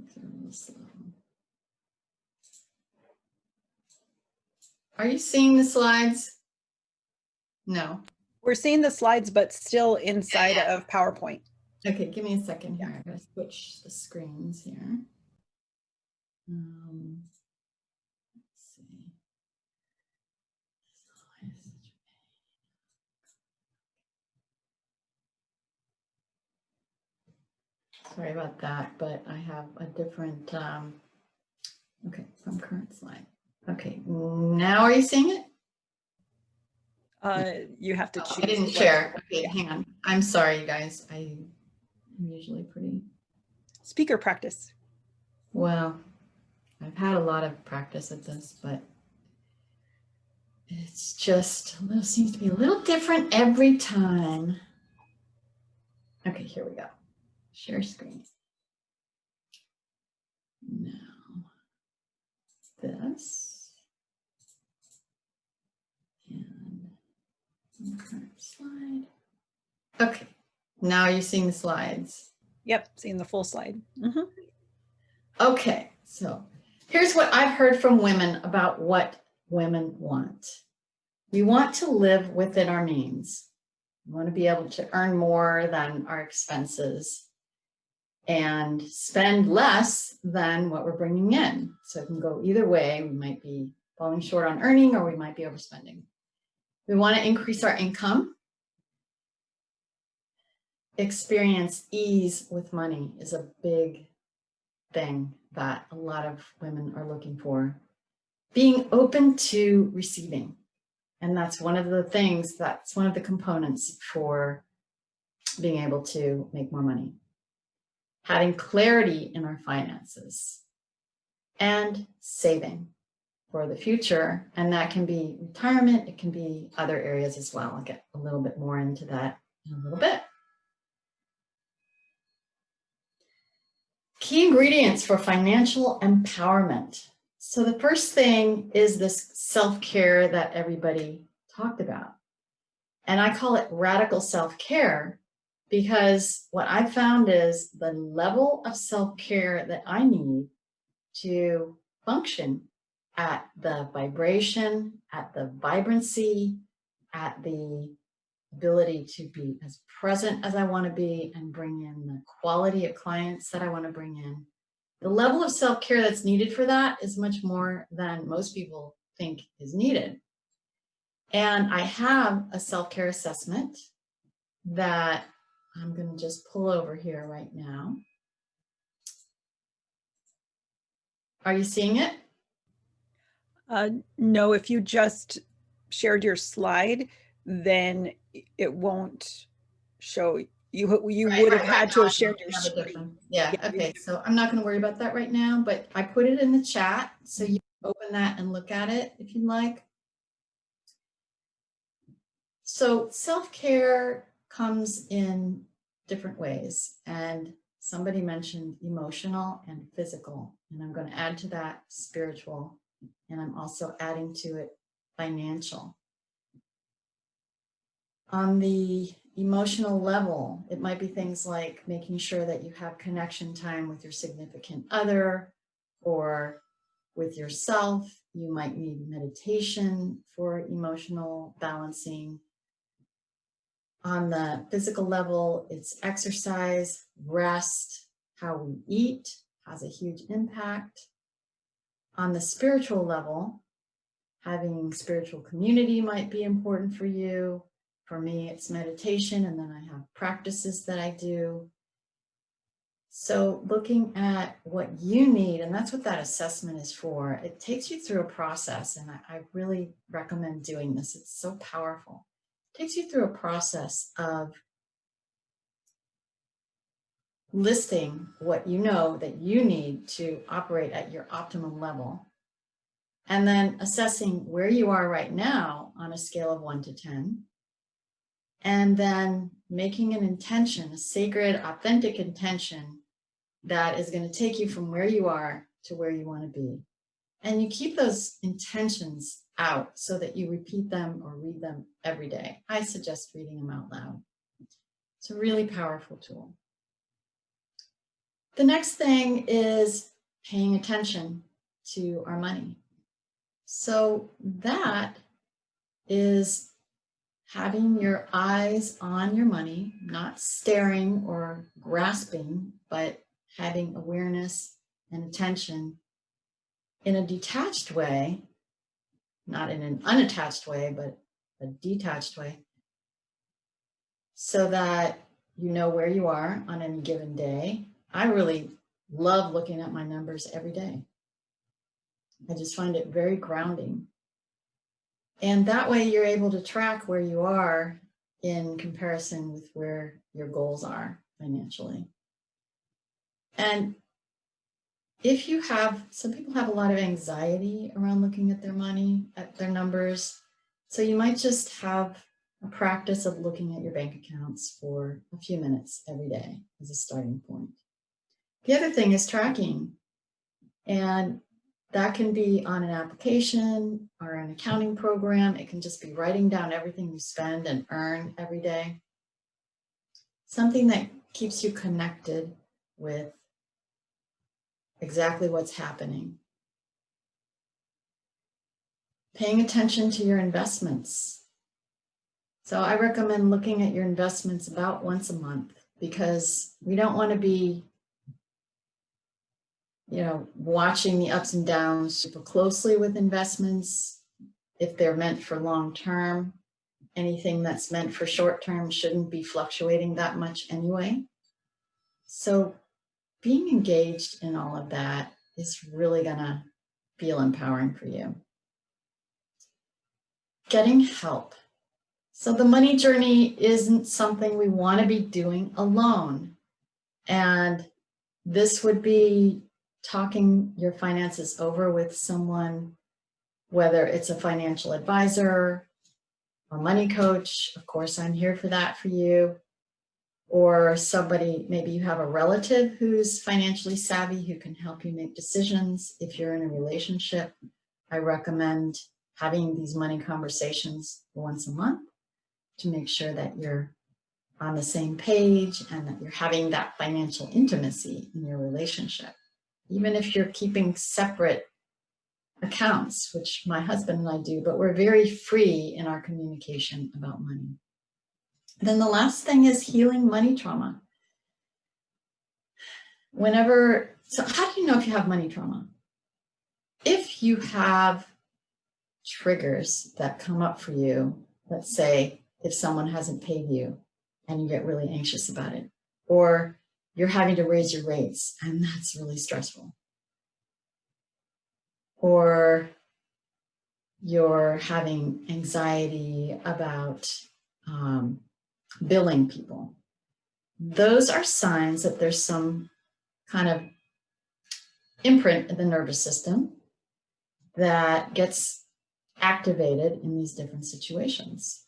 It's a little slow. Are you seeing the slides? No. We're seeing the slides, but still inside Yeah. of PowerPoint. Okay, give me a second here. I'm going to switch the screens here. Let's see. Sorry about that, but I have a different, okay, from current slide. Okay, now are you seeing it? You have to Oh, choose. I didn't share. Okay, hang on. I'm sorry, you guys. I'm usually pretty, Speaker practice. well, I've had a lot of practice at this, but it's just, it seems to be a little different every time. Okay, here we go. Share screen. Now, this. And current slide. Okay, now you're seeing the slides. Yep, seeing the full slide. Mhm. Okay, so here's what I've heard from women about what women want. We want to live within our means. We want to be able to earn more than our expenses and spend less than what we're bringing in. So it can go either way. We might be falling short on earning, or we might be overspending. We want to increase our income. Experience ease with money is a big thing that a lot of women are looking for. Being open to receiving. And that's one of the things, that's one of the components for being able to make more money. Having clarity in our finances and saving for the future. And that can be retirement. It can be other areas as well. I'll get a little bit more into that in a little bit. Key ingredients for financial empowerment. So the first thing is this self-care that everybody talked about. And I call it radical self-care because what I found is the level of self-care that I need to function at the vibration, at the vibrancy, at the ability to be as present as I want to be and bring in the quality of clients that I want to bring in. The level of self-care that's needed for that is much more than most people think is needed. And I have a self-care assessment that I'm going to just pull over here right now. Are you seeing it? No, if you just shared your slide, then it won't show. You would have had to have shared your screen. Yeah, okay, so I'm not going to worry about that right now, but I put it in the chat, so you can open that and look at it if you'd like. So self-care comes in different ways, and somebody mentioned emotional and physical, and I'm going to add to that spiritual, and I'm also adding to it financial. On the emotional level, it might be things like making sure that you have connection time with your significant other or with yourself. You might need meditation for emotional balancing. On the physical level, it's exercise, rest, how we eat has a huge impact. On the spiritual level, having spiritual community might be important for you. For me, it's meditation, and then I have practices that I do. So looking at what you need, and that's what that assessment is for. It takes you through a process, and I really recommend doing this. It's so powerful. It takes you through a process of listing what you know that you need to operate at your optimum level. and then assessing where you are right now on a scale of 1 to 10, and then making an intention, a sacred, authentic intention that is going to take you from where you are to where you want to be. And you keep those intentions out so that you repeat them or read them every day. I suggest reading them out loud. It's a really powerful tool. The next thing is paying attention to our money. So that is having your eyes on your money, not staring or grasping, but having awareness and attention in a detached way, not in an unattached way, but a detached way, so that you know where you are on any given day. I really love looking at my numbers every day. I just find it very grounding. And that way you're able to track where you are in comparison with where your goals are financially. And if you have, some people have a lot of anxiety around looking at their money, at their numbers. So you might just have a practice of looking at your bank accounts for a few minutes every day as a starting point. The other thing is tracking. And that can be on an application or an accounting program. It can just be writing down everything you spend and earn every day. Something that keeps you connected with exactly what's happening. Paying attention to your investments. So I recommend looking at your investments about once a month, because we don't want to be, watching the ups and downs super closely with investments. If they're meant for long term, anything that's meant for short term shouldn't be fluctuating that much anyway. So being engaged in all of that is really gonna feel empowering for you. Getting help. So the money journey isn't something we want to be doing alone. And this would be talking your finances over with someone, whether it's a financial advisor, a money coach, of course I'm here for that for you, or somebody, maybe you have a relative who's financially savvy who can help you make decisions. If you're in a relationship, I recommend having these money conversations once a month to make sure that you're on the same page and that you're having that financial intimacy in your relationship. Even if you're keeping separate accounts, which my husband and I do, but we're very free in our communication about money. Then the last thing is healing money trauma. So how do you know if you have money trauma? If you have triggers that come up for you, let's say if someone hasn't paid you and you get really anxious about it, or you're having to raise your rates and that's really stressful, or you're having anxiety about billing people. Those are signs that there's some kind of imprint in the nervous system that gets activated in these different situations.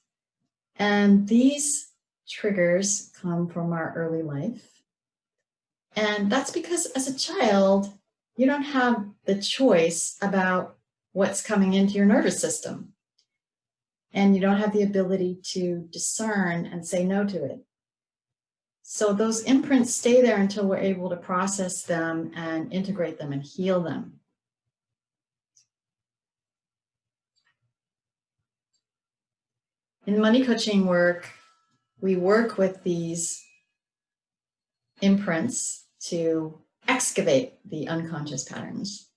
And these triggers come from our early life. And that's because as a child, you don't have the choice about what's coming into your nervous system. And you don't have the ability to discern and say no to it. So those imprints stay there until we're able to process them and integrate them and heal them. In money coaching work, we work with these imprints to excavate the unconscious patterns.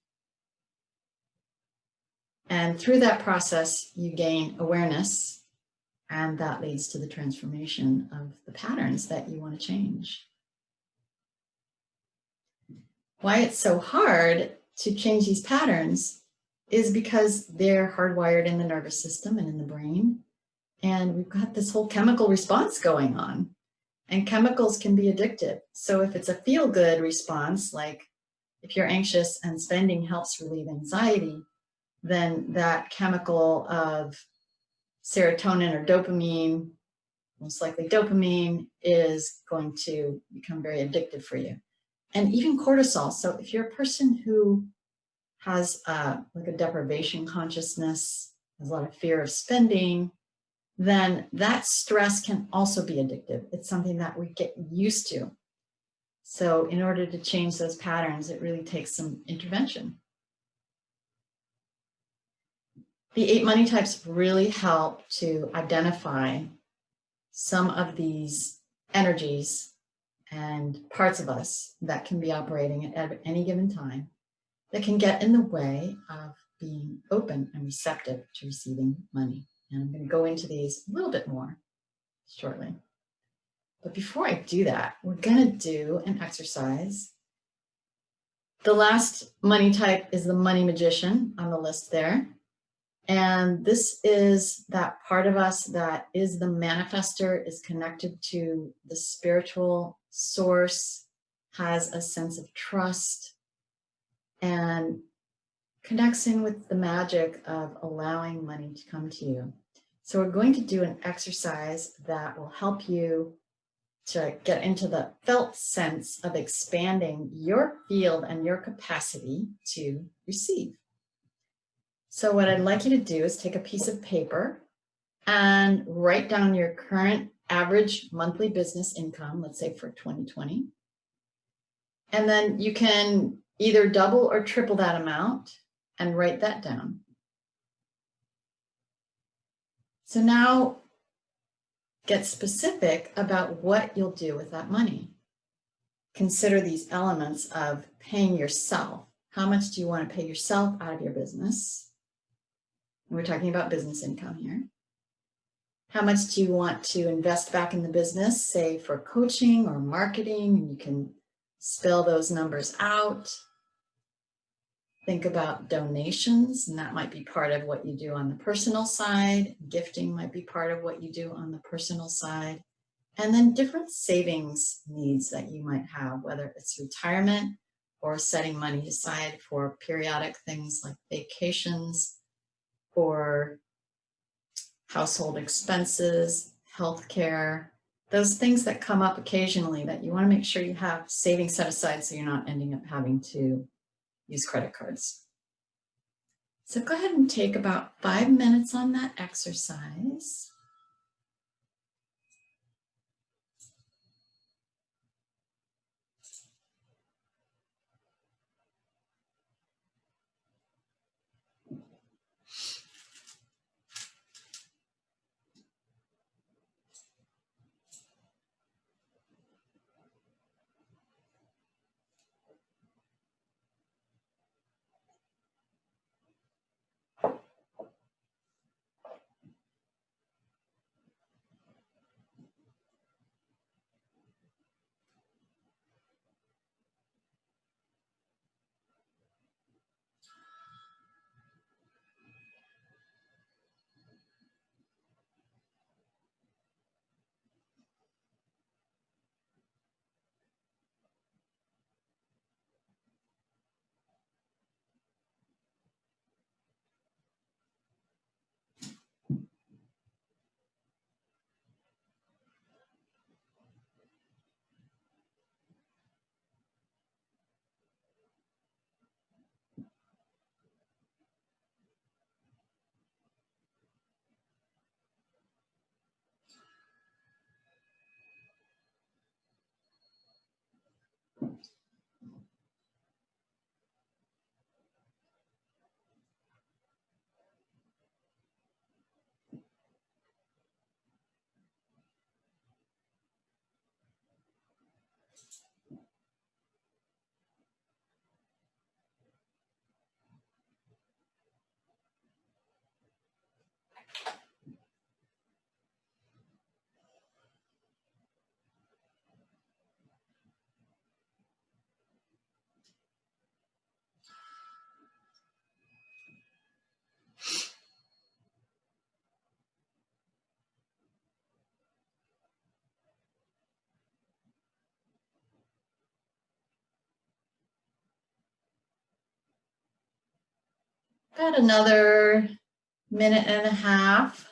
And through that process, you gain awareness, and that leads to the transformation of the patterns that you want to change. Why it's so hard to change these patterns is because they're hardwired in the nervous system and in the brain. And we've got this whole chemical response going on. And chemicals can be addictive. So if it's a feel-good response, like if you're anxious and spending helps relieve anxiety, then that chemical of serotonin or dopamine, most likely dopamine, is going to become very addictive for you. And even cortisol. So if you're a person who has like a deprivation consciousness, has a lot of fear of spending, then that stress can also be addictive. It's something that we get used to. So in order to change those patterns, it really takes some intervention. The 8 money types really help to identify some of these energies and parts of us that can be operating at any given time that can get in the way of being open and receptive to receiving money. And I'm going to go into these a little bit more shortly. But before I do that, we're going to do an exercise. The last money type is the money magician on the list there. And this is that part of us that is the manifester, is connected to the spiritual source, has a sense of trust, and connects in with the magic of allowing money to come to you. So we're going to do an exercise that will help you to get into the felt sense of expanding your field and your capacity to receive. So what I'd like you to do is take a piece of paper and write down your current average monthly business income, let's say for 2020. And then you can either double or triple that amount and write that down. So now get specific about what you'll do with that money. Consider these elements of paying yourself. How much do you want to pay yourself out of your business? We're talking about business income here. How much do you want to invest back in the business, say for coaching or marketing? And you can spell those numbers out. Think about donations, and that might be part of what you do on the personal side. Gifting might be part of what you do on the personal side. And then different savings needs that you might have, whether it's retirement or setting money aside for periodic things like vacations or household expenses, healthcare, those things that come up occasionally that you want to make sure you have savings set aside so you're not ending up having to use credit cards. So go ahead and take about 5 minutes on that exercise. Got another minute and a half.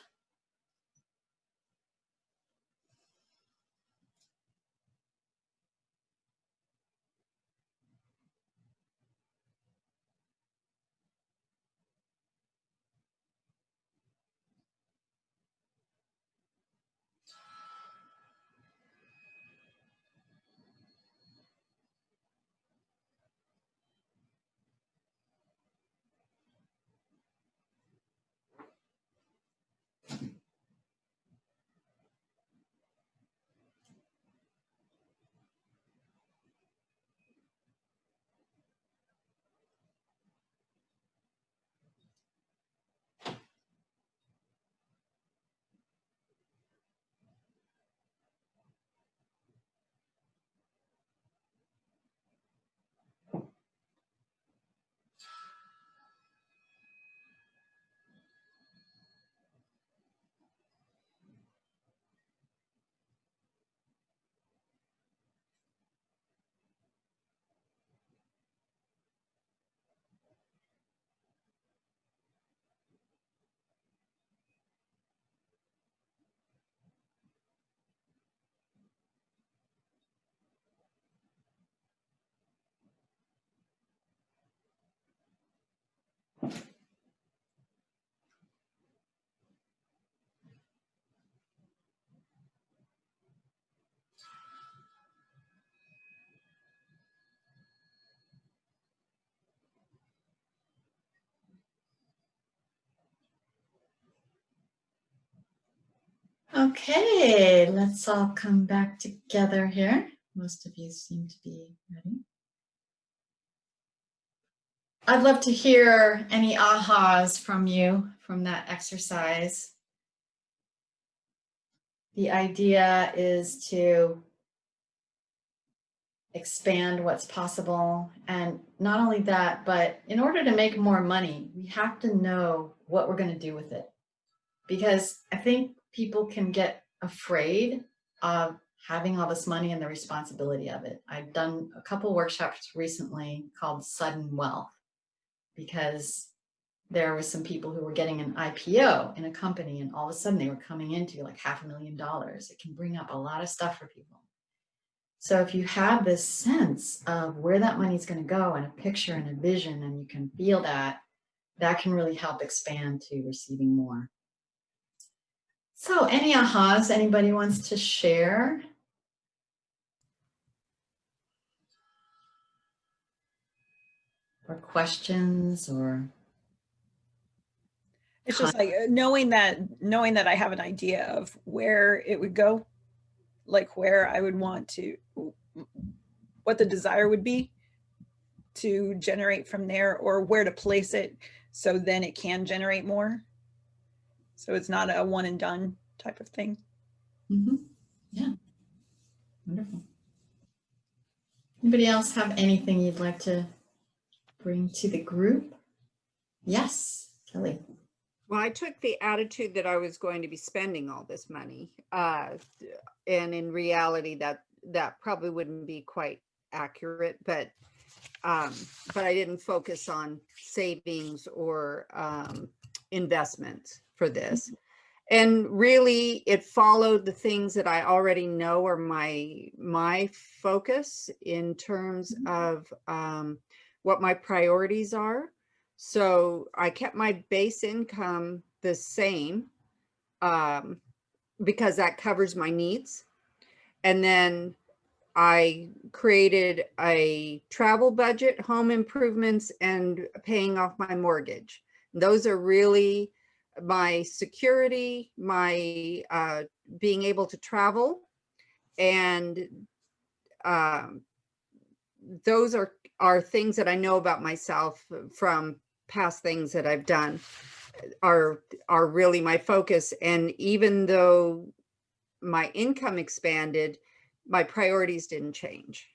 Okay, let's all come back together here. Most of you seem to be ready. I'd love to hear any ahas from you from that exercise. The idea is to expand what's possible. And not only that, but in order to make more money, we have to know what we're going to do with it. Because I think people can get afraid of having all this money and the responsibility of it. I've done a couple workshops recently called Sudden Wealth, because there were some people who were getting an IPO in a company and all of a sudden they were coming into like $500,000. It can bring up a lot of stuff for people. So if you have this sense of where that money is going to go and a picture and a vision, and you can feel that, that can really help expand to receiving more. So any ahas anybody wants to share? Or questions or? It's just like knowing that I have an idea of where it would go, like where I would want to, what the desire would be to generate from there, or where to place it so then it can generate more. So it's not a one and done type of thing. Mm-hmm. Yeah, wonderful. Anybody else have anything you'd like to bring to the group? Yes, Kelly. Well, I took the attitude that I was going to be spending all this money. And in reality, that probably wouldn't be quite accurate, but I didn't focus on savings or investments for this. And really, it followed the things that I already know are my focus in terms of what my priorities are. So I kept my base income the same because that covers my needs. And then I created a travel budget, home improvements, and paying off my mortgage. Those are really my security, my being able to travel. And those are things that I know about myself from past things that I've done are really my focus. And even though my income expanded, my priorities didn't change.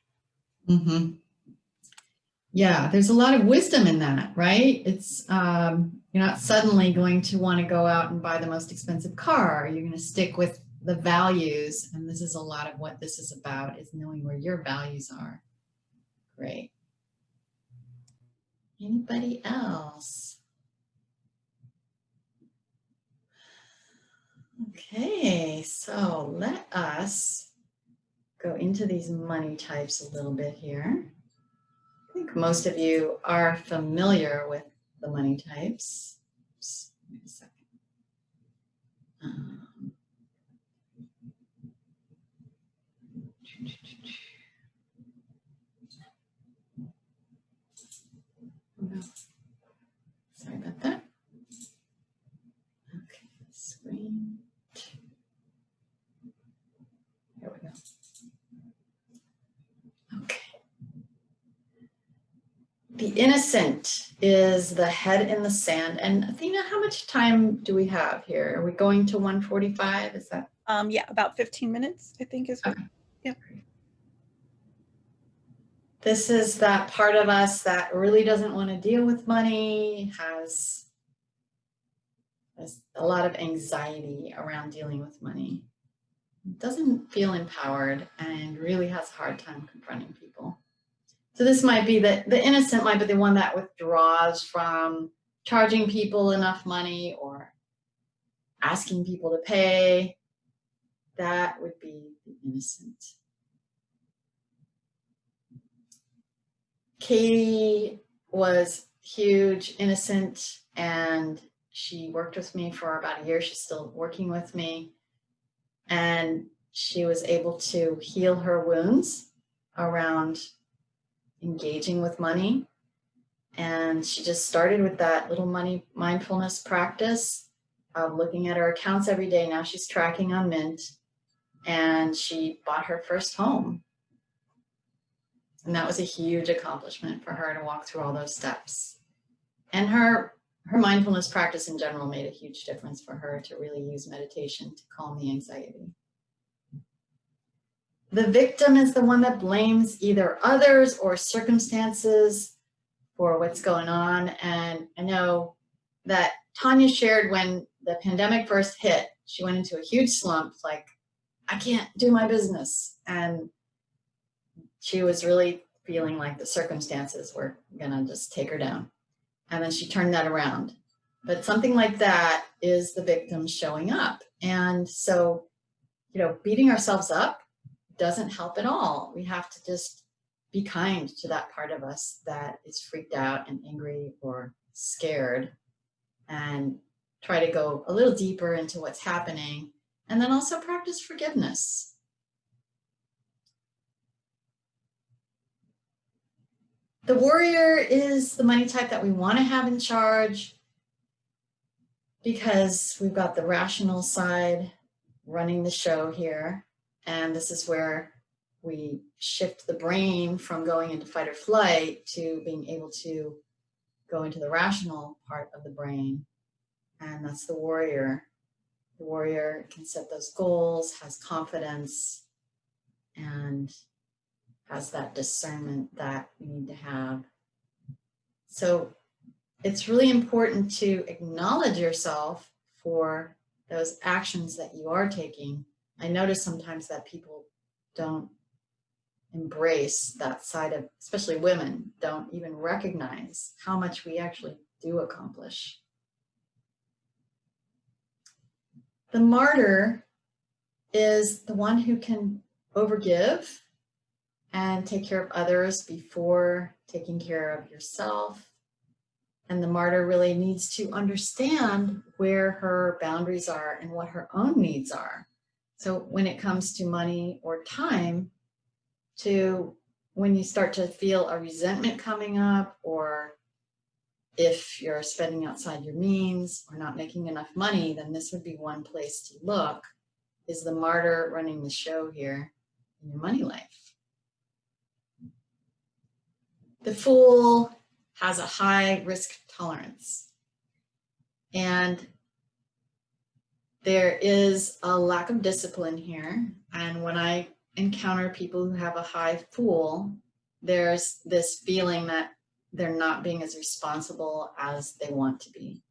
Mm-hmm. Yeah, there's a lot of wisdom in that, right? It's you're not suddenly going to want to go out and buy the most expensive car. You're going to stick with the values, and this is a lot of what this is about, is knowing where your values are. Great. Anybody else? Okay, so let us go into these money types a little bit here. I think most of you are familiar with the money types. Oops, wait a second. No. Sorry about that. Okay, screen. There we go. Okay. The innocent is the head in the sand. And Athena, how much time do we have here? Are we going to 1:45? Is that? Yeah, about 15 minutes, I think is what. Okay. Yeah. This is that part of us that really doesn't want to deal with money, has a lot of anxiety around dealing with money, doesn't feel empowered, and really has a hard time confronting people. So this might be the innocent might be the one that withdraws from charging people enough money or asking people to pay. That would be the innocent. Katie was huge, innocent, and she worked with me for about a year. She's still working with me. And she was able to heal her wounds around engaging with money. And she just started with that little money mindfulness practice of looking at her accounts every day. Now she's tracking on Mint, and she bought her first home. And that was a huge accomplishment for her to walk through all those steps. And her mindfulness practice in general made a huge difference for her to really use meditation to calm the anxiety. The victim is the one that blames either others or circumstances for what's going on. And I know that Tanya shared when the pandemic first hit, she went into a huge slump, like, I can't do my business. And she was really feeling like the circumstances were gonna just take her down. And then she turned that around. But something like that is the victim showing up. And so, beating ourselves up doesn't help at all. We have to just be kind to that part of us that is freaked out and angry or scared, and try to go a little deeper into what's happening. And then also practice forgiveness. The warrior is the money type that we want to have in charge, because we've got the rational side running the show here. And this is where we shift the brain from going into fight or flight to being able to go into the rational part of the brain. And that's the warrior. The warrior can set those goals, has confidence, and has that discernment that we need to have. So it's really important to acknowledge yourself for those actions that you are taking. I notice sometimes that people don't embrace that side of, especially women, don't even recognize how much we actually do accomplish. The martyr is the one who can overgive and take care of others before taking care of yourself. And the martyr really needs to understand where her boundaries are and what her own needs are. So when it comes to money or time, to when you start to feel a resentment coming up, or if you're spending outside your means or not making enough money, then this would be one place to look. Is the martyr running the show here in your money life? The fool has a high risk tolerance, and there is a lack of discipline here. And when I encounter people who have a high fool, there's this feeling that they're not being as responsible as they want to be.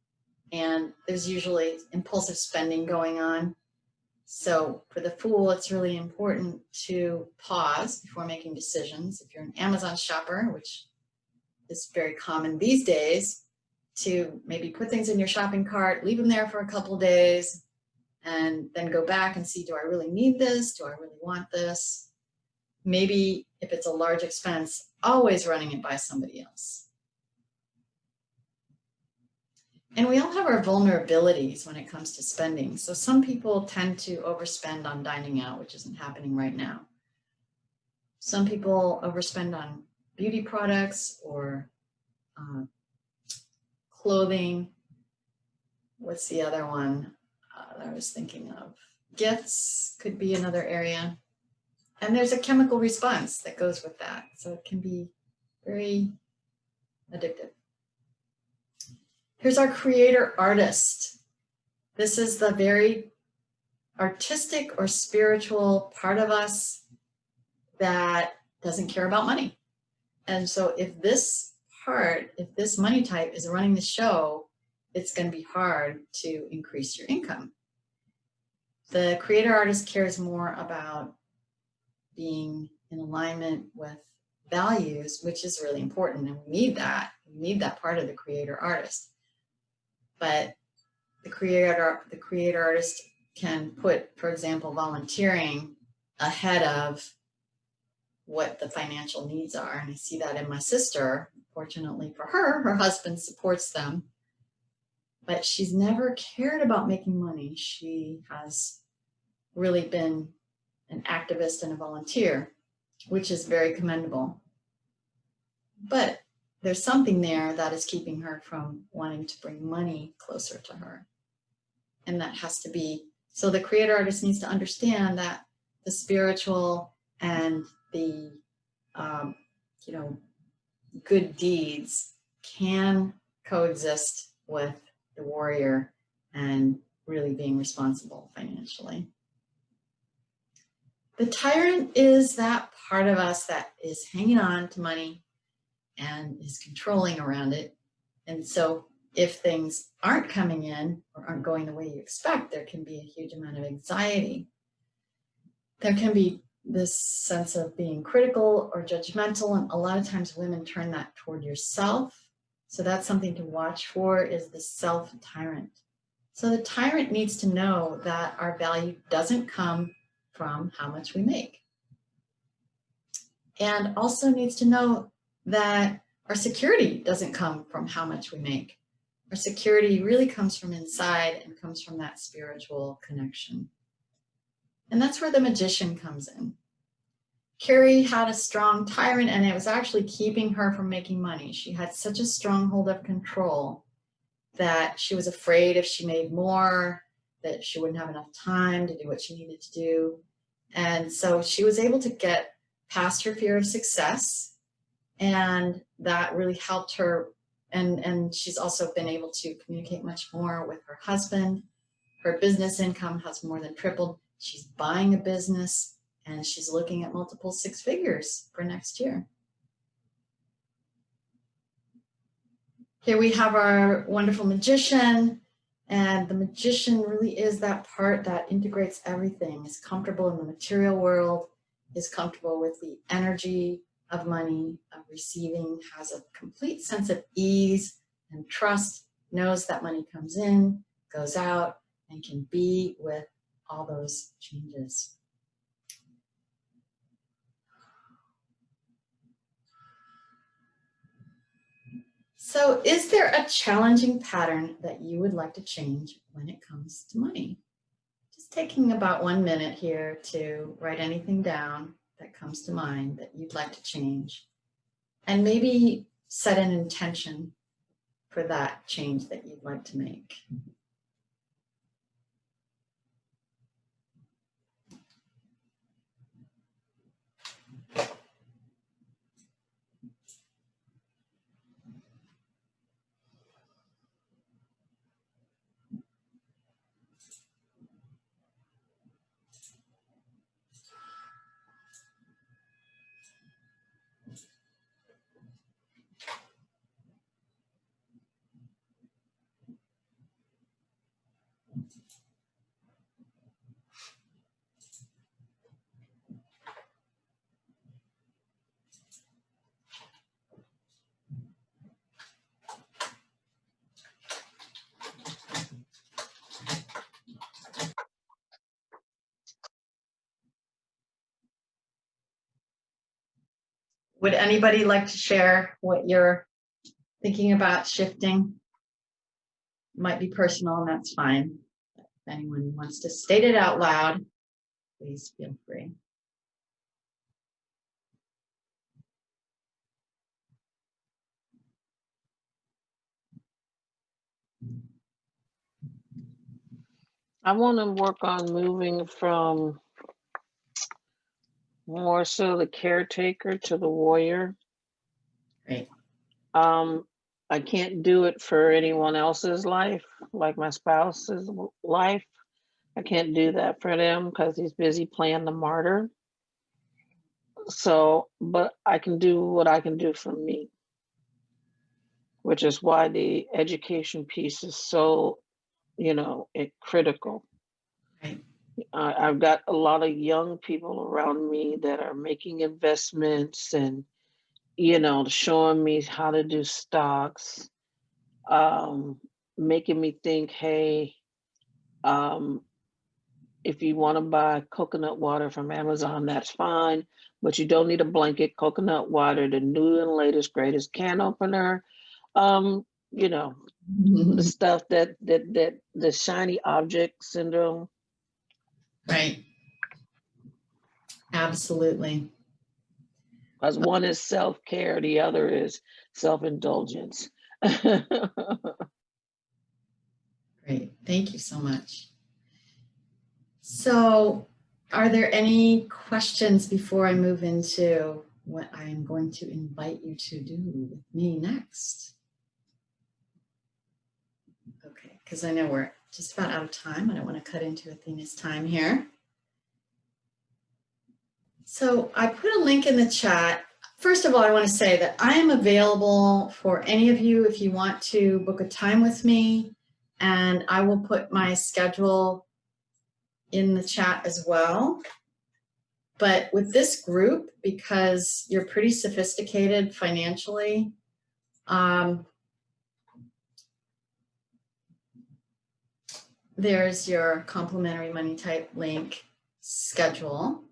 And there's usually impulsive spending going on. So for the fool, it's really important to pause before making decisions. If you're an Amazon shopper, which is very common these days, to maybe put things in your shopping cart, leave them there for a couple of days, and then go back and see, do I really need this? Do I really want this? Maybe if it's a large expense, always running it by somebody else. And we all have our vulnerabilities when it comes to spending. So some people tend to overspend on dining out, which isn't happening right now. Some people overspend on beauty products or clothing. What's the other one that I was thinking of? Gifts could be another area. And there's a chemical response that goes with that. So it can be very addictive. Here's our creator artist. This is the very artistic or spiritual part of us that doesn't care about money. And so if this part, if this money type is running the show, it's going to be hard to increase your income. The creator artist cares more about being in alignment with values, which is really important. And we need that. We need that part of the creator artist. But the creator artist can put, for example, volunteering ahead of what the financial needs are. And I see that in my sister. Fortunately for her, her husband supports them. But she's never cared about making money. She has really been an activist and a volunteer, which is very commendable. But there's something there that is keeping her from wanting to bring money closer to her. And that has to be, so the creator artist needs to understand that the spiritual and the, good deeds can coexist with the warrior and really being responsible financially. The tyrant is that part of us that is hanging on to money and is controlling around it. And so if things aren't coming in or aren't going the way you expect, there can be a huge amount of anxiety. There can be this sense of being critical or judgmental, and a lot of times women turn that toward yourself. So that's something to watch for, is the self-tyrant. So the tyrant needs to know that our value doesn't come from how much we make. And also needs to know that our security doesn't come from how much we make. Our security really comes from inside and comes from that spiritual connection. And that's where the magician comes in. Carrie had a strong tyrant, and it was actually keeping her from making money. She had such a stronghold of control that she was afraid if she made more, that she wouldn't have enough time to do what she needed to do. And so she was able to get past her fear of success, and that really helped her. And she's also been able to communicate much more with her husband. Her business income has more than tripled. She's buying a business, and she's looking at multiple six figures for next year. Here we have our wonderful magician, and the magician really is that part that integrates everything, is comfortable in the material world, is comfortable with the energy of money, of receiving, has a complete sense of ease and trust, knows that money comes in, goes out, and can be with all those changes. So is there a challenging pattern that you would like to change when it comes to money? Just taking about 1 minute here to write anything down that comes to mind that you'd like to change, and maybe set an intention for that change that you'd like to make. Would anybody like to share what you're thinking about shifting? Might be personal, and that's fine. If anyone wants to state it out loud, please feel free. I want to work on moving from more so the caretaker to the warrior. Great. I can't do it for anyone else's life, like my spouse's life. I can't do that for them because he's busy playing the martyr. So, but I can do what I can do for me, which is why the education piece is so, critical. Right. I've got a lot of young people around me that are making investments and, showing me how to do stocks, making me think, hey, um, if you want to buy coconut water from Amazon, that's fine, but you don't need a blanket coconut water, the new and latest, greatest can opener. The stuff that the shiny object syndrome. Right. Absolutely. Because one is self-care, the other is self-indulgence. Great. Thank you so much. So, are there any questions before I move into what I'm going to invite you to do with me next? Okay, because I know we're just about out of time. I don't want to cut into Athena's time here. So I put a link in the chat. First of all, I want to say that I am available for any of you if you want to book a time with me, and I will put my schedule in the chat as well. But with this group, because you're pretty sophisticated financially, there's your complimentary money type link schedule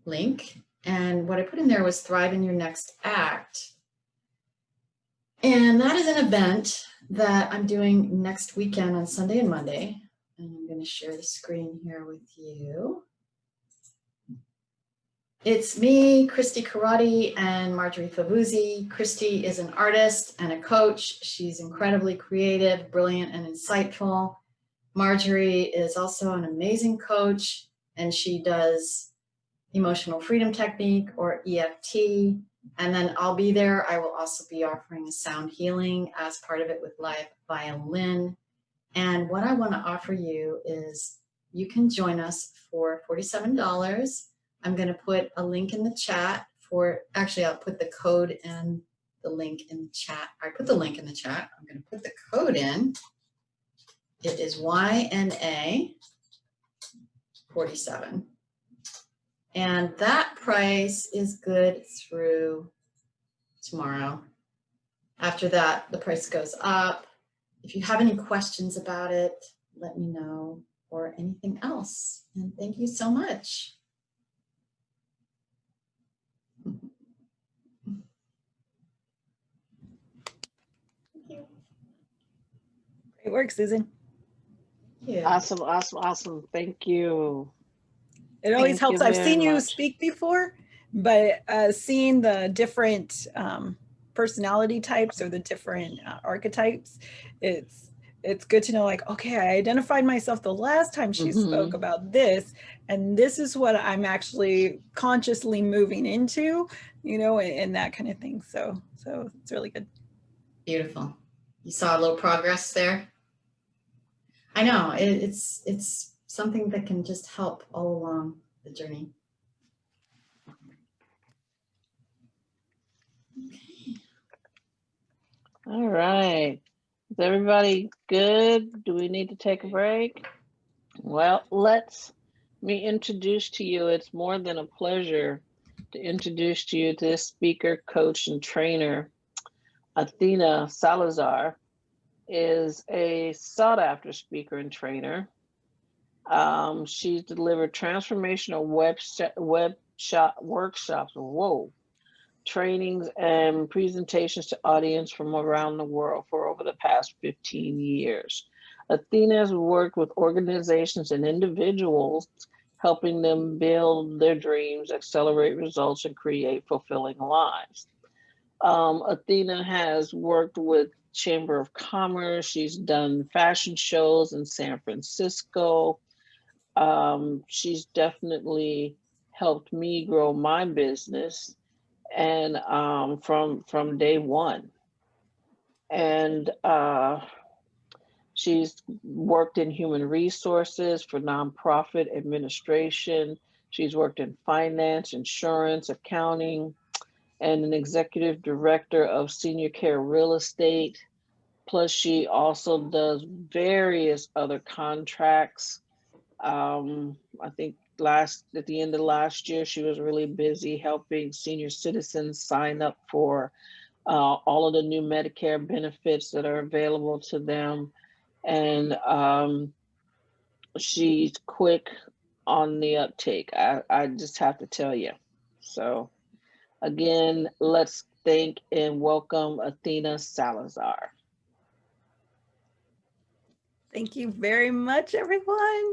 link. And what I put in there was Thrive in Your Next Act. And that is an event that I'm doing next weekend on Sunday and Monday. And I'm going to share the screen here with you. It's me, Christy Karate, and Marjorie Favuzzi. Christy is an artist and a coach. She's incredibly creative, brilliant, and insightful. Marjorie is also an amazing coach, and she does emotional freedom technique, or EFT. And then I'll be there. I will also be offering a sound healing as part of it with live violin. And what I want to offer you is you can join us for $47. I'm going to put a link in the chat actually, I'll put the code and the link in the chat. I put the link in the chat. I'm going to put the code in. It is YNA 47. And that price is good through tomorrow. After that, the price goes up. If you have any questions about it, let me know, or anything else. And thank you so much. Thank you. Great work, Susan. Thank you. Awesome. Thank you. It always Thank you helps. I've very seen you much. speak before, but seeing the different personality types or the different archetypes, it's good to know, like, okay, I identified myself the last time she spoke about this, and this is what I'm actually consciously moving into, and that kind of thing. So it's really good. Beautiful. You saw a little progress there? I know, it's something that can just help all along the journey. All right. Is everybody good? Do we need to take a break? Well, let me introduce to you. It's more than a pleasure to introduce to you this speaker, coach, and trainer. Athena Salazar is a sought-after speaker and trainer. She's delivered transformational workshops. Whoa. trainings and presentations to audience from around the world for over the past 15 years. Athena has worked with organizations and individuals, helping them build their dreams, accelerate results, and create fulfilling lives. Athena has worked with Chamber of Commerce. She's done fashion shows in San Francisco. She's definitely helped me grow my business, and from day one. And she's worked in human resources for nonprofit administration. She's worked in finance, insurance, accounting, and an executive director of senior care real estate. Plus, she also does various other contracts. I think at the end of last year, she was really busy helping senior citizens sign up for all of the new Medicare benefits that are available to them. And she's quick on the uptake. I just have to tell you. So again, let's thank and welcome Athena Salazar. Thank you very much, everyone.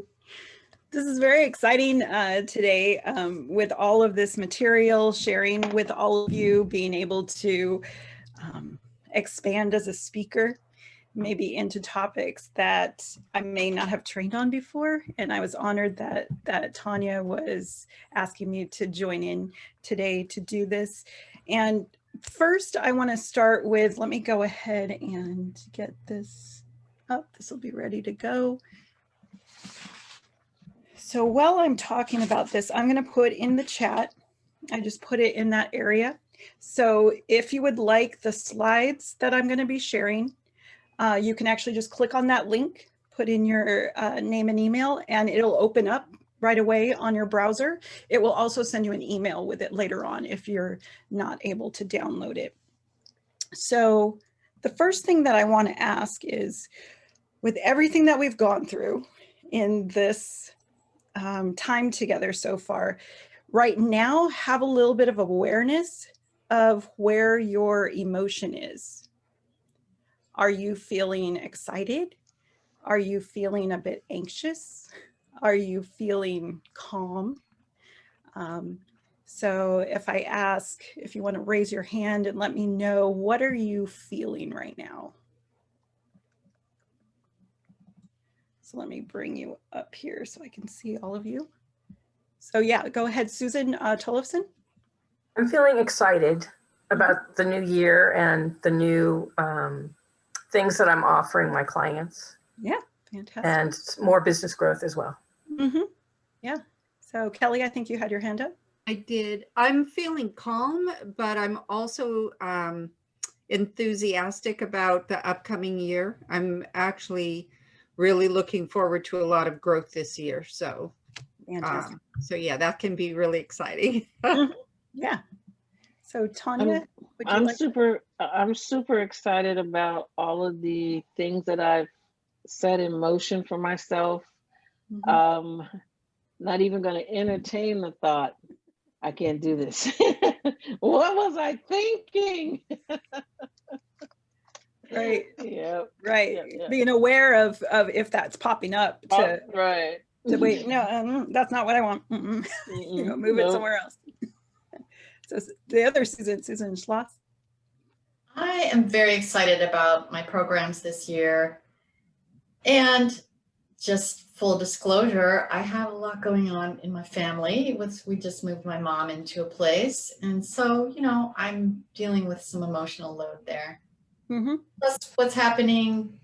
This is very exciting today with all of this material, sharing with all of you, being able to expand as a speaker, maybe into topics that I may not have trained on before. And I was honored that Tanya was asking me to join in today to do this. And first, I want to start with, let me go ahead and get this up. This will be ready to go. So while I'm talking about this, I'm going to put in the chat. I just put it in that area. So if you would like the slides that I'm going to be sharing, you can actually just click on that link, put in your name and email, and it'll open up right away on your browser. It will also send you an email with it later on if you're not able to download it. So the first thing that I want to ask is, with everything that we've gone through in this time together so far, right now, have a little bit of awareness of where your emotion is. Are you feeling excited? Are you feeling a bit anxious? Are you feeling calm? So if I ask, if you want to raise your hand and let me know, what are you feeling right now? So let me bring you up here so I can see all of you. So yeah, go ahead, Susan Tollefson. I'm feeling excited about the new year and the new things that I'm offering my clients. Yeah, fantastic. And more business growth as well. Mm-hmm. Yeah. So Kelly, I think you had your hand up. I did. I'm feeling calm, but I'm also enthusiastic about the upcoming year. I'm actually really looking forward to a lot of growth this year. So, so yeah, that can be really exciting. Yeah. So Tanya, I'm super excited about all of the things that I've set in motion for myself. Mm-hmm. Not even going to entertain the thought, I can't do this. What was I thinking? Right. Yeah. Right. Yep. Being aware of if that's popping up to right. To wait. No, that's not what I want. You know, move it somewhere else. So the other Susan Schloss. I am very excited about my programs this year. And just full disclosure, I have a lot going on in my family. We just moved my mom into a place. And so, you know, I'm dealing with some emotional load there. Mm-hmm. Plus what's happening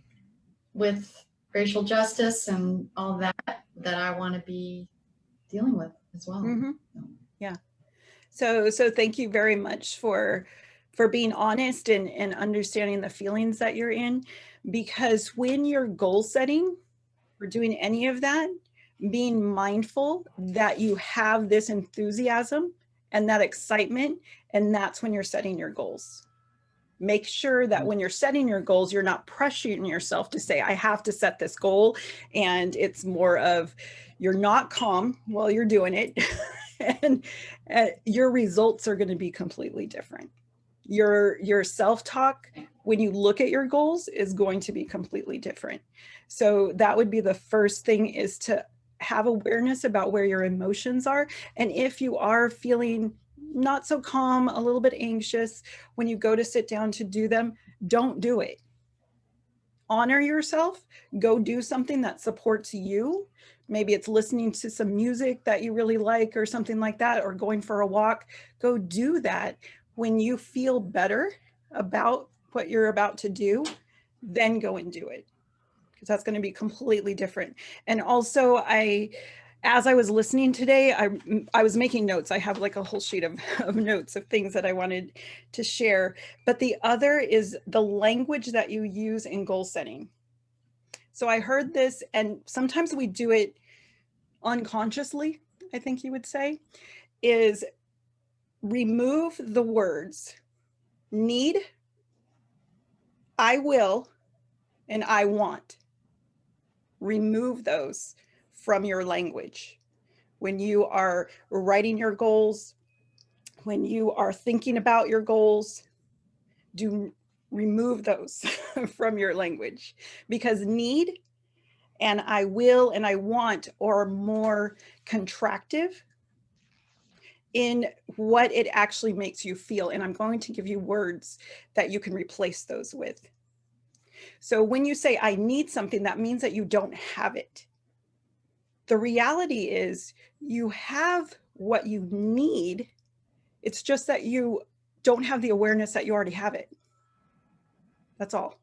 with racial justice and all that I want to be dealing with as well. Mm-hmm. Yeah. So thank you very much for being honest and understanding the feelings that you're in, because when you're goal setting or doing any of that, being mindful that you have this enthusiasm and that excitement, and that's when you're setting your goals. Make sure that when you're setting your goals, you're not pressuring yourself to say, I have to set this goal. And it's more of, you're not calm while you're doing it. and your results are going to be completely different. Your self-talk when you look at your goals is going to be completely different. So that would be the first thing, is to have awareness about where your emotions are. And if you are feeling not so calm, a little bit anxious, when you go to sit down to do them, don't do it. Honor yourself, go do something that supports you. Maybe it's listening to some music that you really like or something like that, or going for a walk. Go do that. When you feel better about what you're about to do, then go and do it, because that's going to be completely different. And also, as I was listening today, I was making notes. I have like a whole sheet of notes of things that I wanted to share. But the other is the language that you use in goal setting. So I heard this, and sometimes we do it unconsciously, I think you would say, is remove the words need, I will, and I want. Remove those from your language. When you are writing your goals, when you are thinking about your goals, do remove those from your language, because need and I will and I want are more contractive in what it actually makes you feel. And I'm going to give you words that you can replace those with. So when you say, I need something, that means that you don't have it. The reality is you have what you need. It's just that you don't have the awareness that you already have it. That's all.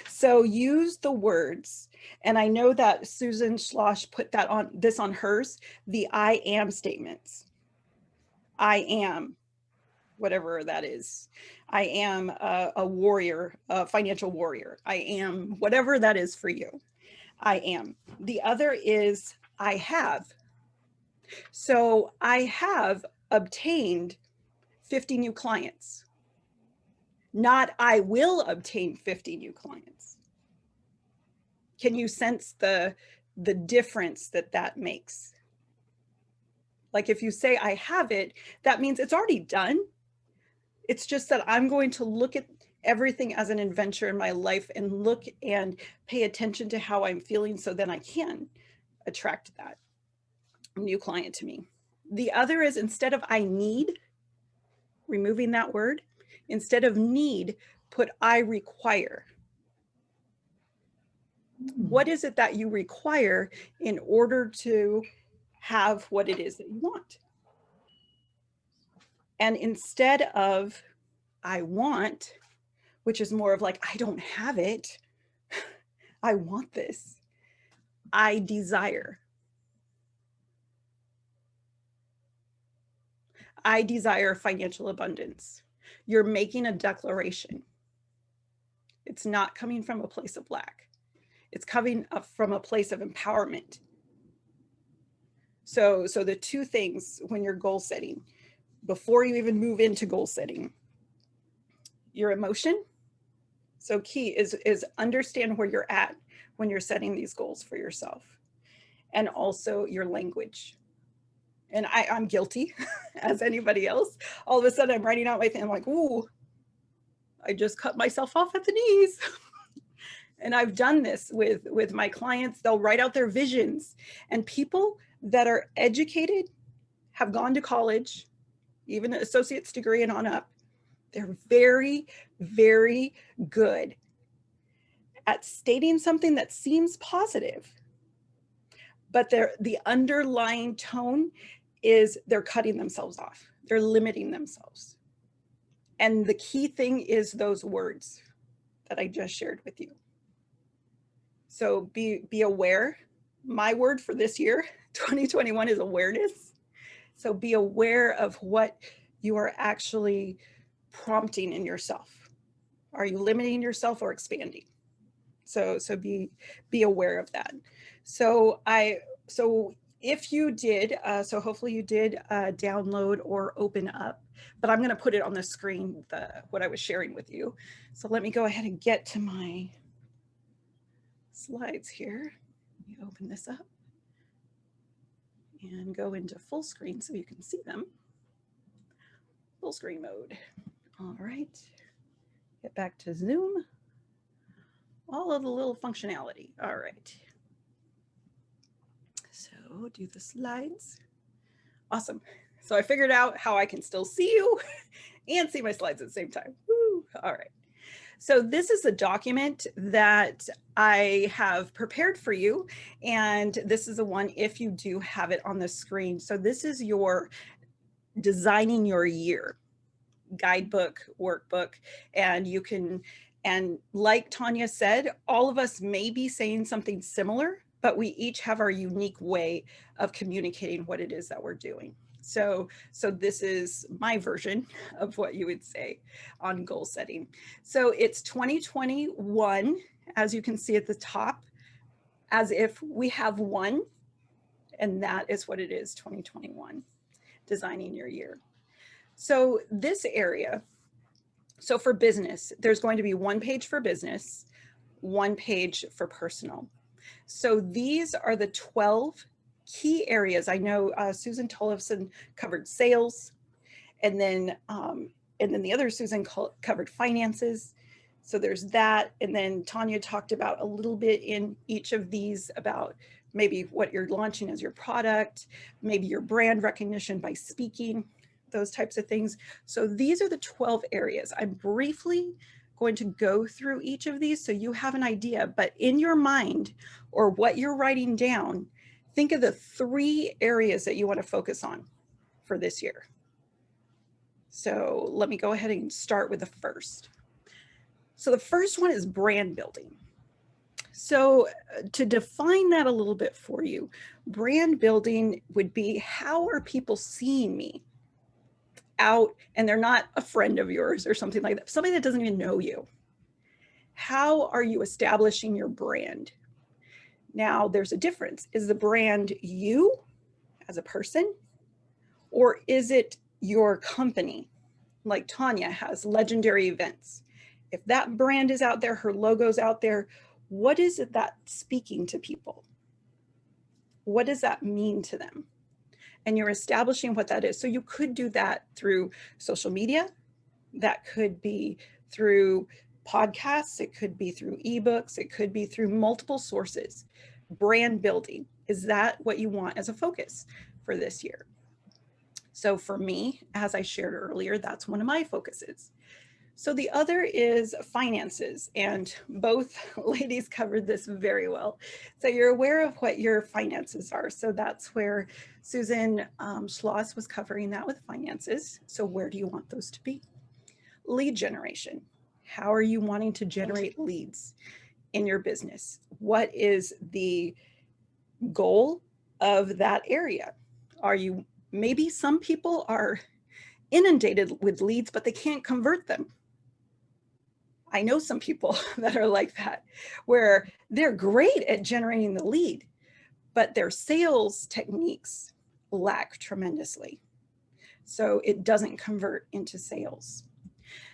So use the words. And I know that Susan Schloss put that on hers, the I am statements. I am, whatever that is. I am a warrior, a financial warrior. I am whatever that is for you. I am. The other is I have. So I have obtained 50 new clients. Not I will obtain 50 new clients. Can you sense the difference that makes? Like if you say I have it, that means it's already done. It's just that I'm going to look at everything as an adventure in my life and look and pay attention to how I'm feeling, so then I can attract that new client to me. The other is, instead of I need, removing that word, instead of need, put I require. What is it that you require in order to have what it is that you want? And instead of I want, which is more of like, I don't have it, I want this, I desire. I desire financial abundance. You're making a declaration. It's not coming from a place of lack. It's coming up from a place of empowerment. So the two things when you're goal setting, before you even move into goal setting, your emotion. So key is understand where you're at when you're setting these goals for yourself, and also your language. And I'm guilty as anybody else. All of a sudden I'm writing out my thing. I'm like, ooh, I just cut myself off at the knees. And I've done this with my clients. They'll write out their visions, and people that are educated, have gone to college, even an associate's degree and on up, they're very, very good at stating something that seems positive, but the underlying tone is they're cutting themselves off. They're limiting themselves. And the key thing is those words that I just shared with you. So be aware. My word for this year, 2021, is awareness. So be aware of what you are actually prompting in yourself. Are you limiting yourself or expanding? So be aware of that. So if you did, so hopefully you did download or open up, but I'm going to put it on the screen, what I was sharing with you. So let me go ahead and get to my slides here. Let me open this up. and go into full screen so you can see them. Full screen mode. All right. Get back to Zoom. All of the little functionality. All right. So do the slides. Awesome. So I figured out how I can still see you and see my slides at the same time. Woo. All right. So this is a document that I have prepared for you. And this is the one if you do have it on the screen. So this is your designing your year guidebook, workbook, and you can, and like Tanya said, all of us may be saying something similar, but we each have our unique way of communicating what it is that we're doing. So this is my version of what you would say on goal setting. So it's 2021, as you can see at the top, as if we have one, and that is what it is, 2021, designing your year. So this area, so for business, there's going to be one page for business, one page for personal. So these are the 12 key areas. I know Susan Tollefson covered sales, and then the other Susan covered finances. So there's that. And then Tanya talked about a little bit in each of these about maybe what you're launching as your product, maybe your brand recognition by speaking, those types of things. So these are the 12 areas. I'm briefly going to go through each of these so you have an idea, but in your mind or what you're writing down, think of the 3 areas that you want to focus on for this year. So let me go ahead and start with the first. So the first one is brand building. So to define that a little bit for you, brand building would be, how are people seeing me out and they're not a friend of yours or something like that, somebody that doesn't even know you? How are you establishing your brand? Now there's a difference. Is the brand you as a person, or is it your company? Like Tanya has legendary events. If that brand is out there, her logo's out there, what is it that's speaking to people? What does that mean to them? And you're establishing what that is. So you could do that through social media. That could be through podcasts. It could be through ebooks. It could be through multiple sources. Brand building, is that what you want as a focus for this year? So for me, as I shared earlier, that's one of my focuses. So the other is finances, and both ladies covered this very well. So you're aware of what your finances are. So that's where Susan Schloss was covering that with finances. So where do you want those to be? Lead generation. How are you wanting to generate leads in your business? What is the goal of that area? Are you, maybe some people are inundated with leads, but they can't convert them. I know some people that are like that, where they're great at generating the lead, but their sales techniques lack tremendously. So it doesn't convert into sales.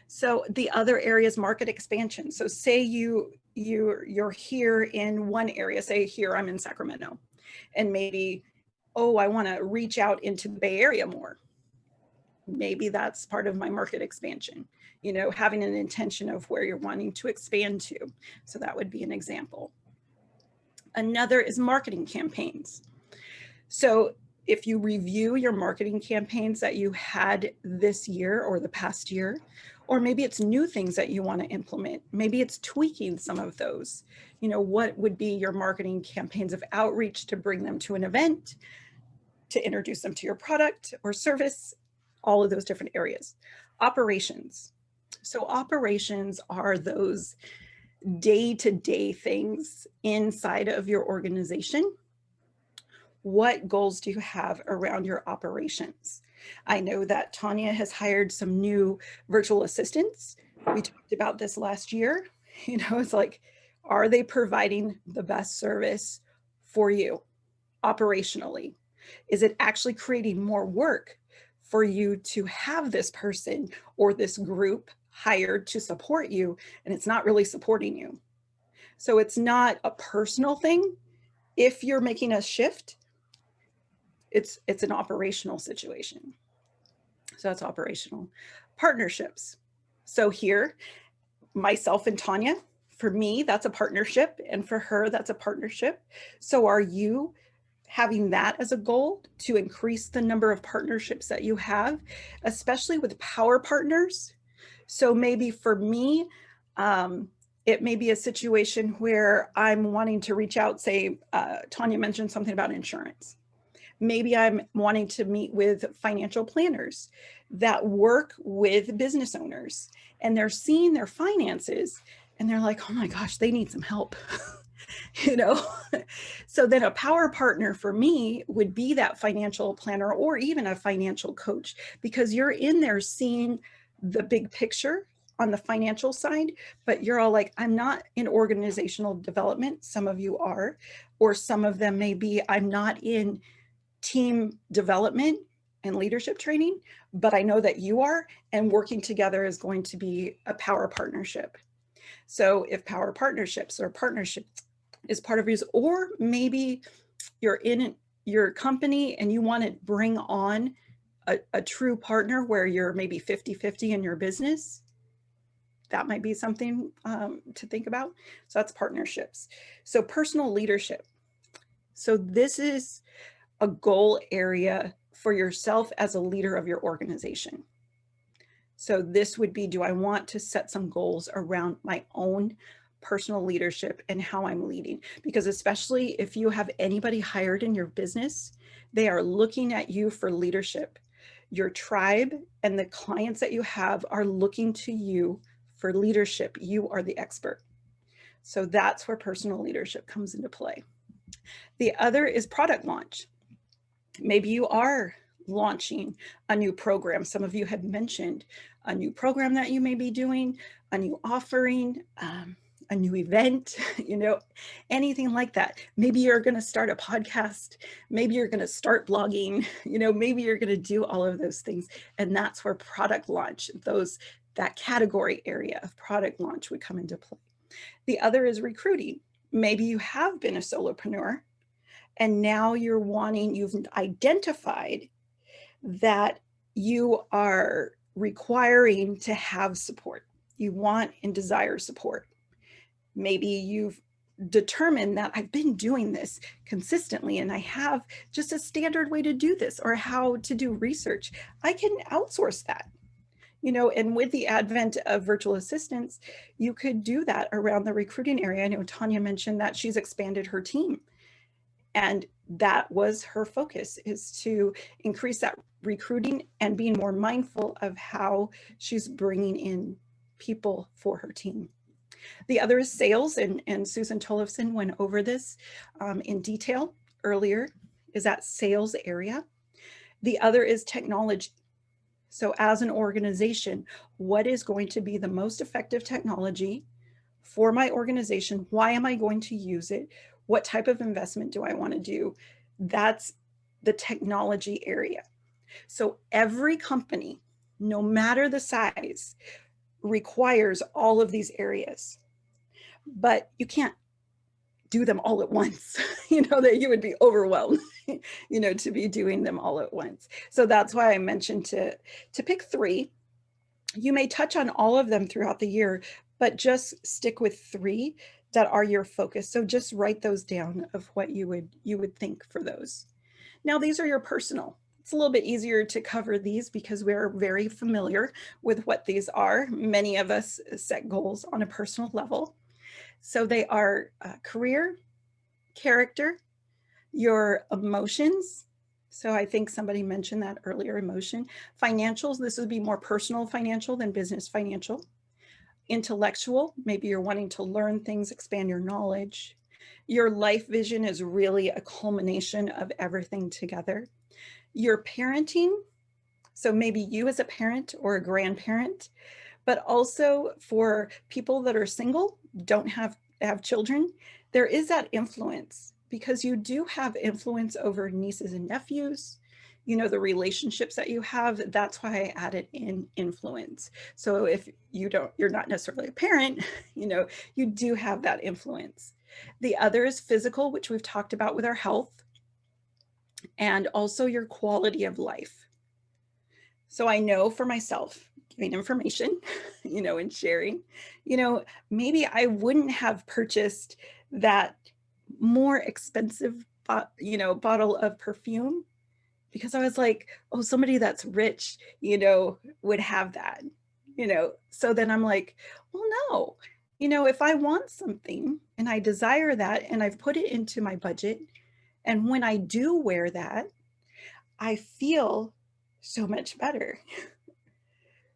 So the other area is market expansion. So say you're here in one area, say here I'm in Sacramento, and maybe, oh, I want to reach out into the Bay Area more. Maybe that's part of my market expansion, you know, having an intention of where you're wanting to expand to. So that would be an example. Another is marketing campaigns. So if you review your marketing campaigns that you had this year or the past year, or maybe it's new things that you want to implement, maybe it's tweaking some of those, you know, what would be your marketing campaigns of outreach to bring them to an event, to introduce them to your product or service, all of those different areas. Operations. So operations are those day-to-day things inside of your organization. What goals do you have around your operations? I know that Tanya has hired some new virtual assistants. We talked about this last year. You know, it's like, are they providing the best service for you operationally? Is it actually creating more work for you to have this person or this group hired to support you, and it's not really supporting you? So it's not a personal thing. If you're making a shift, It's an operational situation. So that's operational. Partnerships. So here, myself and Tanya, for me, that's a partnership. And for her, that's a partnership. So are you having that as a goal to increase the number of partnerships that you have, especially with power partners? So maybe for me, it may be a situation where I'm wanting to reach out, say, Tanya mentioned something about insurance. Maybe I'm wanting to meet with financial planners that work with business owners, and they're seeing their finances and they're like, oh my gosh, they need some help. You know, so then a power partner for me would be that financial planner or even a financial coach, because you're in there seeing the big picture on the financial side, but you're all like, I'm not in organizational development. Some of you are, or some of them may be, I'm not in team development and leadership training, but I know that you are, and working together is going to be a power partnership. So if power partnerships or partnerships is part of yours, or maybe you're in your company and you want to bring on a true partner where you're maybe 50-50 in your business, that might be something to think about. So that's partnerships. So personal leadership. So this is a goal area for yourself as a leader of your organization. So this would be, do I want to set some goals around my own personal leadership and how I'm leading? Because especially if you have anybody hired in your business, they are looking at you for leadership. Your tribe and the clients that you have are looking to you for leadership. You are the expert. So that's where personal leadership comes into play. The other is product launch. Maybe you are launching a new program. Some of you had mentioned a new program that you may be doing, a new offering, a new event, you know, anything like that. Maybe you're going to start a podcast. Maybe you're going to start blogging, you know, maybe you're going to do all of those things. And that's where product launch, that category area of product launch would come into play. The other is recruiting. Maybe you have been a solopreneur, and now you've identified that you are requiring to have support. You want and desire support. Maybe you've determined that I've been doing this consistently and I have just a standard way to do this, or how to do research. I can outsource that. You know, and with the advent of virtual assistants, you could do that around the recruiting area. I know Tanya mentioned that she's expanded her team. And that was her focus, is to increase that recruiting and being more mindful of how she's bringing in people for her team. The other is sales, and Susan Tollefson went over this in detail earlier, is that sales area. The other is technology. So as an organization, what is going to be the most effective technology for my organization? Why am I going to use it? What type of investment do I want to do? That's the technology area. So every company, no matter the size, requires all of these areas, but you can't do them all at once. You know, that you would be overwhelmed, you know, to be doing them all at once. So that's why I mentioned to pick 3. You may touch on all of them throughout the year, but just stick with 3 that are your focus. So just write those down of what you would think for those. Now, these are your personal. It's a little bit easier to cover these because we're very familiar with what these are. Many of us set goals on a personal level. So they are career, character, your emotions. So I think somebody mentioned that earlier, emotion. Financials, this would be more personal financial than business financial. Intellectual, maybe you're wanting to learn things, expand your knowledge. Your life vision is really a culmination of everything together. Your parenting, so maybe you as a parent or a grandparent, but also for people that are single, don't have children, there is that influence, because you do have influence over nieces and nephews, you know, the relationships that you have. That's why I added in influence. So if you're not necessarily a parent, you know, you do have that influence. The other is physical, which we've talked about with our health. and also your quality of life. So I know for myself, giving information, and sharing, maybe I wouldn't have purchased that more expensive, bottle of perfume because I was like, oh, somebody that's rich, would have that, So then I'm like, well, no, if I want something and I desire that and I've put it into my budget, and when I do wear that, I feel so much better.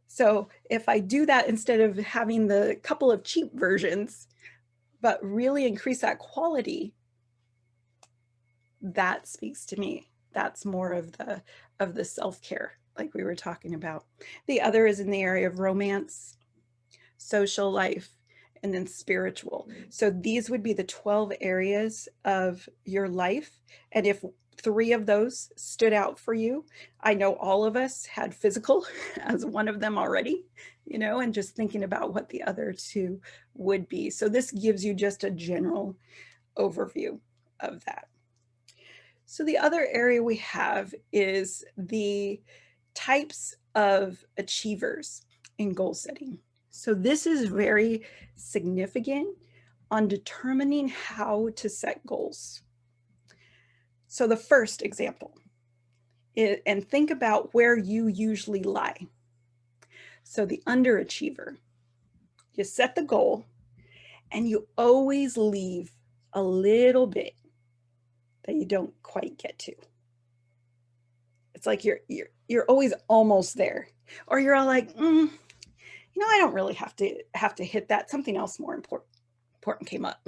So if I do that instead of having the couple of cheap versions, but really increase that quality, that speaks to me. That's more of the self-care, like we were talking about. The other is in the area of romance, social life, and then spiritual. So these would be the 12 areas of your life. And if 3 of those stood out for you, I know all of us had physical as one of them already, and just thinking about what the other 2 would be. So this gives you just a general overview of that. So the other area we have is the types of achievers in goal setting. So this is very significant on determining how to set goals. So the first example, and think about where you usually lie. So the underachiever, you set the goal and you always leave a little bit that you don't quite get to. It's like you're always almost there, or you're all like, I don't really have to hit that. Something else more important came up,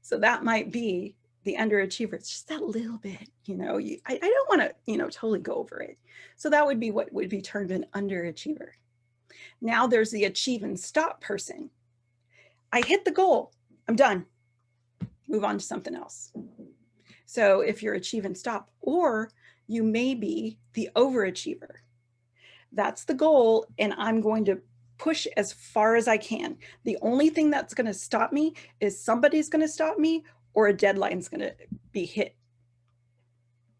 So that might be the underachiever. It's just that little bit, I don't want to, totally go over it. So that would be what would be termed an underachiever. Now there's the achieve and stop person. I hit the goal. I'm done. Move on to something else. So if you're achieve and stop, or you may be the overachiever. That's the goal, and I'm going to push as far as I can. The only thing that's going to stop me is somebody's going to stop me or a deadline's going to be hit.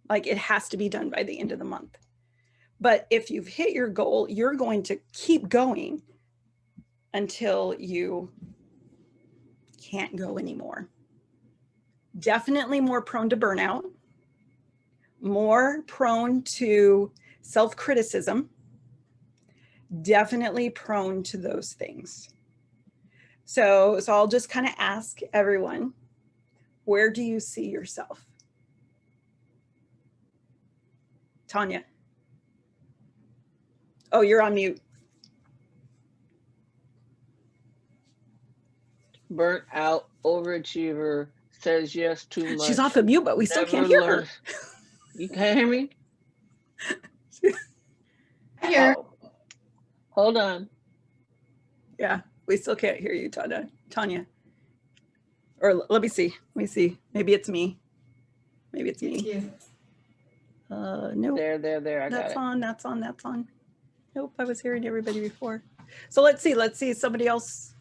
Like it has to be done by the end of the month. But if you've hit your goal, you're going to keep going until you can't go anymore. Definitely more prone to burnout, more prone to self-criticism, definitely prone to those things. So I'll just kind of ask everyone, where do you see yourself? Tanya. Oh, you're on mute. Burnt out, overachiever, says yes too much. She's off of mute, but we still can't hear her. You can't hear me? Here. Oh. Hold on. Yeah, we still can't hear you, Tanya. Or let me see. Maybe it's me. It's you. Nope. There. I got it. That's on. Nope, I was hearing everybody before. So let's see. Somebody else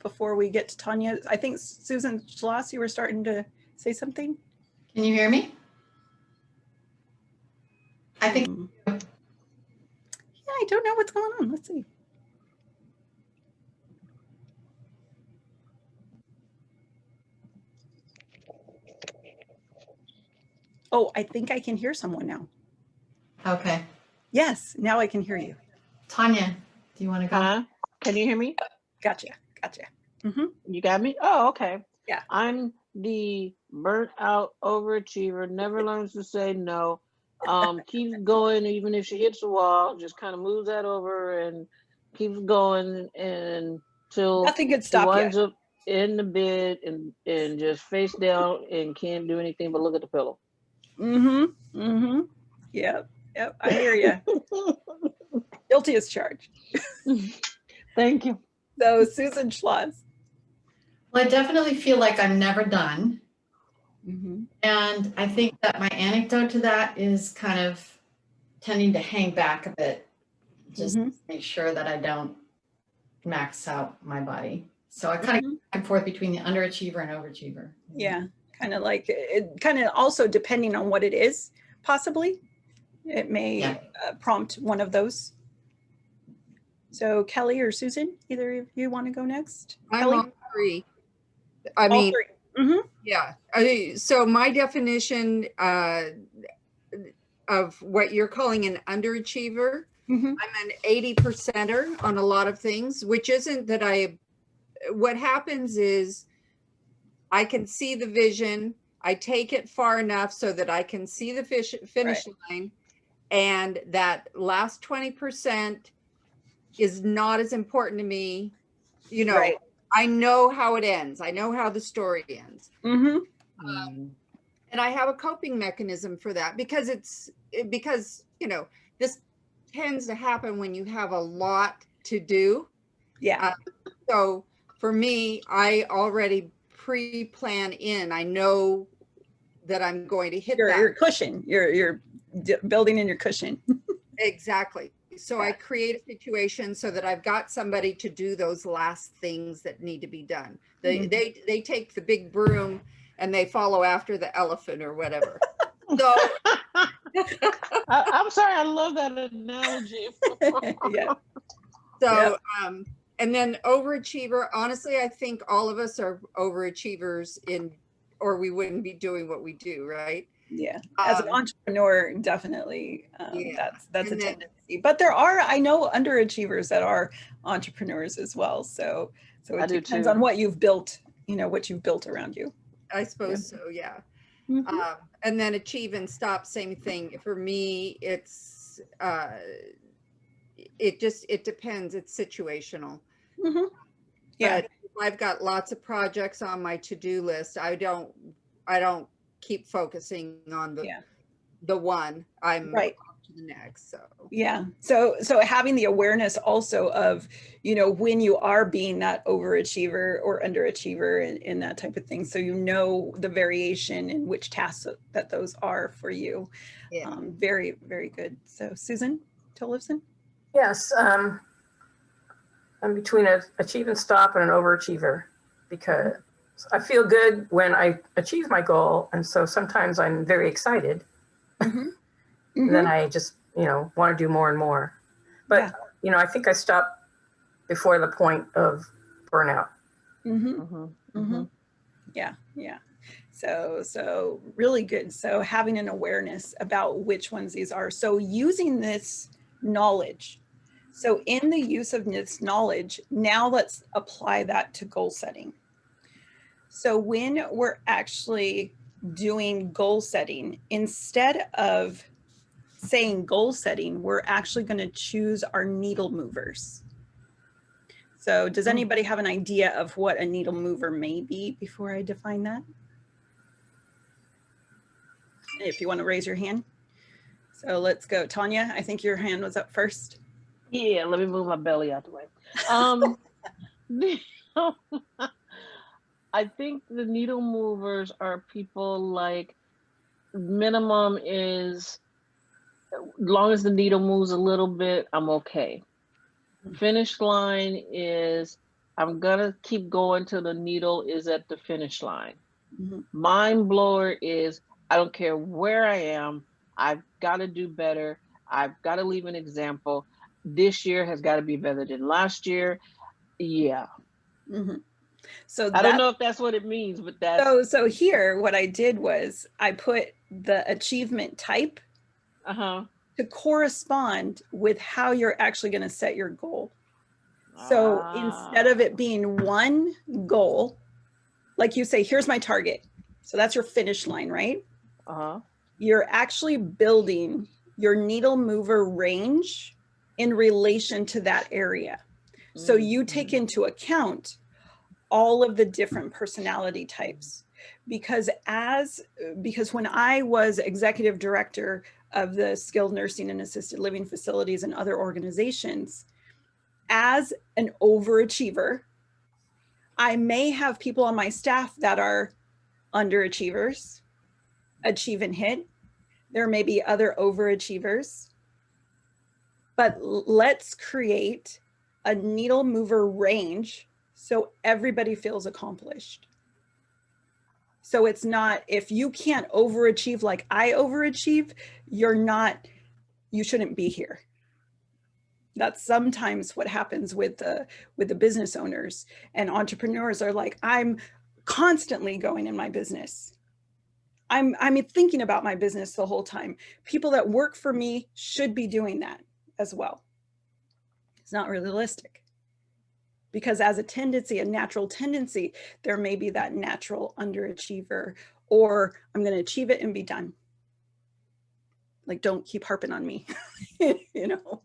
before we get to Tanya. I think Susan Schloss, you were starting to say something. Can you hear me? I think. Yeah, I don't know what's going on. Let's see. Oh, I think I can hear someone now. Okay. Yes, now I can hear you. Tanya, do you want to go? Huh? Can you hear me? Gotcha. Mm-hmm. You got me? Oh, okay. Yeah. I'm the burnt out overachiever, never learns to say no. Keeps going even if she hits a wall, just kind of moves that over and keeps going until Nothing could she stop winds you. up in the bed and just face down and can't do anything but look at the pillow. Mm-hmm. Yep. I hear you. Guilty as charged. Thank you. So Susan Schloss. Well, I definitely feel like I'm never done. Mm-hmm. And I think that my anecdote to that is kind of tending to hang back a bit, just to make sure that I don't max out my body. So I kind of go back and forth between the underachiever and overachiever. Yeah, kind of like it, kind of also depending on what it is, possibly it may Yeah. prompt one of those. So Kelly or Susan, either of you want to go next? I'm Kelly? all three. I All mean, three. Mm-hmm. yeah. So my definition of what you're calling an underachiever, Mm-hmm. I'm an 80%er on a lot of things, which isn't that what happens is I can see the vision. I take it far enough so that I can see the finish line. And that last 20% is not as important to me. You know, Right. I know how it ends. I know how the story ends. Mm-hmm. And I have a coping mechanism for that because you know, this tends to happen when you have a lot to do. Yeah. So for me, I already pre-plan in. I know that I'm going to hit that. Your cushion. You're building in your cushion. Exactly. So Yeah. I create a situation so that I've got somebody to do those last things that need to be done. They take the big broom and they follow after the elephant or whatever. So I'm sorry, I love that analogy. Yeah. so and then overachiever, honestly, I think all of us are overachievers or we wouldn't be doing what we do, right? Yeah. As an entrepreneur, definitely Yeah. that's a And then- tendency. But there are, I know, underachievers that are entrepreneurs as well. So I it do depends too. on what you've built, you know, what you've built around you. I suppose so, yeah. Mhm. And then achieve and stop, same thing. For me, it's it depends. It's situational. Mhm. Yeah. But if I've got lots of projects on my to-do list, I don't keep focusing on Yeah. the one. I'm Right. on to the next. So Yeah. So having the awareness also of, you know, when you are being that overachiever or underachiever and that type of thing. So you know the variation in which tasks that those are for you. yeah. Very, very good. So Susan Tollefson? Yes, I'm between an achieve and stop and an overachiever because I feel good when I achieve my goal. And so sometimes I'm very excited. Mm-hmm. And then I just, you know, want to do more and more. But, Yeah. you know, I think I stop before the point of burnout. Mm-hmm. Mhm, Mm-hmm. mhm. Yeah. Yeah. So really good. So having an awareness about which ones these are. So using this knowledge. So in the use of this knowledge, now let's apply that to goal setting. So when we're actually doing goal setting, instead of saying goal setting, we're actually going to choose our needle movers. So does anybody have an idea of what a needle mover may be before I define that? If you want to raise your hand. So let's go. Tanya, I think your hand was up first. Yeah, let me move my belly out the way. I think the needle movers are people like minimum is long as the needle moves a little bit, I'm okay. Finish line is I'm gonna keep going till the needle is at the finish line. Mhm. Mind blower is I don't care where I am, I've got to do better. I've got to leave an example. This year has got to be better than last year. Yeah. Mhm. So I don't know if that's what it means, but that's so here what I did was I put the achievement type to correspond with how you're actually going to set your goal. So instead of it being one goal, like you say, here's my target. So that's your finish line, right? You're actually building your needle mover range in relation to that area. So you take into account all of the different personality types because when I was executive director of the skilled nursing and assisted living facilities and other organizations, as an overachiever, I may have people on my staff that are underachievers, achieve and hit. There may be other overachievers, but let's create a needle mover range so everybody feels accomplished. So it's not, if you can't overachieve like I overachieve, you shouldn't be here. That's sometimes what happens with the business owners and entrepreneurs are like, I'm constantly going in my business. I'm thinking about my business the whole time. People that work for me should be doing that as well. It's not realistic. Because as a natural tendency, there may be that natural underachiever, or I'm going to achieve it and be done. Like, don't keep harping on me, you know?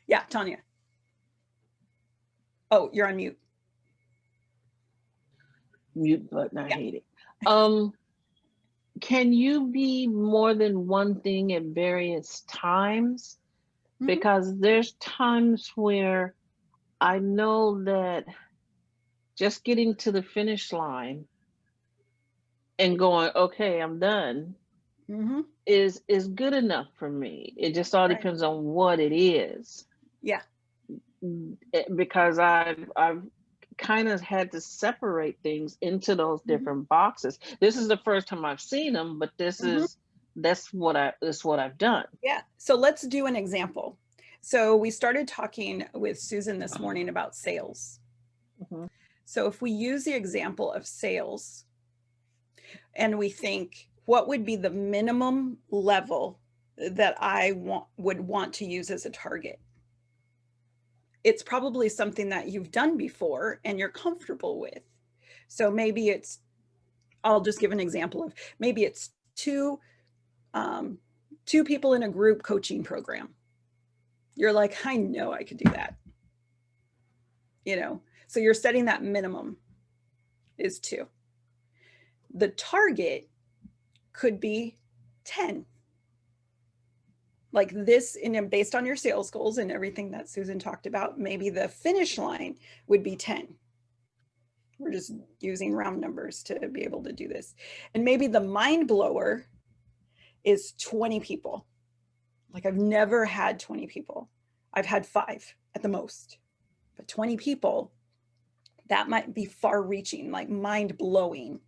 Yeah, Tanya. Oh, you're on mute. Mute button, I Yeah. hate it. Can you be more than one thing at various times? Mhm. Because there's times where I know that just getting to the finish line and going, okay, I'm done, Mhm. is good enough for me. It just all Right. depends on what it is. Yeah. Because I've kind of had to separate things into those different boxes. This is the first time I've seen them, but that's what I've done. Yeah. So let's do an example. So we started talking with Susan this morning about sales. Mhm. So if we use the example of sales and we think, what would be the minimum level that I would want to use as a target? It's probably something that you've done before and you're comfortable with. So maybe I'll just give an example of, maybe it's two people in a group coaching program. You're like, I know I could do that. You know, so you're setting that minimum is 2. The target could be 10. Like this, and based on your sales goals and everything that Susan talked about, maybe the finish line would be 10. We're just using round numbers to be able to do this. And maybe the mind blower is 20 people. Like, I've never had 20 people. I've had 5 at the most, but 20 people, that might be far reaching, like mind blowing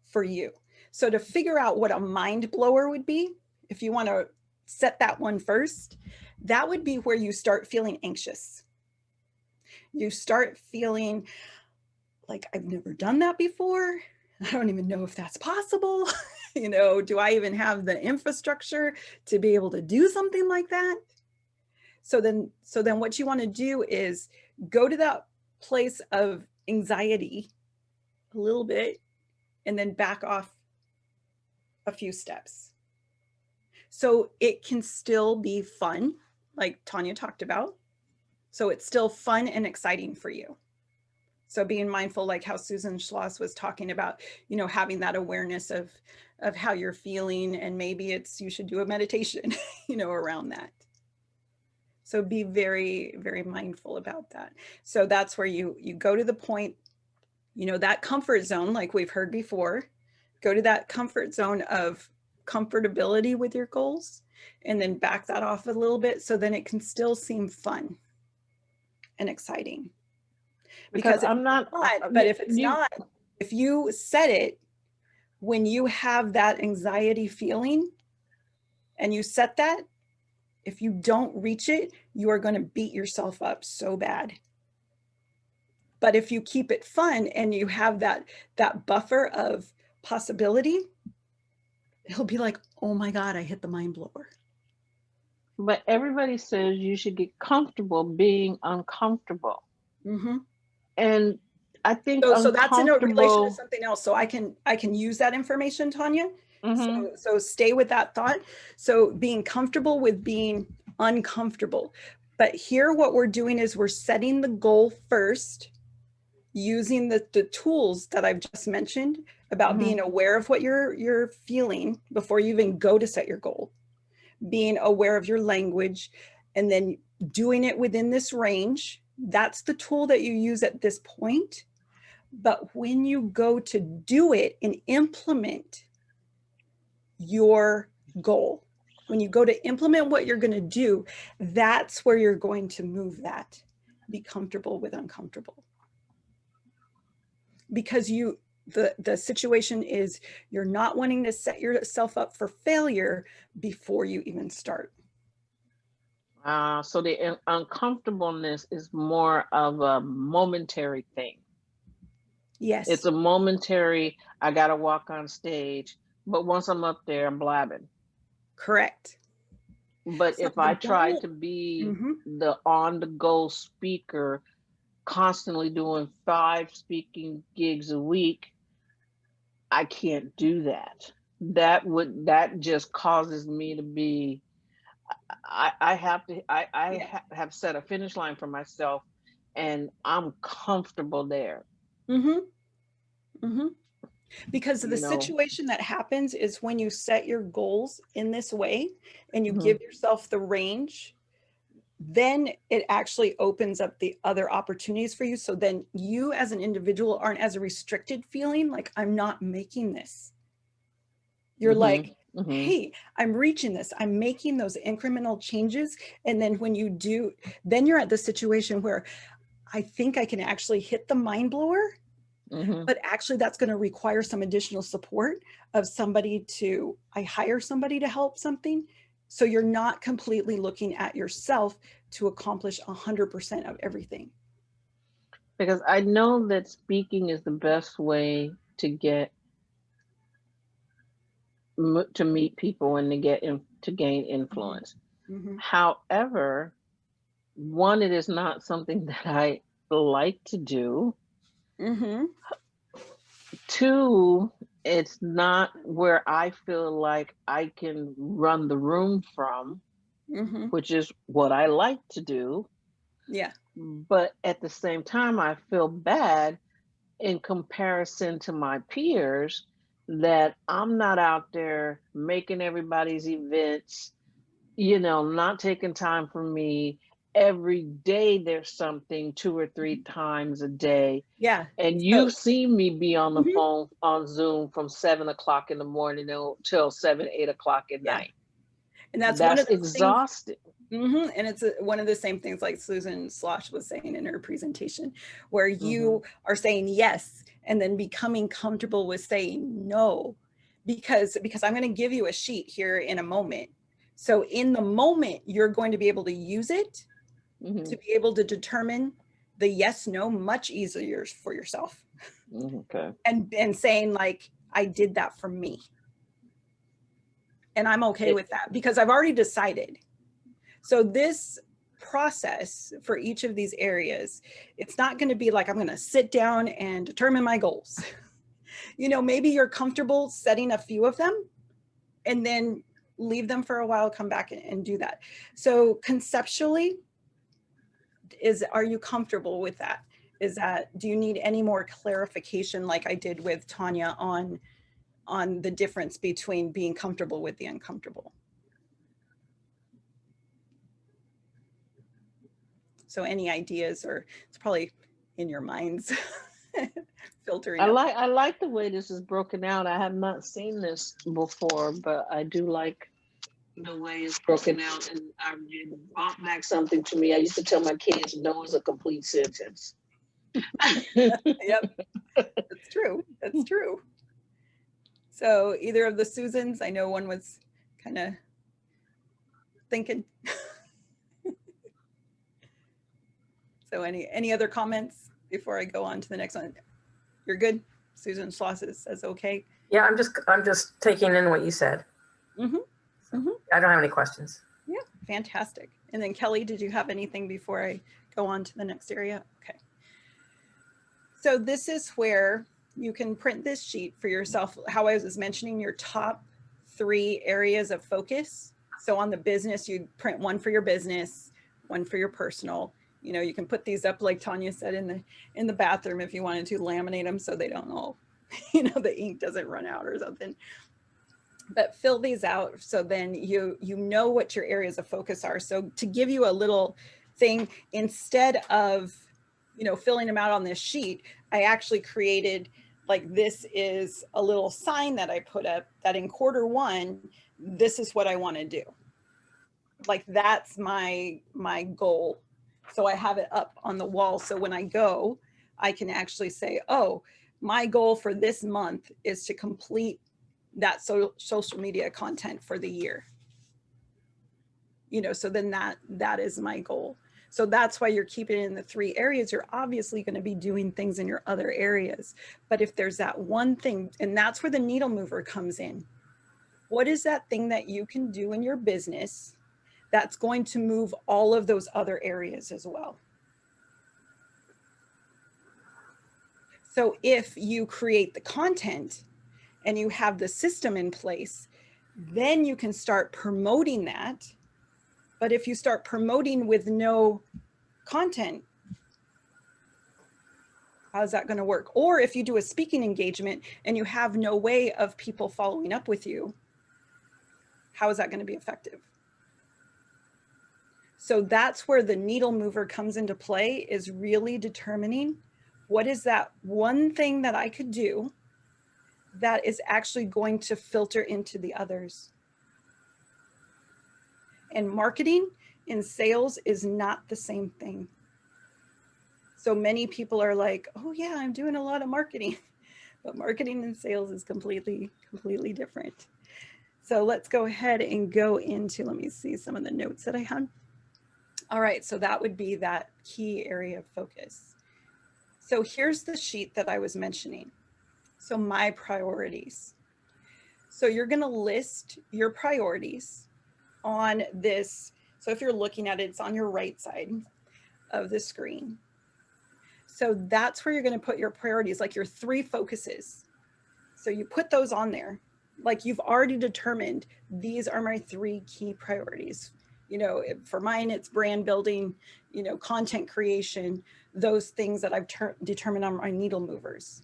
for you. So to figure out what a mind blower would be, if you want to set that one first, that would be where you start feeling anxious. You start feeling like, I've never done that before. I don't even know if that's possible. You know, do I even have the infrastructure to be able to do something like that? So then what you want to do is go to that place of anxiety a little bit and then back off a few steps. So it can still be fun, like Tanya talked about. So it's still fun and exciting for you. So being mindful, like how Susan Schloss was talking about, you know, having that awareness of how you're feeling, and maybe you should do a meditation, you know, around that. So be very, very mindful about that. So that's where you go to the point, you know, that comfort zone, like we've heard before, go to that comfort zone of comfortability with your goals, and then back that off a little bit so then it can still seem fun and exciting. Because I'm not, but if it's not, if you set it when you have that anxiety feeling and you set that, if you don't reach it, you are going to beat yourself up so bad. But if you keep it fun and you have that buffer of possibility, it'll be like, oh my God, I hit the mind blower. But everybody says you should get comfortable being uncomfortable. Mm-hmm. And I think so that's in a relation to something else. So I can use that information, Tanya. Mm-hmm. So stay with that thought. So being comfortable with being uncomfortable. But here what we're doing is we're setting the goal first, using the tools that I've just mentioned about Mm-hmm. being aware of what you're feeling before you even go to set your goal, being aware of your language, and then doing it within this range. That's the tool that you use at this point. But when you go to do it and implement your goal, when you go to implement what you're going to do, that's where you're going to move that. Be comfortable with uncomfortable. Because The situation is you're not wanting to set yourself up for failure before you even start. So the uncomfortableness is more of a momentary thing. Yes. It's a momentary, I got to walk on stage, but once I'm up there, I'm blabbing. Correct. But So if I the try goal- to be Mhm. the on-the-go speaker, constantly doing 5 speaking gigs a week, I can't do that. That just causes me to be, I have to, Yeah. have set a finish line for myself, and I'm comfortable there, Mm-hmm. Mm-hmm. Because the you know. situation that happens is when you set your goals in this way and you Mhm. give yourself the range, then it actually opens up the other opportunities for you. So then you as an individual aren't as restricted feeling like I'm not making this. You're like, Mhm. Mhm. hey, I'm reaching this. I'm making those incremental changes. And then when you do, then you're at the situation where I think I can actually hit the mind blower, Mhm. but actually that's going to require some additional support of somebody I hire somebody to help something. So you're not completely looking at yourself to accomplish 100% of everything. Because I know that speaking is the best way to get to meet people and to gain influence. Mm-hmm. However, one, it is not something that I like to do. Mm-hmm. Two, it's not where I feel like I can run the room from, Mm-hmm. which is what I like to do. Yeah. But at the same time, I feel bad in comparison to my peers that I'm not out there making everybody's events, not taking time for me. Every day there's something 2 or 3 times a day. Yeah. And So, you've seen me be on the mhm. phone on Zoom from 7 o'clock in the morning till 7, 8 o'clock at Yeah. night. And that's one That's of those things. exhausting. Mm-hmm. And it's one of the same things like Susan Slosh was saying in her presentation, where you are saying yes and then becoming comfortable with saying no, because I'm going to give you a sheet here in a moment. So in the moment, you're going to be able to use it to be able to determine the yes, no much easier for yourself. Okay. And saying like, I did that for me. And I'm okay with that because I've already decided. So this process for each of these areas, it's not going to be like I'm going to sit down and determine my goals. Maybe you're comfortable setting a few of them and then leave them for a while, come back and do that. So conceptually, are you comfortable with that? Do you need any more clarification like I did with Tanya on the difference between being comfortable with the uncomfortable? So any ideas, or it's probably in your minds filtering up. I like the way this is broken out. I have not seen this before, but I do like the way it's broken out. And you brought back something to me. I used to tell my kids, no is a complete sentence. Yep, that's true. That's true. So either of the Susans, I know one was kind of thinking. So any other comments before I go on to the next one? You're good? Susan Schlosses says okay. Yeah, I'm just taking in what you said. Mm-hmm. Mm-hmm. I don't have any questions. Yeah, fantastic. And then Kelly, did you have anything before I go on to the next area? Okay. So this is where you can print this sheet for yourself. How I was mentioning your top 3 areas of focus. So on the business, you print one for your business, one for your personal. You can put these up like Tanya said in the bathroom if you wanted to laminate them so they don't all, the ink doesn't run out or something. But fill these out so then you know what your areas of focus are. So to give you a little thing, instead of filling them out on this sheet, I actually created like this is a little sign that I put up that in Q1, this is what I want to do. Like that's my goal. So I have it up on the wall. So when I go, I can actually say, oh, my goal for this month is to complete that social media content for the year. You know, so then that is my goal. So that's why you're keeping it in the 3 areas. You're obviously going to be doing things in your other areas. But if there's that one thing, and that's where the needle mover comes in. What is that thing that you can do in your business that's going to move all of those other areas as well? So if you create the content and you have the system in place, then you can start promoting that. But if you start promoting with no content, how's that going to work? Or if you do a speaking engagement and you have no way of people following up with you, how is that going to be effective? So that's where the needle mover comes into play, is really determining what is that one thing that I could do that is actually going to filter into the others. And marketing and sales is not the same thing. So many people are like, oh yeah, I'm doing a lot of marketing, but marketing and sales is completely different. So let's go ahead and go into, let me see some of the notes that I had. All right, so that would be that key area of focus. So here's the sheet that I was mentioning. So my priorities. So you're going to list your priorities on this. So if you're looking at it, it's on your right side of the screen. So that's where you're going to put your priorities, like your 3 focuses. So you put those on there, like you've already determined, these are my 3 key priorities. You know, for mine, it's brand building, you know, content creation, those things that I've determined on my needle movers.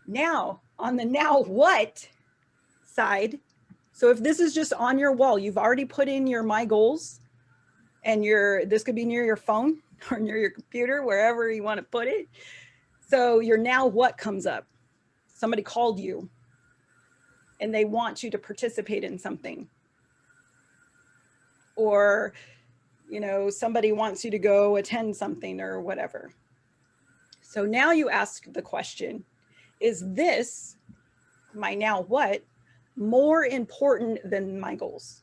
Now, on the now what side, so if this is just on your wall, you've already put in your my goals, and this could be near your phone or near your computer, wherever you want to put it. So your now what comes up. Somebody called you and they want you to participate in something. Or, you know, somebody wants you to go attend something or whatever. So now you ask the question, is this, my now what, more important than my goals?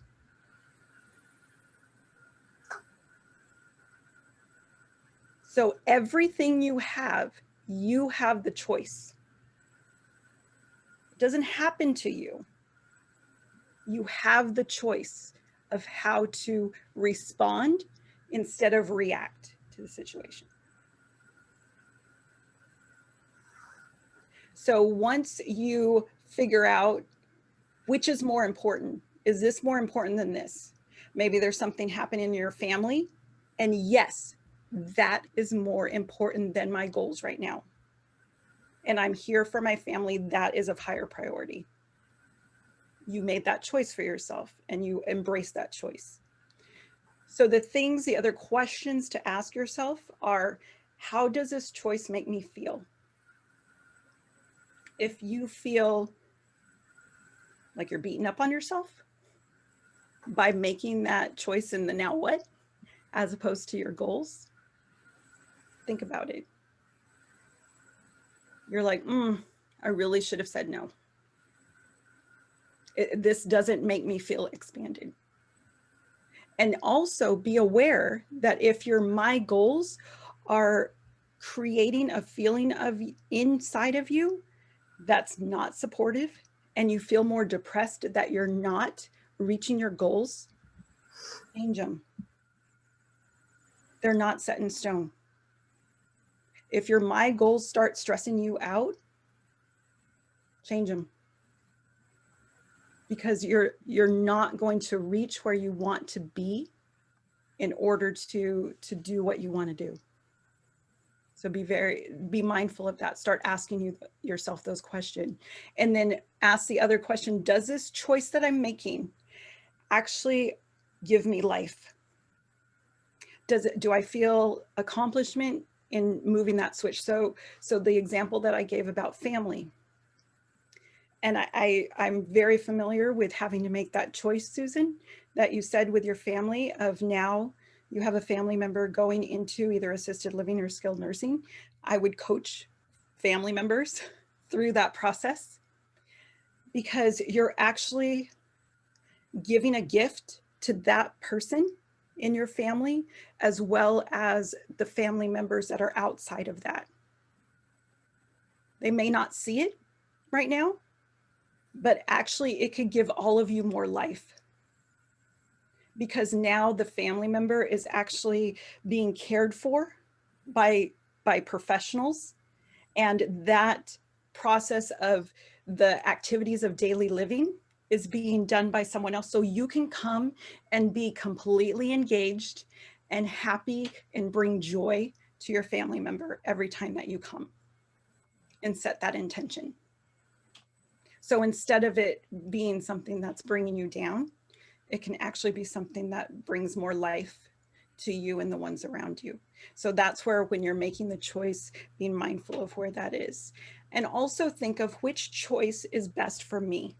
So everything you have the choice. It doesn't happen to you. You have the choice of how to respond instead of react to the situation. So once you figure out which is more important, is this more important than this? Maybe there's something happening in your family, and yes, that is more important than my goals right now. And I'm here for my family. That is of higher priority. You made that choice for yourself and you embrace that choice. So the other questions to ask yourself are, how does this choice make me feel? If you feel like you're beating up on yourself by making that choice in the now what, as opposed to your goals, think about it. You're like, I really should have said no. This doesn't make me feel expanded. And also be aware that if your my goals are creating a feeling of inside of you that's not supportive, and you feel more depressed that you're not reaching your goals, change them. They're not set in stone. If your my goals start stressing you out, change them. Because you're not going to reach where you want to be in order to do what you want to do. So be mindful of that. Start asking yourself those questions. And then ask the other question, does this choice that I'm making actually give me life? Do I feel accomplishment in moving that switch? So the example that I gave about family, and I'm very familiar with having to make that choice, Susan, that you said with your family of now you have a family member going into either assisted living or skilled nursing. I would coach family members through that process, because you're actually giving a gift to that person in your family, as well as the family members that are outside of that. They may not see it right now, but actually it could give all of you more life, because now the family member is actually being cared for by professionals, and that process of the activities of daily living is being done by someone else. So you can come and be completely engaged and happy and bring joy to your family member every time that you come and set that intention. So instead of it being something that's bringing you down, it can actually be something that brings more life to you and the ones around you. So that's where, when you're making the choice, being mindful of where that is. And also think of which choice is best for me.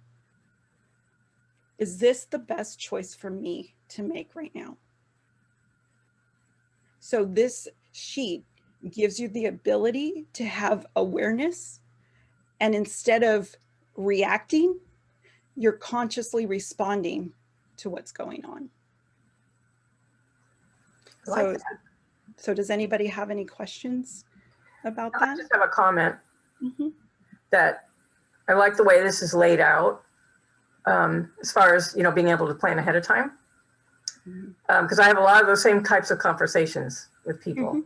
Is this the best choice for me to make right now? So this sheet gives you the ability to have awareness, and instead of reacting, you're consciously responding to what's going on. I like that. So does anybody have any questions about I that? just have a comment Mhm. that I like the way this is laid out, as far as, you know, being able to plan ahead of time. Because I have a lot of those same types of conversations with people.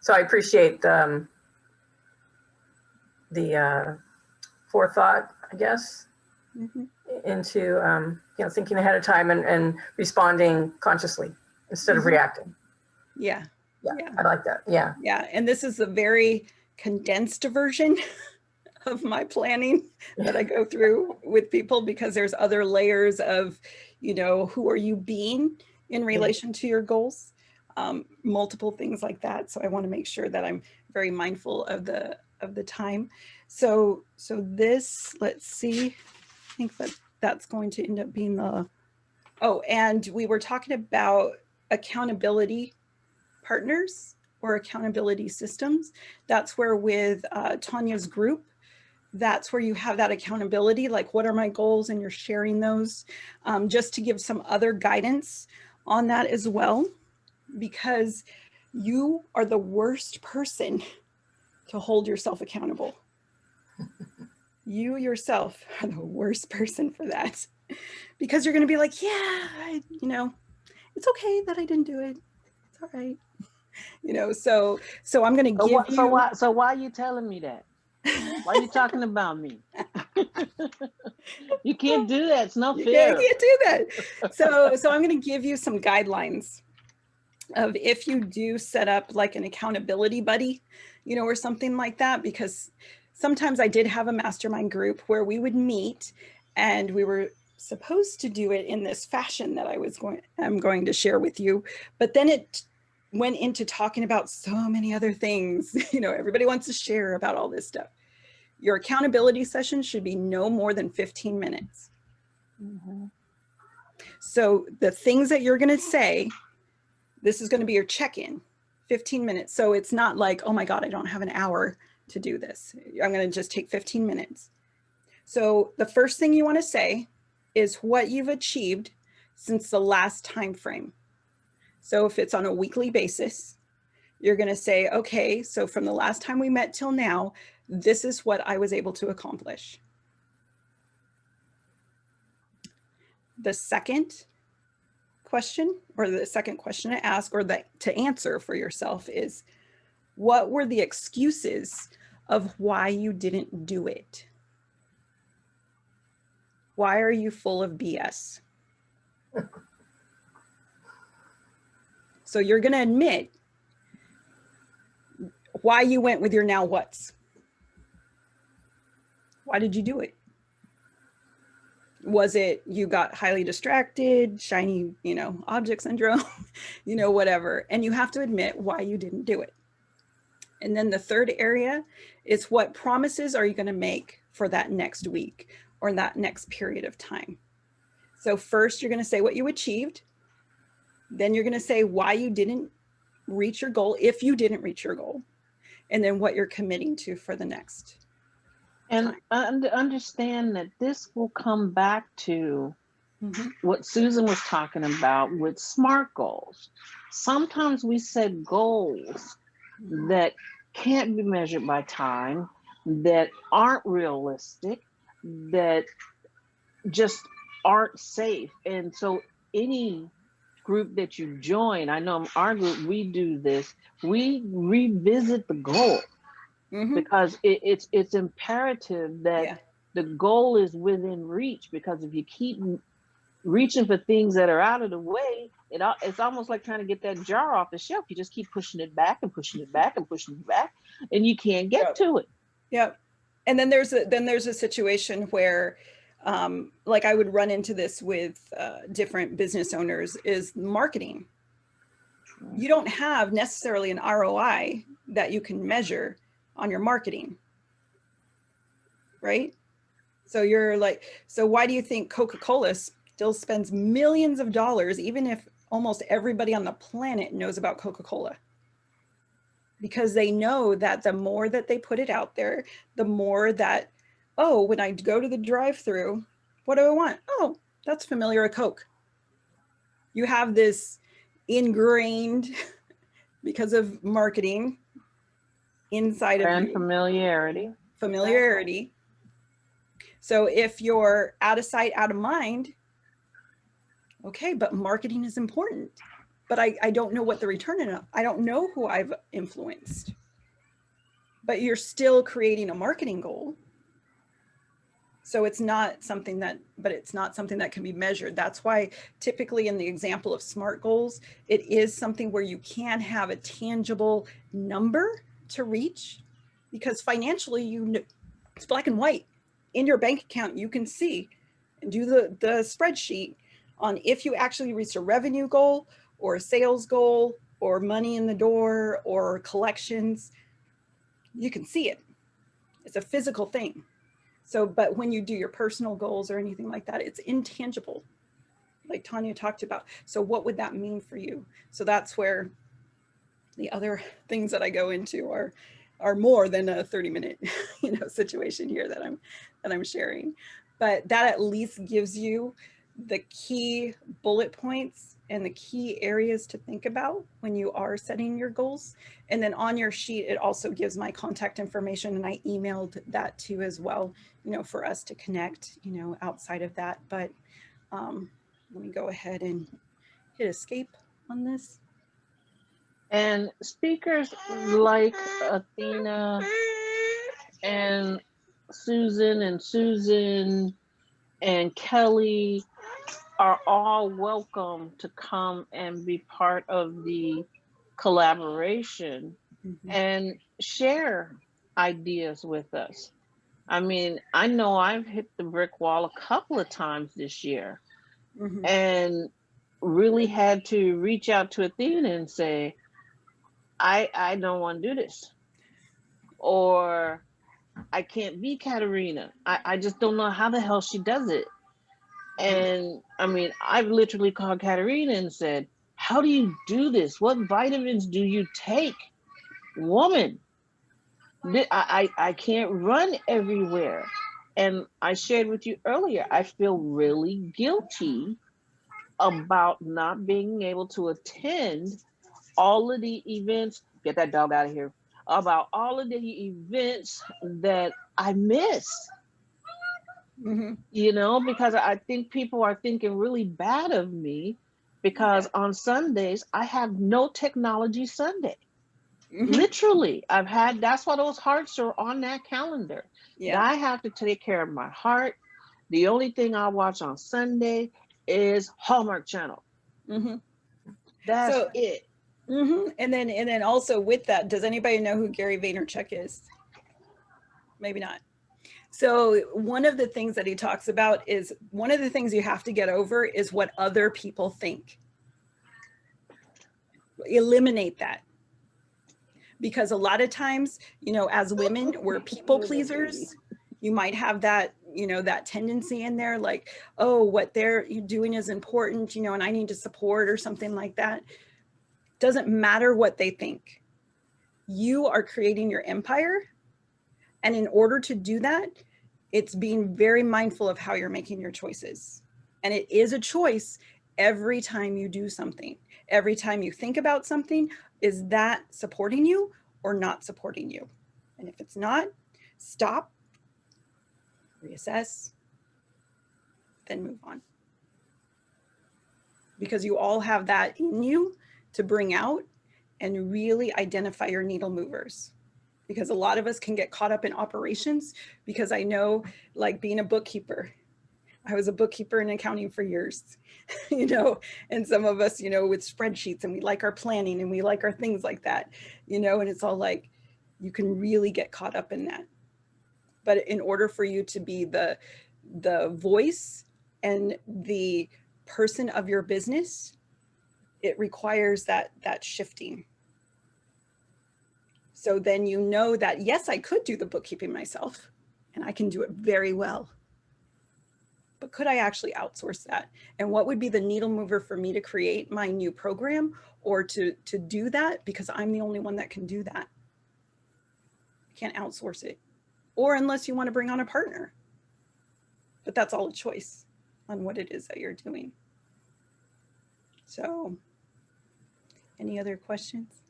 So I appreciate the forethought, I guess, into you know, thinking ahead of time and responding consciously instead of reacting. Yeah. Yeah, I like that. Yeah. Yeah. And this is a very condensed version of my planning that I go through with people, because there's other layers of, you know, who are you being in relation to your goals, multiple things like that. So I want to make sure that I'm very mindful of the time. So this, let's see, I think that's going to end up being the, oh, and we were talking about accountability partners or accountability systems. That's where with Tanya's group, that's where you have that accountability, like what are my goals, and you're sharing those, just to give some other guidance on that as well, because you are the worst person to hold yourself accountable. You yourself are the worst person for that, because you're going to be like, yeah, you know, it's okay that I didn't do it. It's all right. You know, so I'm going to give you. So why are you telling me that? Why are you talking about me? You can't do that. It's not fair. You can't do that. So I'm going to give you some guidelines of, if you do set up like an accountability buddy, you know, or something like that, because sometimes I did have a mastermind group where we would meet, and we were supposed to do it in this fashion that I'm going to share with you, but then it went into talking about so many other things. You know, everybody wants to share about all this stuff. Your accountability session should be no more than 15 minutes. So the things that you're going to say, this is going to be your check-in, 15 minutes. So it's not like, oh my God, I don't have an hour to do this. I'm going to just take 15 minutes. So the first thing you want to say is what you've achieved since the last time frame. So if it's on a weekly basis, you're going to say, okay, so from the last time we met till now, this is what I was able to accomplish. The second question, or the second question to ask, or to answer for yourself, is, what were the excuses of why you didn't do it? Why are you full of BS? So you're going to admit why you went with your now whats. Why did you do it? Was it you got highly distracted, shiny, you know, object syndrome, you know, whatever. And you have to admit why you didn't do it. And then the third area is, what promises are you going to make for that next week or that next period of time? So first, you're going to say what you achieved. Then you're going to say why you didn't reach your goal, if you didn't reach your goal. and then what you're committing to for the next And time. understand that this will come back to Mhm. what Susan was talking about with SMART goals. Sometimes we set goals that can't be measured by time, that aren't realistic, that just aren't safe. And so any group that you join, I know in our group, we do this, we revisit the goal Mhm. because it's imperative that Yeah. the goal is within reach, because if you keep reaching for things that are out of the way, it's almost like trying to get that jar off the shelf. You just keep pushing it back and pushing it back and pushing it back, and you can't get Yep. to it. Yep. And then there's a situation where, like I would run into this with different business owners, is marketing. You don't have necessarily an ROI that you can measure on your marketing, right? So you're like, so why do you think Coca-Cola still spends millions of dollars, even if almost everybody on the planet knows about Coca-Cola? Because they know that the more that they put it out there, the more that, oh, when I go to the drive-through, what do I want? Oh, that's familiar, a Coke. You have this ingrained, because of marketing, inside of Brand you, familiarity. familiarity. So if you're out of sight, out of mind, okay, but marketing is important. But I don't know what the return is. I don't know who I've influenced. But you're still creating a marketing goal. So it's not something that, but it's not something that can be measured. That's why typically in the example of SMART goals, it is something where you can have a tangible number to reach, because financially, you know, it's black and white. In your bank account, you can see and do the spreadsheet on if you actually reached a revenue goal or a sales goal or money in the door or collections. You can see it. It's a physical thing. So, but when you do your personal goals or anything like that, it's intangible, like Tanya talked about. So what would that mean for you? So that's where the other things that I go into are more than a 30-minute, situation here that I'm sharing. But that at least gives you the key bullet points and the key areas to think about when you are setting your goals. And then on your sheet, it also gives my contact information, and I emailed that too as well, for us to connect, outside of that. But let me go ahead and hit escape on this. And speakers like Athena and Susan and Kelly are all welcome to come and be part of the collaboration and share ideas with us. I mean, I know I've hit the brick wall a couple of times this year and really had to reach out to Athena and say, I don't want to do this. Or I can't be Katerina. I just don't know how the hell she does it. And I mean, I've literally called Katerina and said, how do you do this? What vitamins do you take? Woman, I can't run everywhere. And I shared with you earlier, I feel really guilty about not being able to attend all of the events. Get that dog out of here. About all of the events that I missed. Because I think people are thinking really bad of me because on Sundays I have no technology Sunday. Literally, that's why those hearts are on that calendar. Yeah. I have to take care of my heart. The only thing I watch on Sunday is Hallmark Channel. That's it. And then also with that, does anybody know who Gary Vaynerchuk is? Maybe not. So one of the things that he talks about is one of the things you have to get over is what other people think. Eliminate that. Because a lot of times, as women, we're people pleasers. You might have that, that tendency in there, like, oh, what they're doing is important, and I need to support or something like that. Doesn't matter what they think. You are creating your empire. And in order to do that, it's being very mindful of how you're making your choices. And it is a choice every time you do something. Every time you think about something, is that supporting you or not supporting you? And if it's not, stop, reassess, then move on. Because you all have that in you to bring out and really identify your needle movers. Because a lot of us can get caught up in operations, because I know, like being a bookkeeper, I was a bookkeeper in accounting for years, you know, and some of us, you know, with spreadsheets, and we like our planning and we like our things like that, you know, and it's all like, you can really get caught up in that. But in order for you to be the voice and the person of your business, it requires that shifting. So then you know that, yes, I could do the bookkeeping myself and I can do it very well. But could I actually outsource that? And what would be the needle mover for me to create my new program or to do that? Because I'm the only one that can do that. I can't outsource it. Or unless you want to bring on a partner. But that's all a choice on what it is that you're doing. So, any other questions?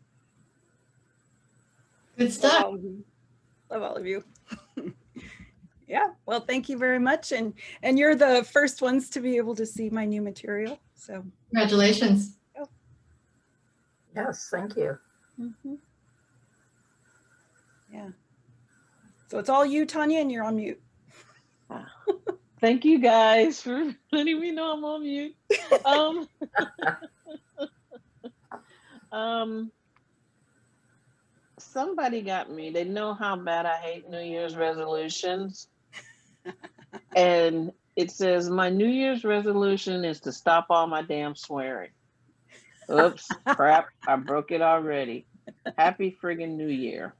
Good stuff. Love all of you. Yeah, well, thank you very much. And you're the first ones to be able to see my new material. So Congratulations. Yes, thank you. mm-hmm. Yeah. So it's all you, Tanya, and you're on mute. Thank you guys for letting me know I'm on mute. Somebody got me. They know how bad I hate New Year's resolutions. And it says, my New Year's resolution is to stop all my damn swearing. Oops, crap, I broke it already. Happy friggin' New Year.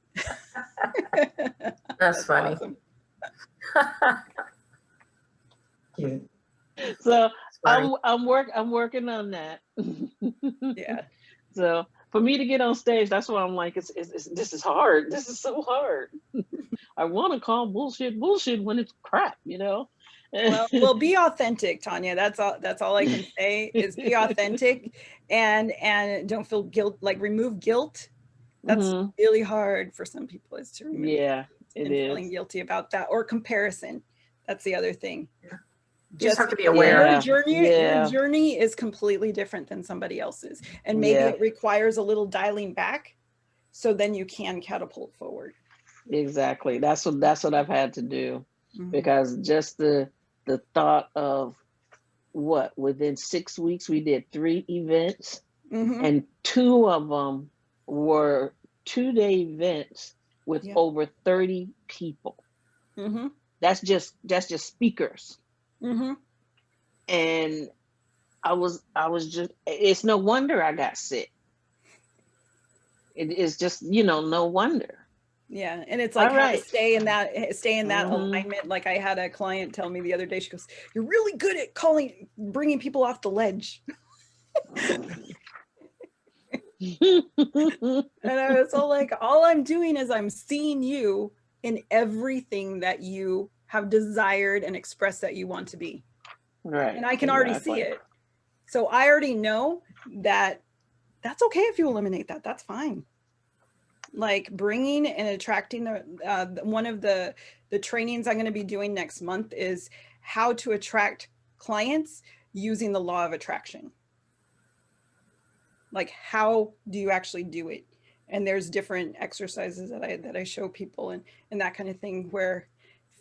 That's funny. Awesome. Cute. So Funny. I'm working on that. Yeah. So for me to get on stage, that's why I'm like, this is hard. This is so hard. I want to call bullshit when it's crap, you know. Well, be authentic, Tanya. That's all I can say is be authentic, and don't feel guilt. Like, remove guilt. That's really hard for some people, is to remove. Yeah, it is. Feeling guilty about that, or comparison. That's the other thing. You just have to be aware. Your journey is completely different than somebody else's, and maybe it requires a little dialing back, so then you can catapult forward. Exactly. That's what I've had to do, because just the thought of within 6 weeks we did 3 events, and 2 of them were 2-day events with over 30 people. That's just speakers. And I was just, it's no wonder I got sick. It is just, no wonder. Yeah, and it's like, how to stay in that alignment. Like, I had a client tell me the other day, she goes, "You're really good at bringing people off the ledge." And I was all like, all I'm doing is I'm seeing you in everything that you have desired and expressed that you want to be. Right. And I can already see it. So I already know that that's okay if you eliminate that. That's fine. Like, bringing and attracting one of the trainings I'm going to be doing next month is how to attract clients using the law of attraction. Like, how do you actually do it? And there's different exercises that I show people and that kind of thing, where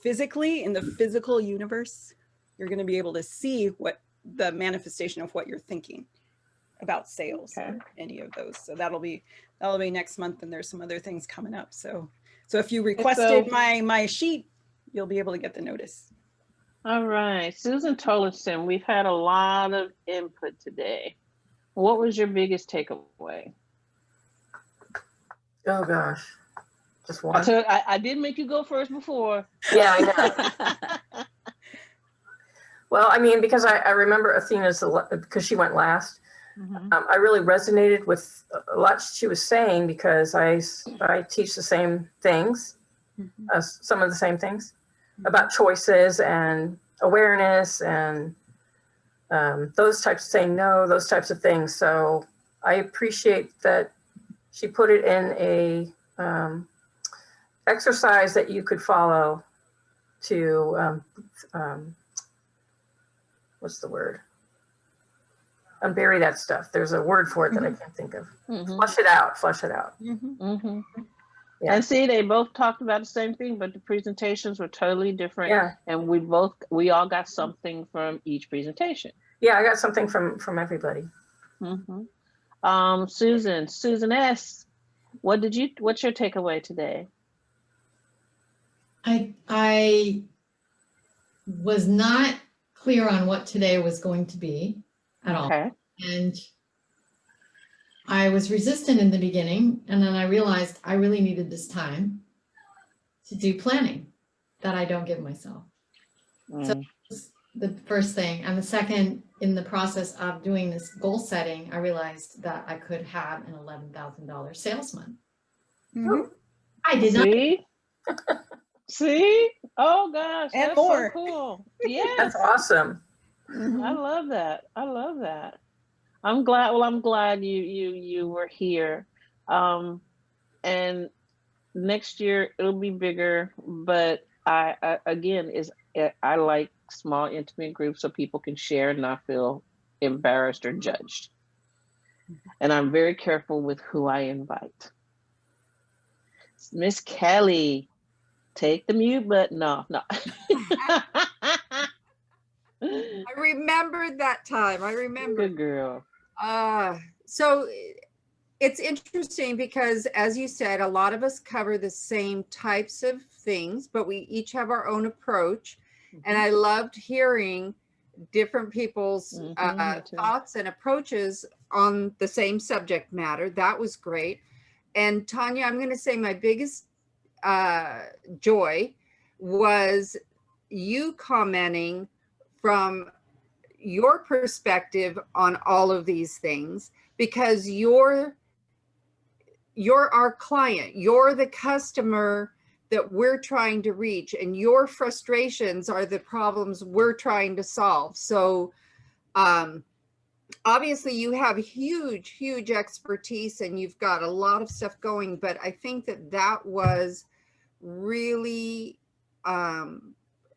physically, in the physical universe, you're going to be able to see what the manifestation of what you're thinking about sales, or any of those. So that'll be next month, and there's some other things coming up. So if you requested my sheet, you'll be able to get the notice. All right, Susan Tollefson, we've had a lot of input today. What was your biggest takeaway? Oh gosh, just one. I did make you go first before. Yeah, I know. Well, I mean, because I remember Athena's, because she went last. I really resonated with a lot she was saying because I teach the same things, some of the same things about choices and awareness and those types of saying no, those types of things. So I appreciate that she put it in a exercise that you could follow to what's the word? Unbury that stuff. There's a word for it that I can't think of. Flush it out. Flush it out. Yeah. And see, they both talked about the same thing, but the presentations were totally different. Yeah. And we all got something from each presentation. Yeah, I got something from everybody. Susan S., what's your takeaway today? I was not clear on what today was going to be at all. And I was resistant in the beginning, and then I realized I really needed this time to do planning that I don't give myself. So that's the first thing. And the second, in the process of doing this goal setting, I realized that I could have an $11,000 sales month. I did not. See? Oh gosh, and that's more. so cool. Yes. That's awesome. I love that. I love that. I'm glad. Well, I'm glad you were here. And next year it'll be bigger, but I again I like small intimate groups so people can share and not feel embarrassed or judged. And I'm very careful with who I invite. Miss Kelly, take the mute button off. No. I remembered that time. I remember. Good girl. So it's interesting because, as you said, a lot of us cover the same types of things, but we each have our own approach. And I loved hearing different people's thoughts and approaches on the same subject matter. That was great. And Tanya, I'm going to say my biggest joy was you commenting from your perspective on all of these things, because you're our client, you're the customer that we're trying to reach, and your frustrations are the problems we're trying to solve. So obviously you have huge expertise and you've got a lot of stuff going, but I think that was really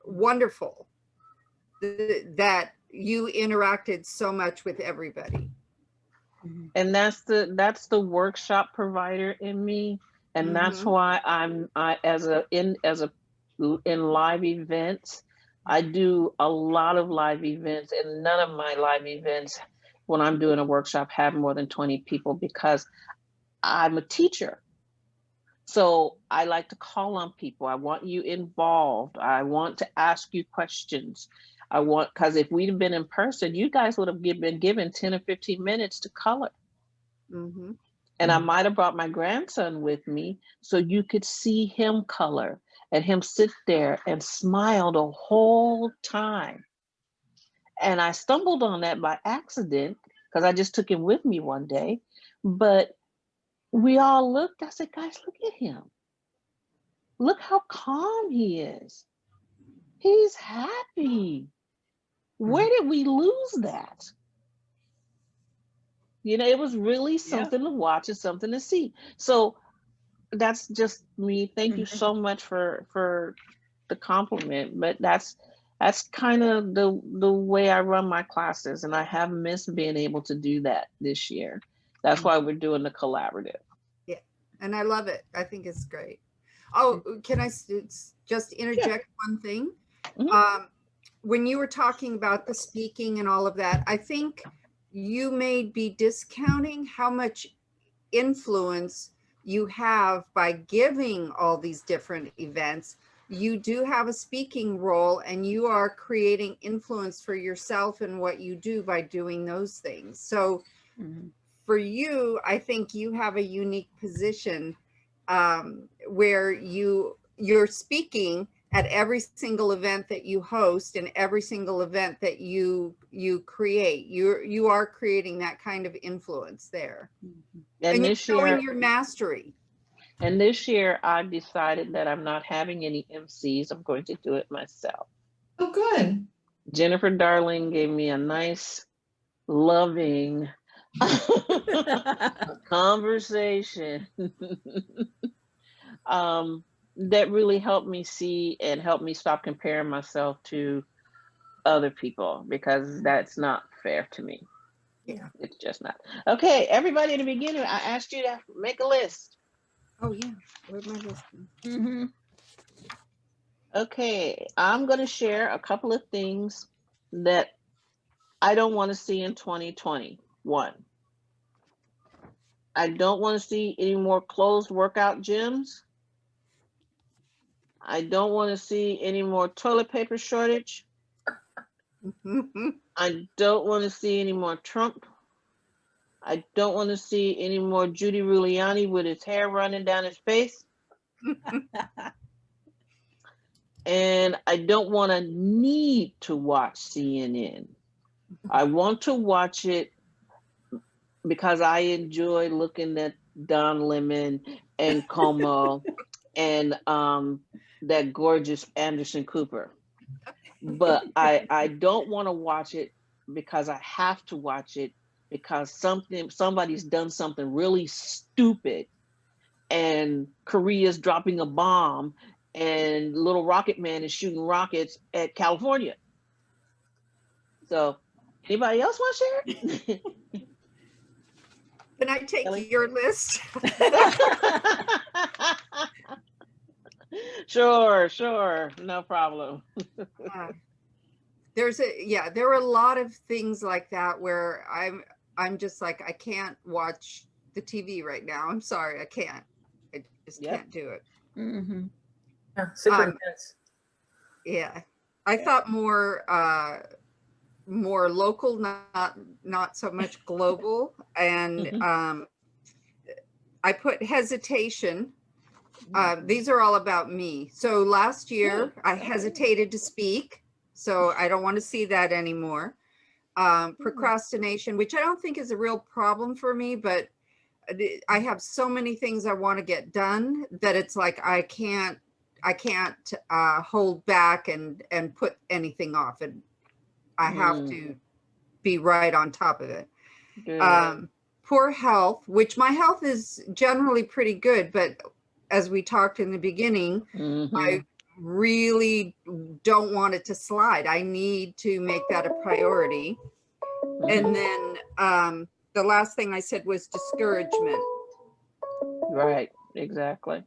wonderful that you interacted so much with everybody. And that's the workshop provider in me, and that's why in live events, I do a lot of live events, and none of my live events when I'm doing a workshop have more than 20 people, because I'm a teacher. So I like to call on people. I want you involved. I want to ask you questions. Because if we'd have been in person, you guys would have been given 10 or 15 minutes to color. And I might have brought my grandson with me so you could see him color and him sit there and smile the whole time. And I stumbled on that by accident because I just took him with me one day. But we all looked, I said, guys, look at him. Look how calm he is. He's happy. Where did we lose that? You know, it was really something to watch and something to see. So that's just me. Thank you so much for the compliment. But that's kind of the way I run my classes, and I have missed being able to do that this year. That's why we're doing the collaborative. Yeah, and I love it. I think it's great. Oh, can I just interject one thing? When you were talking about the speaking and all of that, I think you may be discounting how much influence you have by giving all these different events. You do have a speaking role, and you are creating influence for yourself and what you do by doing those things. So for you, I think you have a unique position where you're speaking at every single event that you host and every single event that you create. You are creating that kind of influence there. And you're showing your mastery. And this year, I've decided that I'm not having any MCs. I'm going to do it myself. Oh, good. Jennifer Darling gave me a nice, loving conversation that really helped me see and helped me stop comparing myself to other people, because that's not fair to me. Yeah. It's just not. Okay, everybody in the beginning, I asked you to make a list. Oh yeah, where's my list? Mm-hmm. Okay, I'm going to share a couple of things that I don't want to see in 2021. I don't want to see any more closed workout gyms. I don't want to see any more toilet paper shortage. I don't want to see any more Trump. I don't want to see any more Judy Giuliani with his hair running down his face. And I don't want to need to watch CNN. I want to watch it because I enjoy looking at Don Lemon and Como and that gorgeous Anderson Cooper. But I don't want to watch it because I have to watch it because somebody's done something really stupid, and Korea's dropping a bomb and Little Rocket Man is shooting rockets at California. So anybody else want to share it? Can I take Kelly? your list? Sure, no problem. There are a lot of things like that where I'm just like, I can't watch the TV right now. I'm sorry, I can't. I just can't do it. Mm-hmm. Yeah, super intense. Yeah, I thought more local, not so much global. And I put hesitation. These are all about me. So last year I hesitated to speak, so I don't want to see that anymore. Procrastination, which I don't think is a real problem for me, but I have so many things I want to get done that it's like I can't hold back and put anything off, and I have to be right on top of it. Poor health, which my health is generally pretty good, but as we talked in the beginning, I really don't want it to slide. I need to make that a priority. And then the last thing I said was discouragement. Right, exactly.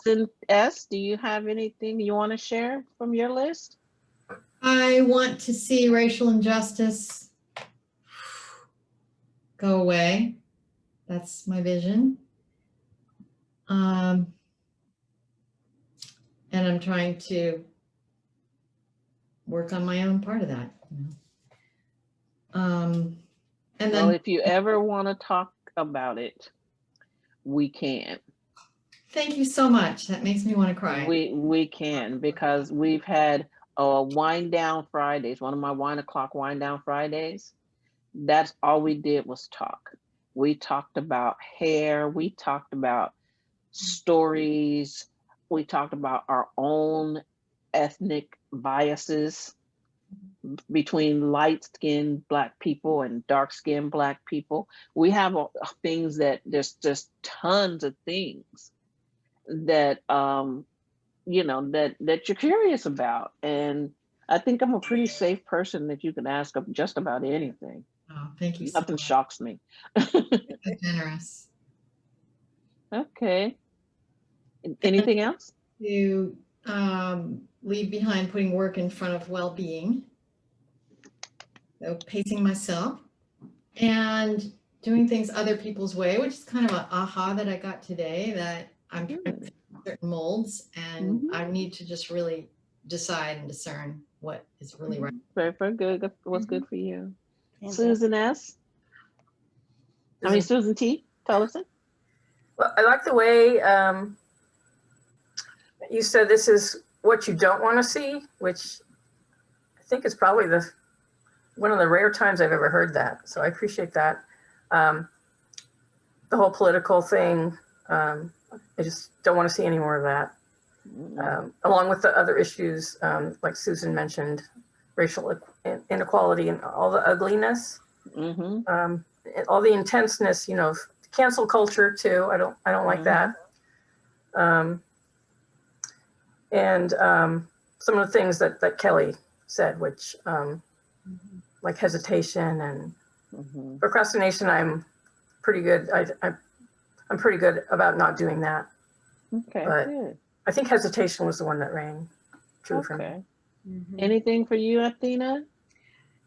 Susan S., do you have anything you want to share from your list? I want to see racial injustice go away. That's my vision. And I'm trying to work on my own part of that. And then, well, if you ever want to talk about it, we can. Thank you so much. That makes me want to cry. We can, because we've had wind down Fridays, one of my wine o'clock wind down Fridays. That's all we did was talk. We talked about hair. We talked about stories. We talked about our own ethnic biases between light-skinned Black people and dark-skinned Black people. We have things that there's just tons of things that that you're curious about, and I think I'm a pretty safe person that you can ask of just about anything. Oh, thank you. Nothing shocks me. So generous. Okay. Anything else? To leave behind putting work in front of well-being. So pacing myself and doing things other people's way, which is kind of an aha that I got today, that I'm trying to fit certain molds, and I need to just really decide and discern what is really right. Very good. What's good for you? Susan S. Susan T. Tollefson. Well, I like the way you said this is what you don't want to see, which I think is probably one of the rare times I've ever heard that. So I appreciate that. The whole political thing, I just don't want to see any more of that. Along with the other issues, like Susan mentioned, racial inequality and all the ugliness, Mm-hmm. all the intenseness, cancel culture too. I don't like that. And some of the things that Kelly said, which like hesitation and procrastination, I'm pretty good. I'm pretty good about not doing that. Okay, But good. I think hesitation was the one that rang true for me. Okay. Anything for you, Athena?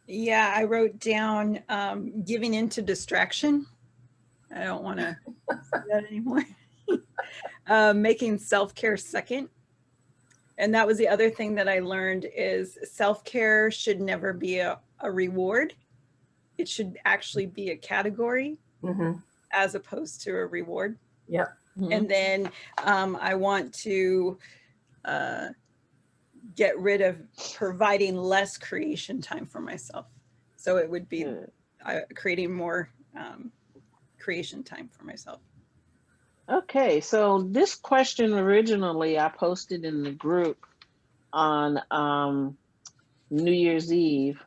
Yeah, I wrote down giving into distraction. I don't want to say that anymore. Making self-care second. And that was the other thing that I learned is self-care should never be a reward. It should actually be a category as opposed to a reward. Yep. And then I want to get rid of providing less creation time for myself. So it would be creating more creation time for myself. Okay, so this question originally I posted in the group on New Year's Eve.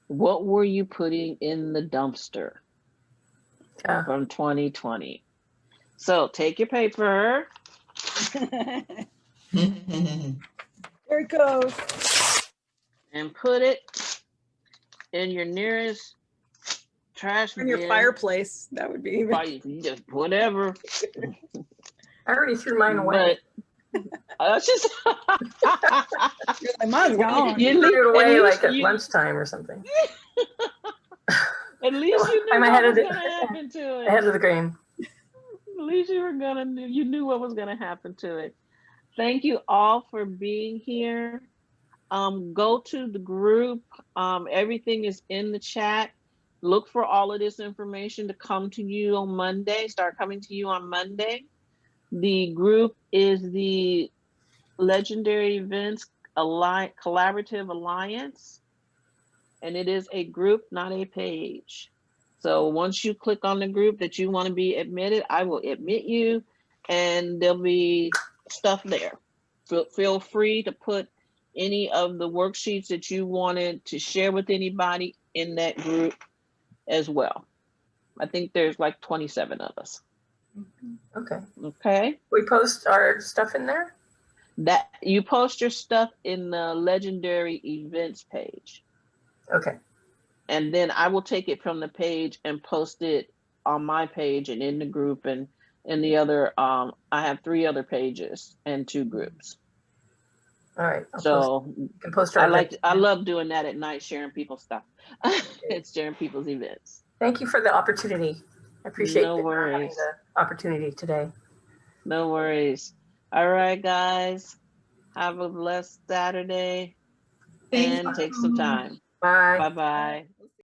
What were you putting in the dumpster from 2020? So take your paper. There it goes. And put it in your nearest trash bin. In your fireplace, that would be even. Just whatever. I already threw mine away. But just mine's gone. You threw it away like at lunchtime or something. At least you knew what was going to happen to it. Ahead of the game. At least you knew what was going to happen to it. Thank you all for being here. Go to the group. Everything is in the chat. Look for all of this information to come to you on Monday. Start coming to you on Monday. The group is the Legendary Events Collaborative Alliance, and it is a group, not a page. So once you click on the group that you want to be admitted, I will admit you, and there'll be stuff there. Feel free to put any of the worksheets that you wanted to share with anybody in that group as well. I think there's like 27 of us. Okay. We post our stuff in there? That you post your stuff in the Legendary Events page. Okay. And then I will take it from the page and post it on my page and in the group and in the other. I have 3 other pages and 2 groups. All right. I love doing that at night, sharing people's stuff. It's sharing people's events. Thank you for the opportunity. I appreciate having the opportunity today. No worries. All right, guys. Have a blessed Saturday and take some time. Bye. Bye-bye.